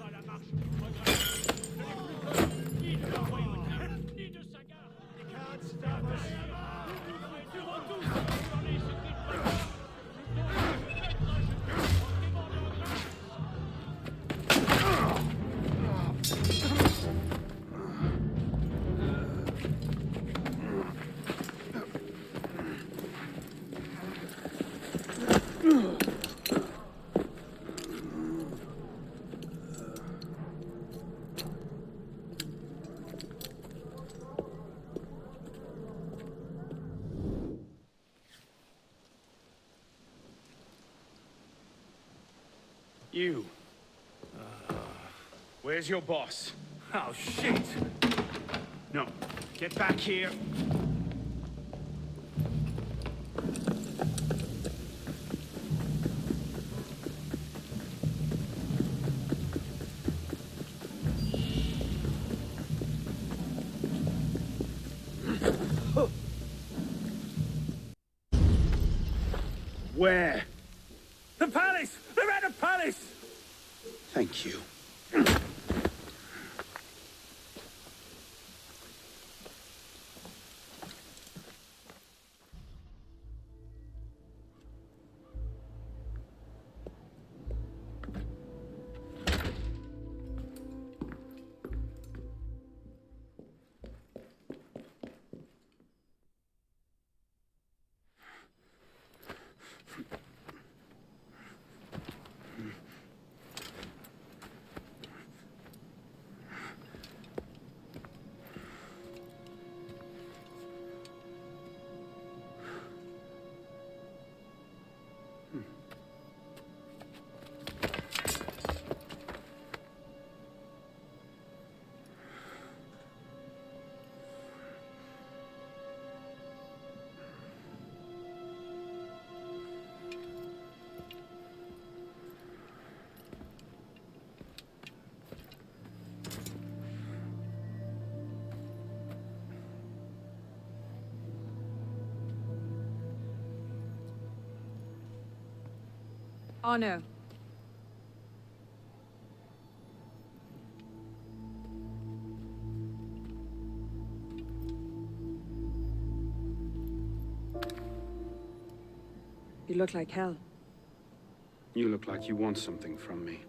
You. Where's your boss? Oh, shit! No. Get back here. Where? The palace! They're at the palace! Thank you. Arno. You look like hell. You look like you want something from me.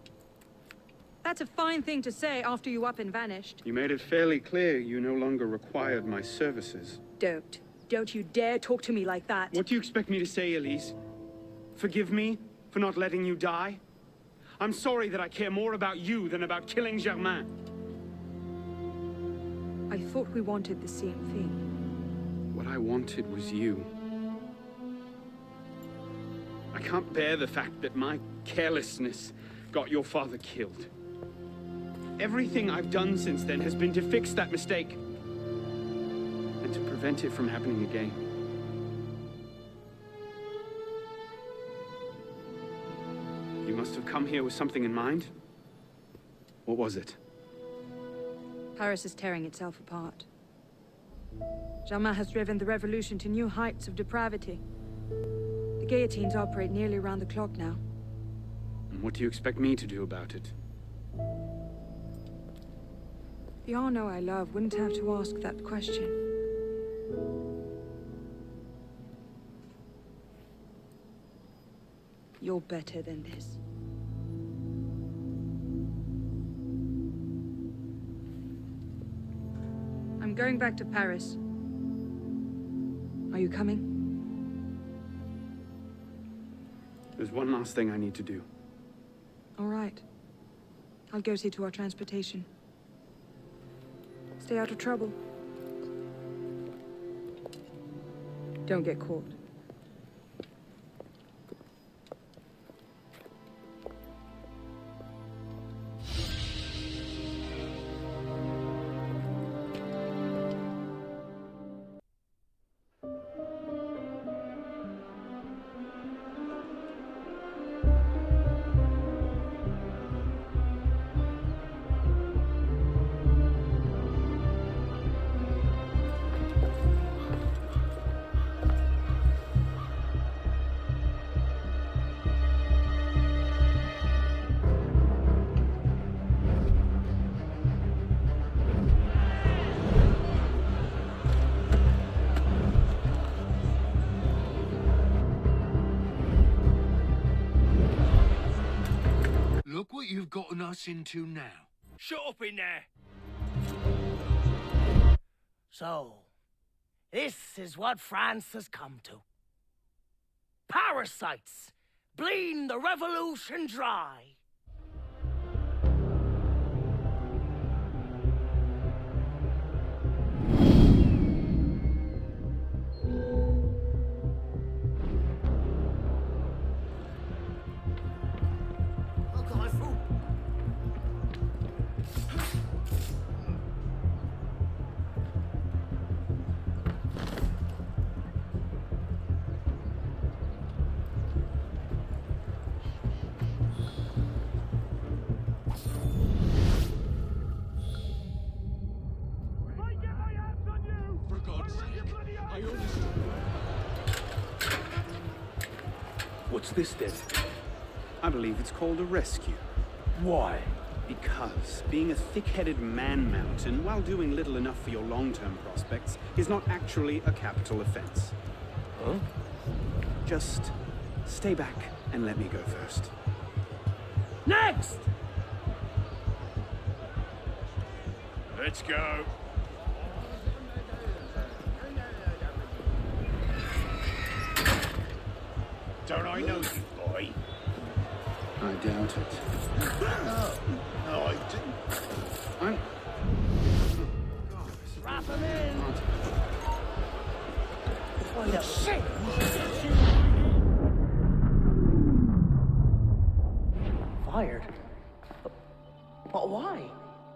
That's a fine thing to say after you up and vanished. You made it fairly clear you no longer required my services. Don't you dare talk to me like that. What do you expect me to say, Elise? Forgive me for not letting you die? I'm sorry that I care more about you than about killing Germain. I thought we wanted the same thing. What I wanted was you. I can't bear the fact that my carelessness got your father killed. Everything I've done since then has been to fix that mistake and to prevent it from happening again. You must have come here with something in mind. What was it? Paris is tearing itself apart. Germain has driven the revolution to new heights of depravity. The guillotines operate nearly around the clock now. And what do you expect me to do about it? The Arno I love wouldn't have to ask that question. You're better than this. I'm going back to Paris. Are you coming? There's one last thing I need to do. All right. I'll go see to our transportation. Stay out of trouble. Don't get caught. Look what you've gotten us into now. Shut up in there! So, this is what France has come to. Parasites, bleeding the revolution dry. What's this then? I believe it's called a rescue. Why? Because being a thick-headed man-mountain while doing little enough for your long-term prospects is not actually a capital offense. Huh? Just stay back and let me go first. Next! Let's go. Don't I know you, boy? I doubt it. No, I didn't. I'm... Drop him in! Oh, no. Shit! Fired? But why?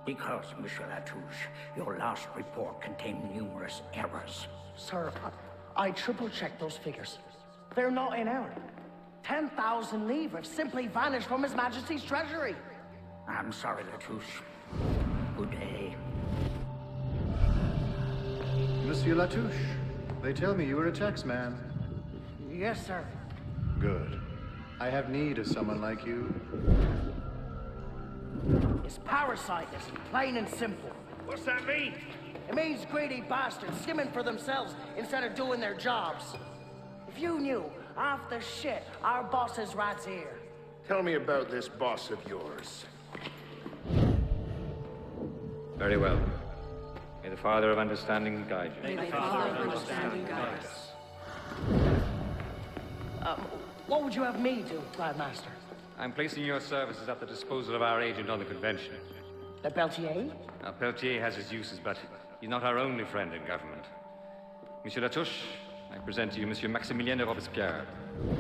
Because, Monsieur Latouche, your last report contained numerous errors. Sir, I triple-checked those figures. They're not in error. 10,000 livres have simply vanished from His Majesty's treasury. I'm sorry, Latouche. Good day. Monsieur Latouche, they tell me you are a taxman. Yes, sir. Good. I have need of someone like you. It's parasitism, plain and simple. What's that mean? It means greedy bastards skimming for themselves instead of doing their jobs. If you knew half the shit our bosses rats here. Tell me about this boss of yours. Very well. May the Father of Understanding guide you. May the Father of Understanding guide us. What would you have me do, Grandmaster? I'm placing your services at the disposal of our agent on the convention. The Peltier? Now, Peltier has his uses, but he's not our only friend in government. Monsieur Latouche, I present to you Monsieur Maximilien de Robespierre.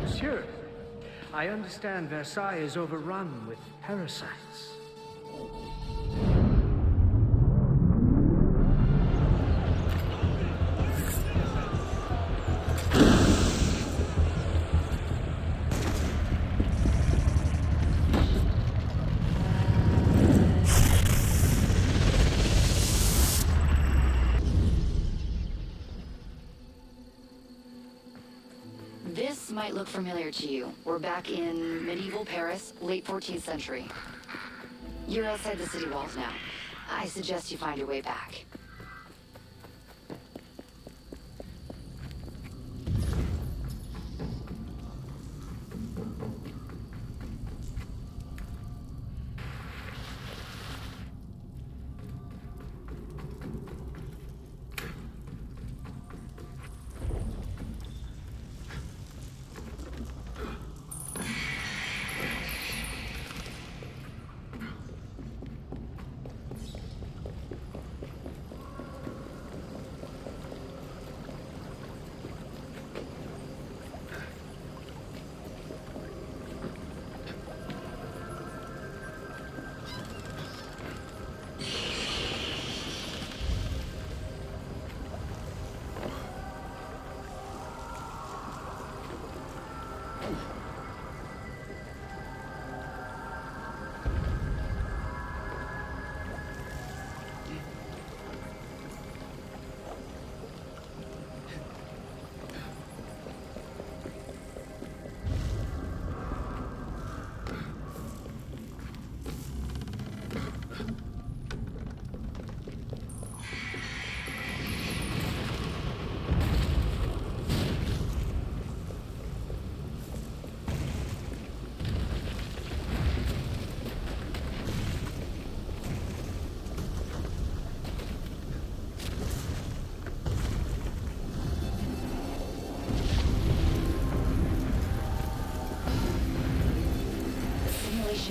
Monsieur, I understand Versailles is overrun with parasites. This might look familiar to you. We're back in medieval Paris, late 14th century. You're outside the city walls now. I suggest you find your way back.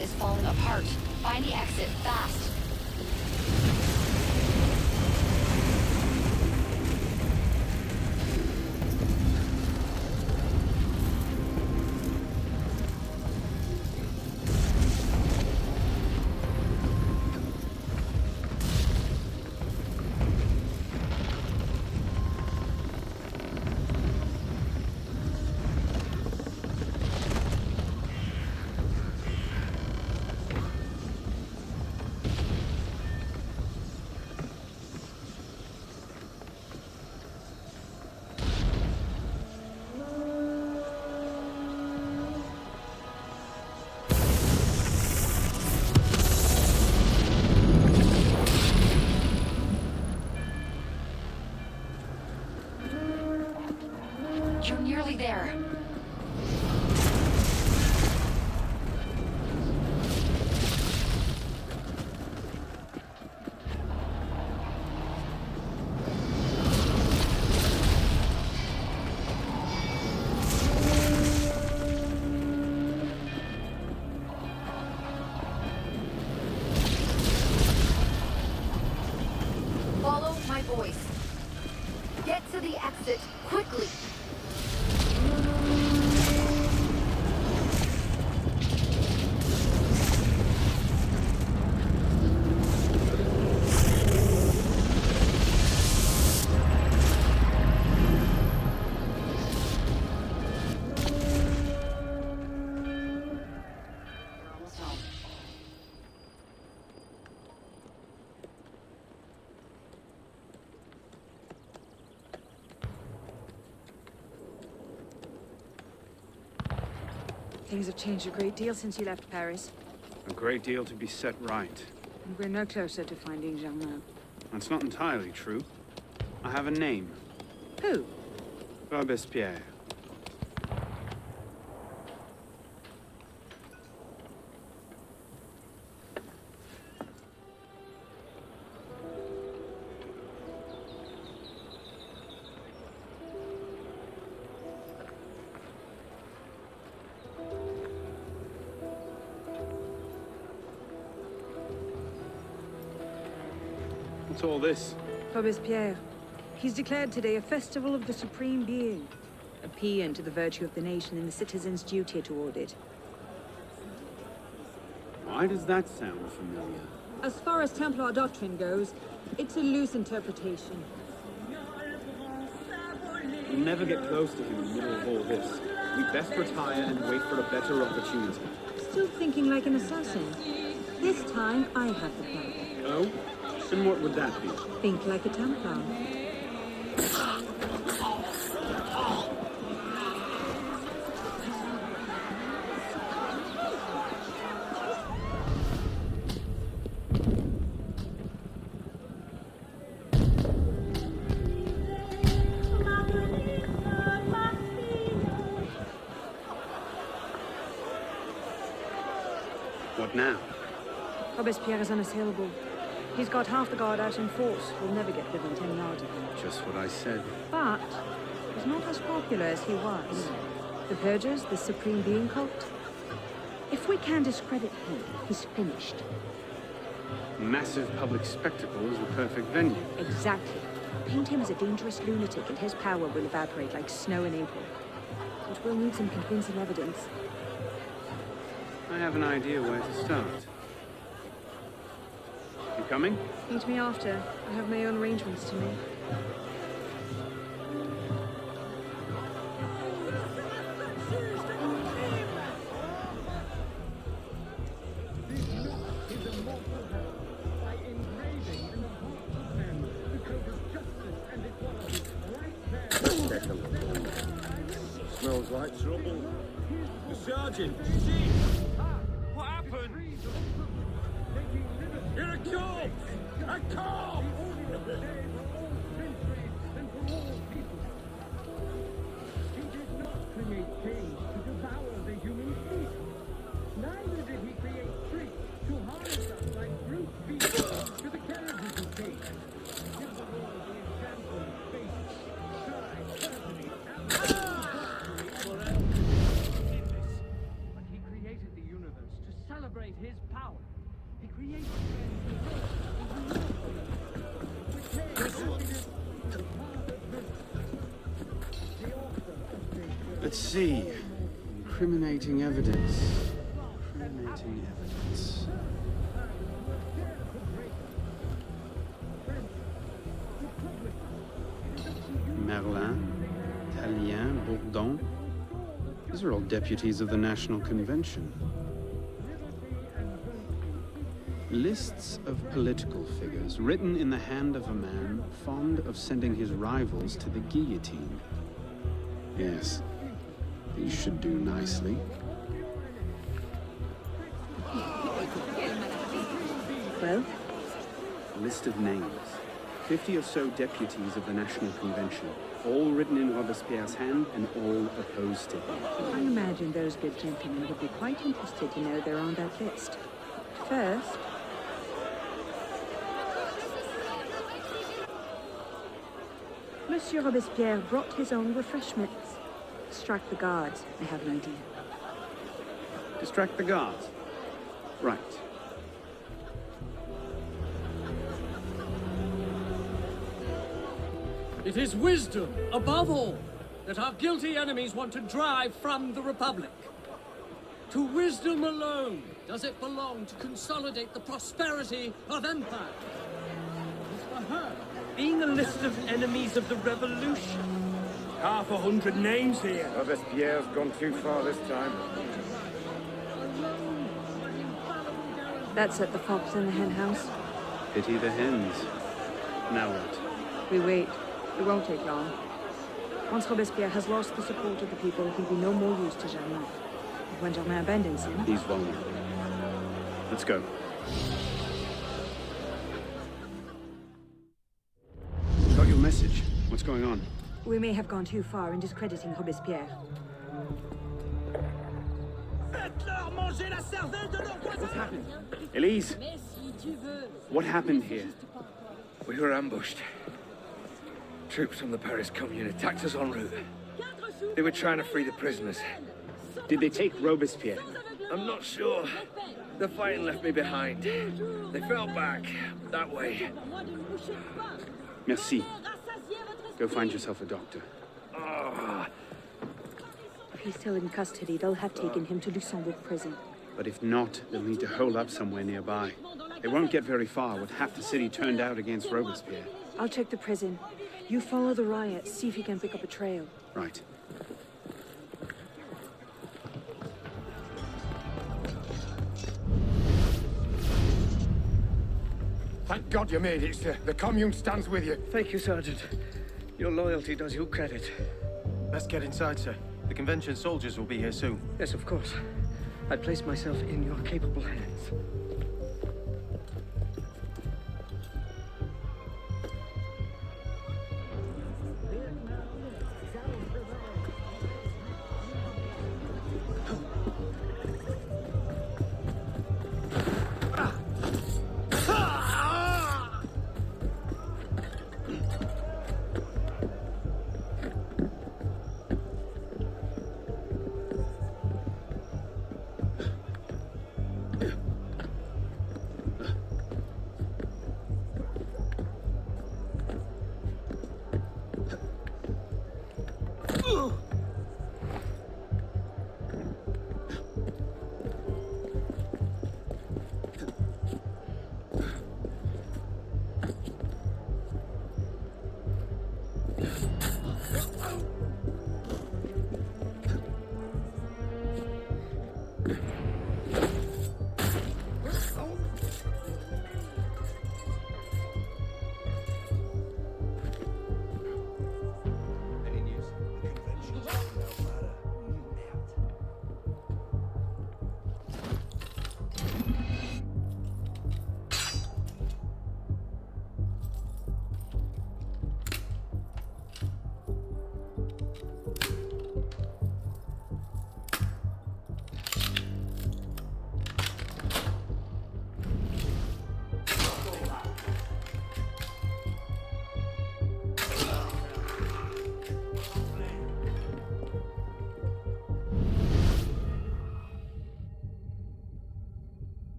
Is falling apart. Find the exit fast. You're nearly there. Follow my voice. Get to the exit, quickly! We're almost home. Things have changed a great deal since you left Paris, A great deal to be set right. and we're no closer to finding Germain. That's not entirely true. I have a name. Who? Robespierre. What's all this? Robespierre. He's declared today a festival of the Supreme Being. A paean to the virtue of the nation and the citizens' duty toward it. Why does that sound familiar? As far as Templar doctrine goes, it's a loose interpretation. We'll never get close to him in the middle of all this. We'd best retire and wait for a better opportunity. Still thinking like an assassin. This time, I have the plan. Oh? And what would that be? Think like a Templar. What now? Robespierre is unassailable. He's got half the guard out in force. We'll never get within 10 yards of him. Just what I said. But he's not as popular as he was. The Purgers, the Supreme Being cult. If we can discredit him, he's finished. Massive public spectacle is the perfect venue. Exactly. Paint him as a dangerous lunatic and his power will evaporate like snow in April. But we'll need some convincing evidence. I have an idea where to start. You coming? Meet me after. I have my own arrangements to make. Smells like trouble. The sergeant, did you see? What happened? You're a corpse! A corpse! Neither did he create tricks to harness us like brute beasts to the carriages of fate. Give the world the example of faith, try, perfidy, But he created the universe to celebrate his power. He created Let's see. Incriminating evidence. Incriminating evidence. Merlin, Tallien, Bourdon. These are all deputies of the National Convention. Lists of political figures written in the hand of a man fond of sending his rivals to the guillotine. Yes, these should do nicely. Well? A list of names. 50 or so deputies of the National Convention, all written in Robespierre's hand and all opposed to him. I imagine those good gentlemen would be quite interested to know they're on that list. First, Monsieur Robespierre brought his own refreshments. Strike the guards, I have an idea. Distract the guards. Right. It is wisdom, above all, that our guilty enemies want to drive from the Republic. To wisdom alone does it belong to consolidate the prosperity of empire. As for her, being a list of enemies of the revolution. 100 names here. Robespierre's gone too far this time. That's at the Fox in the hen house. Pity the hens. Now what? We wait. It won't take long. Once Robespierre has lost the support of the people, he'll be no more use to Germain. When Germain abandons him... He's vulnerable. Let's go. Got your message. What's going on? We may have gone too far in discrediting Robespierre. What's happened? Elise? What happened here? We were ambushed. Troops from the Paris Commune attacked us en route. They were trying to free the prisoners. Did they take Robespierre? I'm not sure. The fighting left me behind. They fell back, that way. Merci. Go find yourself a doctor. Oh. If he's still in custody, they'll have taken him to Luxembourg prison. But if not, they'll need to hole up somewhere nearby. They won't get very far with half the city turned out against Robespierre. I'll check the prison. You follow the riots, see if you can pick up a trail. Right. Thank God you made it, sir. The Commune stands with you. Thank you, Sergeant. Your loyalty does you credit. Let's get inside, sir. The convention soldiers will be here soon. Yes, of course. I place myself in your capable hands.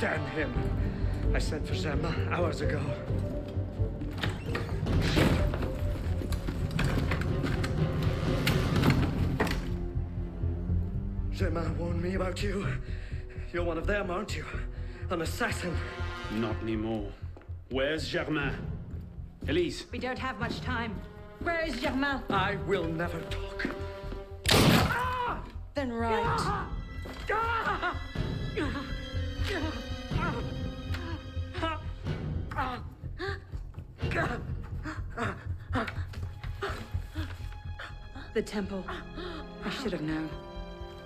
Damn him. I sent for Germain hours ago. Germain warned me about you. You're one of them, aren't you? An assassin. Not anymore. Where's Germain? Elise. We don't have much time. Where is Germain? I will never talk. Then right. The temple. I should have known.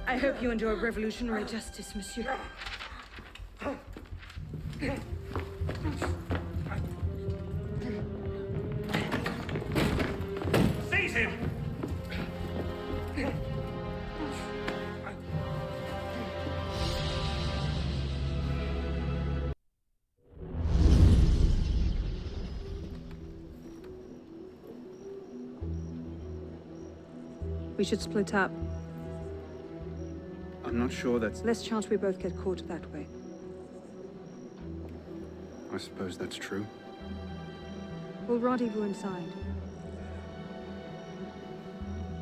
I hope you enjoy revolutionary justice, monsieur. Seize him! We should split up. I'm not sure that's... Less chance we both get caught that way. I suppose that's true. We'll rendezvous inside.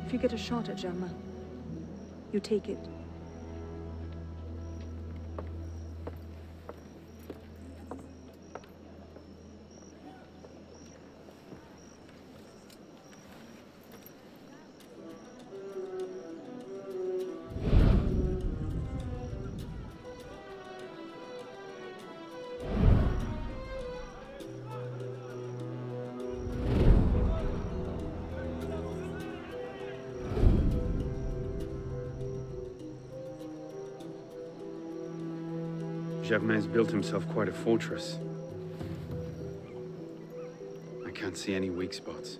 If you get a shot at Germain, you take it. Germain's built himself quite a fortress. I can't see any weak spots.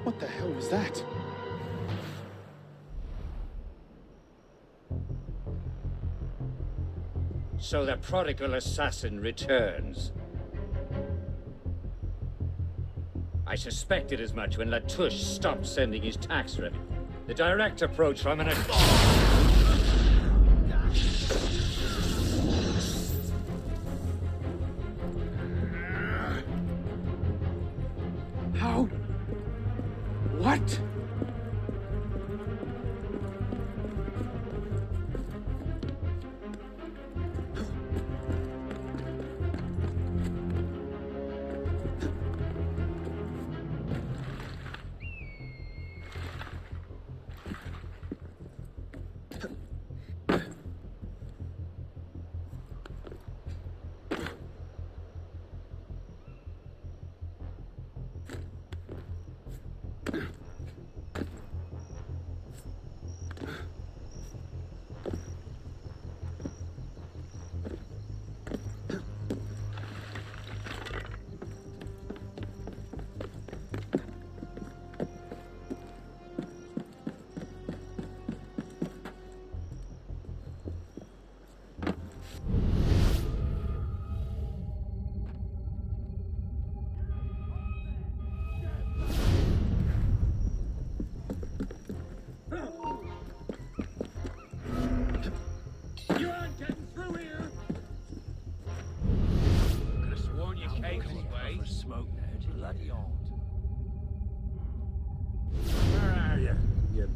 What the hell was that? So the prodigal assassin returns. I suspected as much when Latouche stopped sending his tax revenue. The direct approach from an... How? What?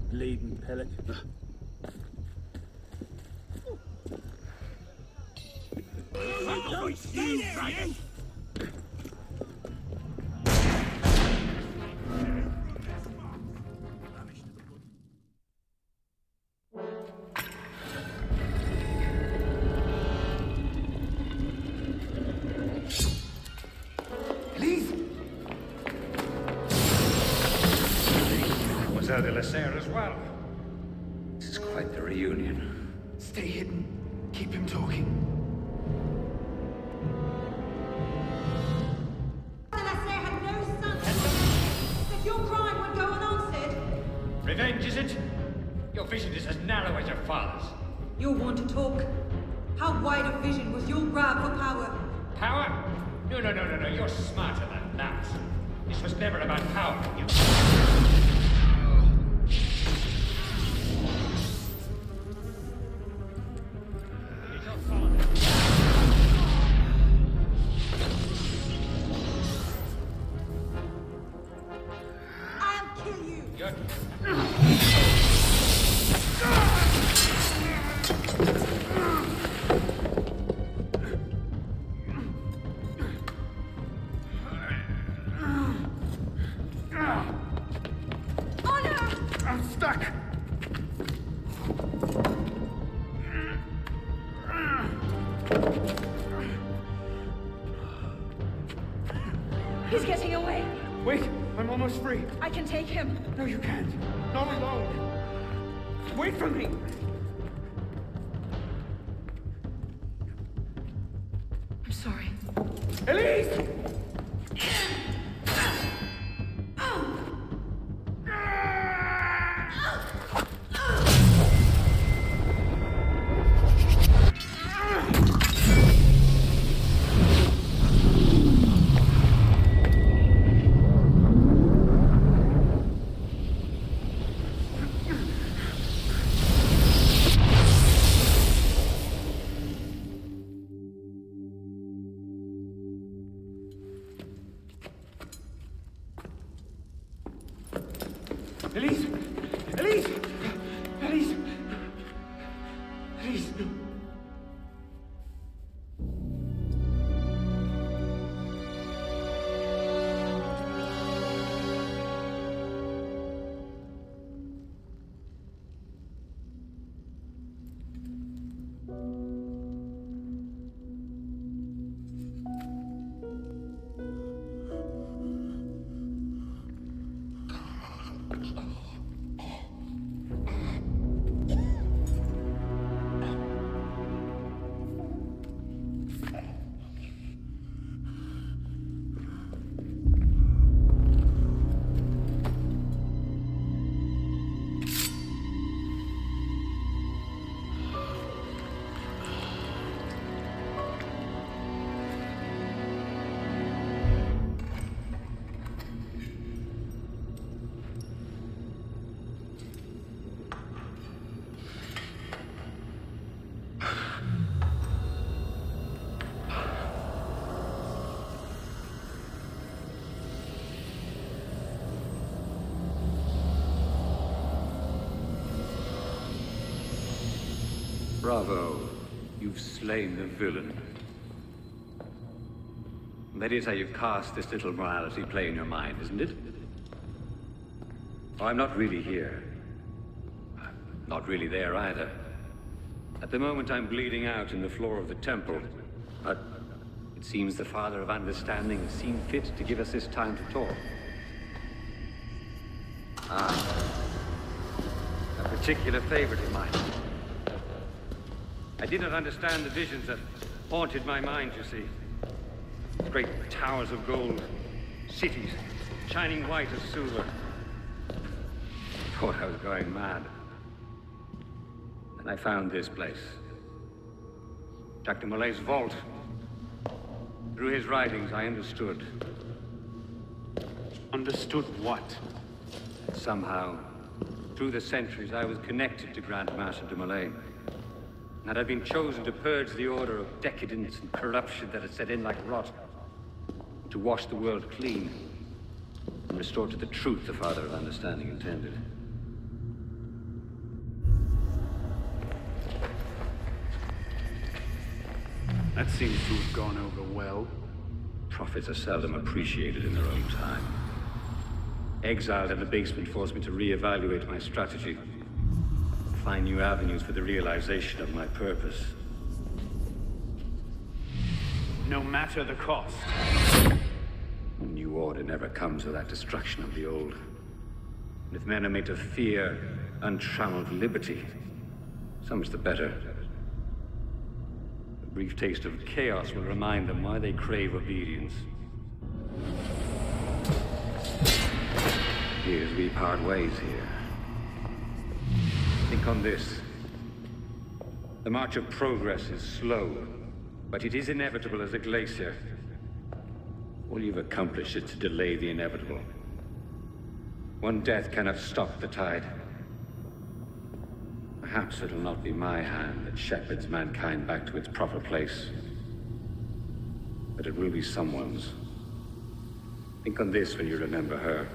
Bleeding pellet. Don't stay there, De la Serre as well. This is quite the reunion. Stay hidden. Keep him talking. De la Serre had no sons. That your crime would go unanswered. Revenge, is it? Your vision is as narrow was your father's. You're one to talk. How wide a vision was your grab for power? Power? No. You're smarter than that. This was never about power. I'll kill you! I'm stuck! He's getting away! Wait, I'm almost free. I can take him. No, you can't. Not alone. Wait for me. I'm sorry. Elise! Elise! Elise! Elise! Elise! Bravo. You've slain the villain. That is how you cast this little morality play in your mind, isn't it? Oh, I'm not really here. I'm not really there either. At the moment, I'm bleeding out in the floor of the temple. But it seems the Father of Understanding has seen fit to give us this time to talk. A particular favorite of mine. I did not understand the visions that haunted my mind, you see. Great towers of gold, cities shining white as silver. I thought I was going mad. And I found this place. Jack de Molay's vault. Through his writings, I understood. Understood what? Somehow, through the centuries, I was connected to Grand Master de Molay. And I'd been chosen to purge the order of decadence and corruption that had set in like rot. To wash the world clean and restore to the truth the Father of Understanding intended. That seems to have gone over well. Prophets are seldom appreciated in their own time. Exiled in the basement forced me to reevaluate my strategy. Find new avenues for the realization of my purpose. No matter the cost. A new order never comes without destruction of the old. And if men are made to fear untrammeled liberty, so much the better. A brief taste of chaos will remind them why they crave obedience. Here's we part ways here. Think on this. The march of progress is slow, but it is inevitable as a glacier. All you've accomplished is to delay the inevitable. One death cannot stop the tide. Perhaps it'll not be my hand that shepherds mankind back to its proper place. But it will be someone's. Think on this when you remember her.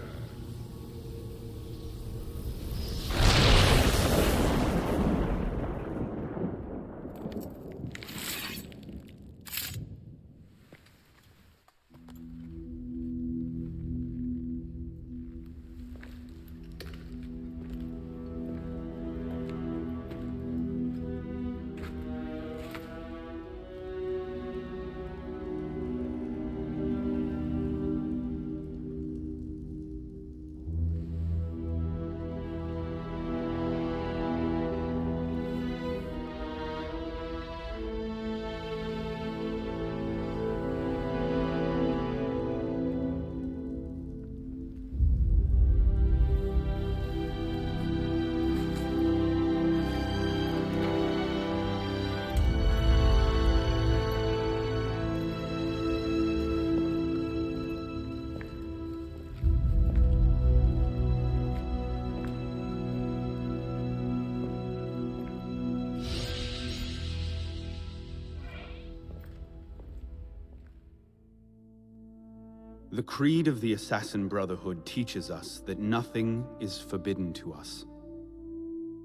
The creed of the Assassin Brotherhood teaches us that nothing is forbidden to us.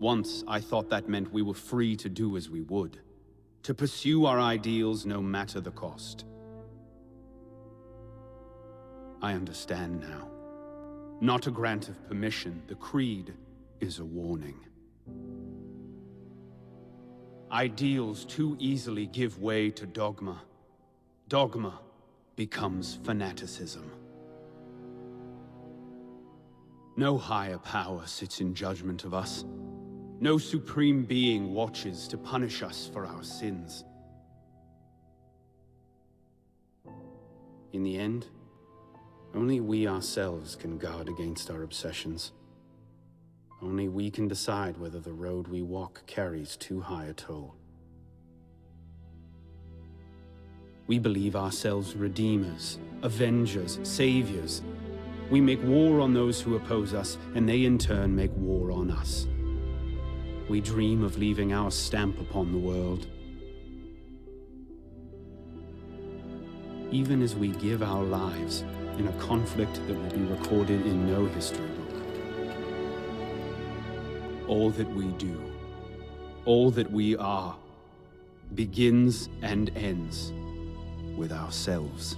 Once, I thought that meant we were free to do as we would, to pursue our ideals no matter the cost. I understand now. Not a grant of permission, the creed is a warning. Ideals too easily give way to dogma. Dogma becomes fanaticism. No higher power sits in judgment of us. No supreme being watches to punish us for our sins. In the end, only we ourselves can guard against our obsessions. Only we can decide whether the road we walk carries too high a toll. We believe ourselves redeemers, avengers, saviors. We make war on those who oppose us, and they in turn make war on us. We dream of leaving our stamp upon the world. Even as we give our lives in a conflict that will be recorded in no history book. All that we do, all that we are, begins and ends with ourselves.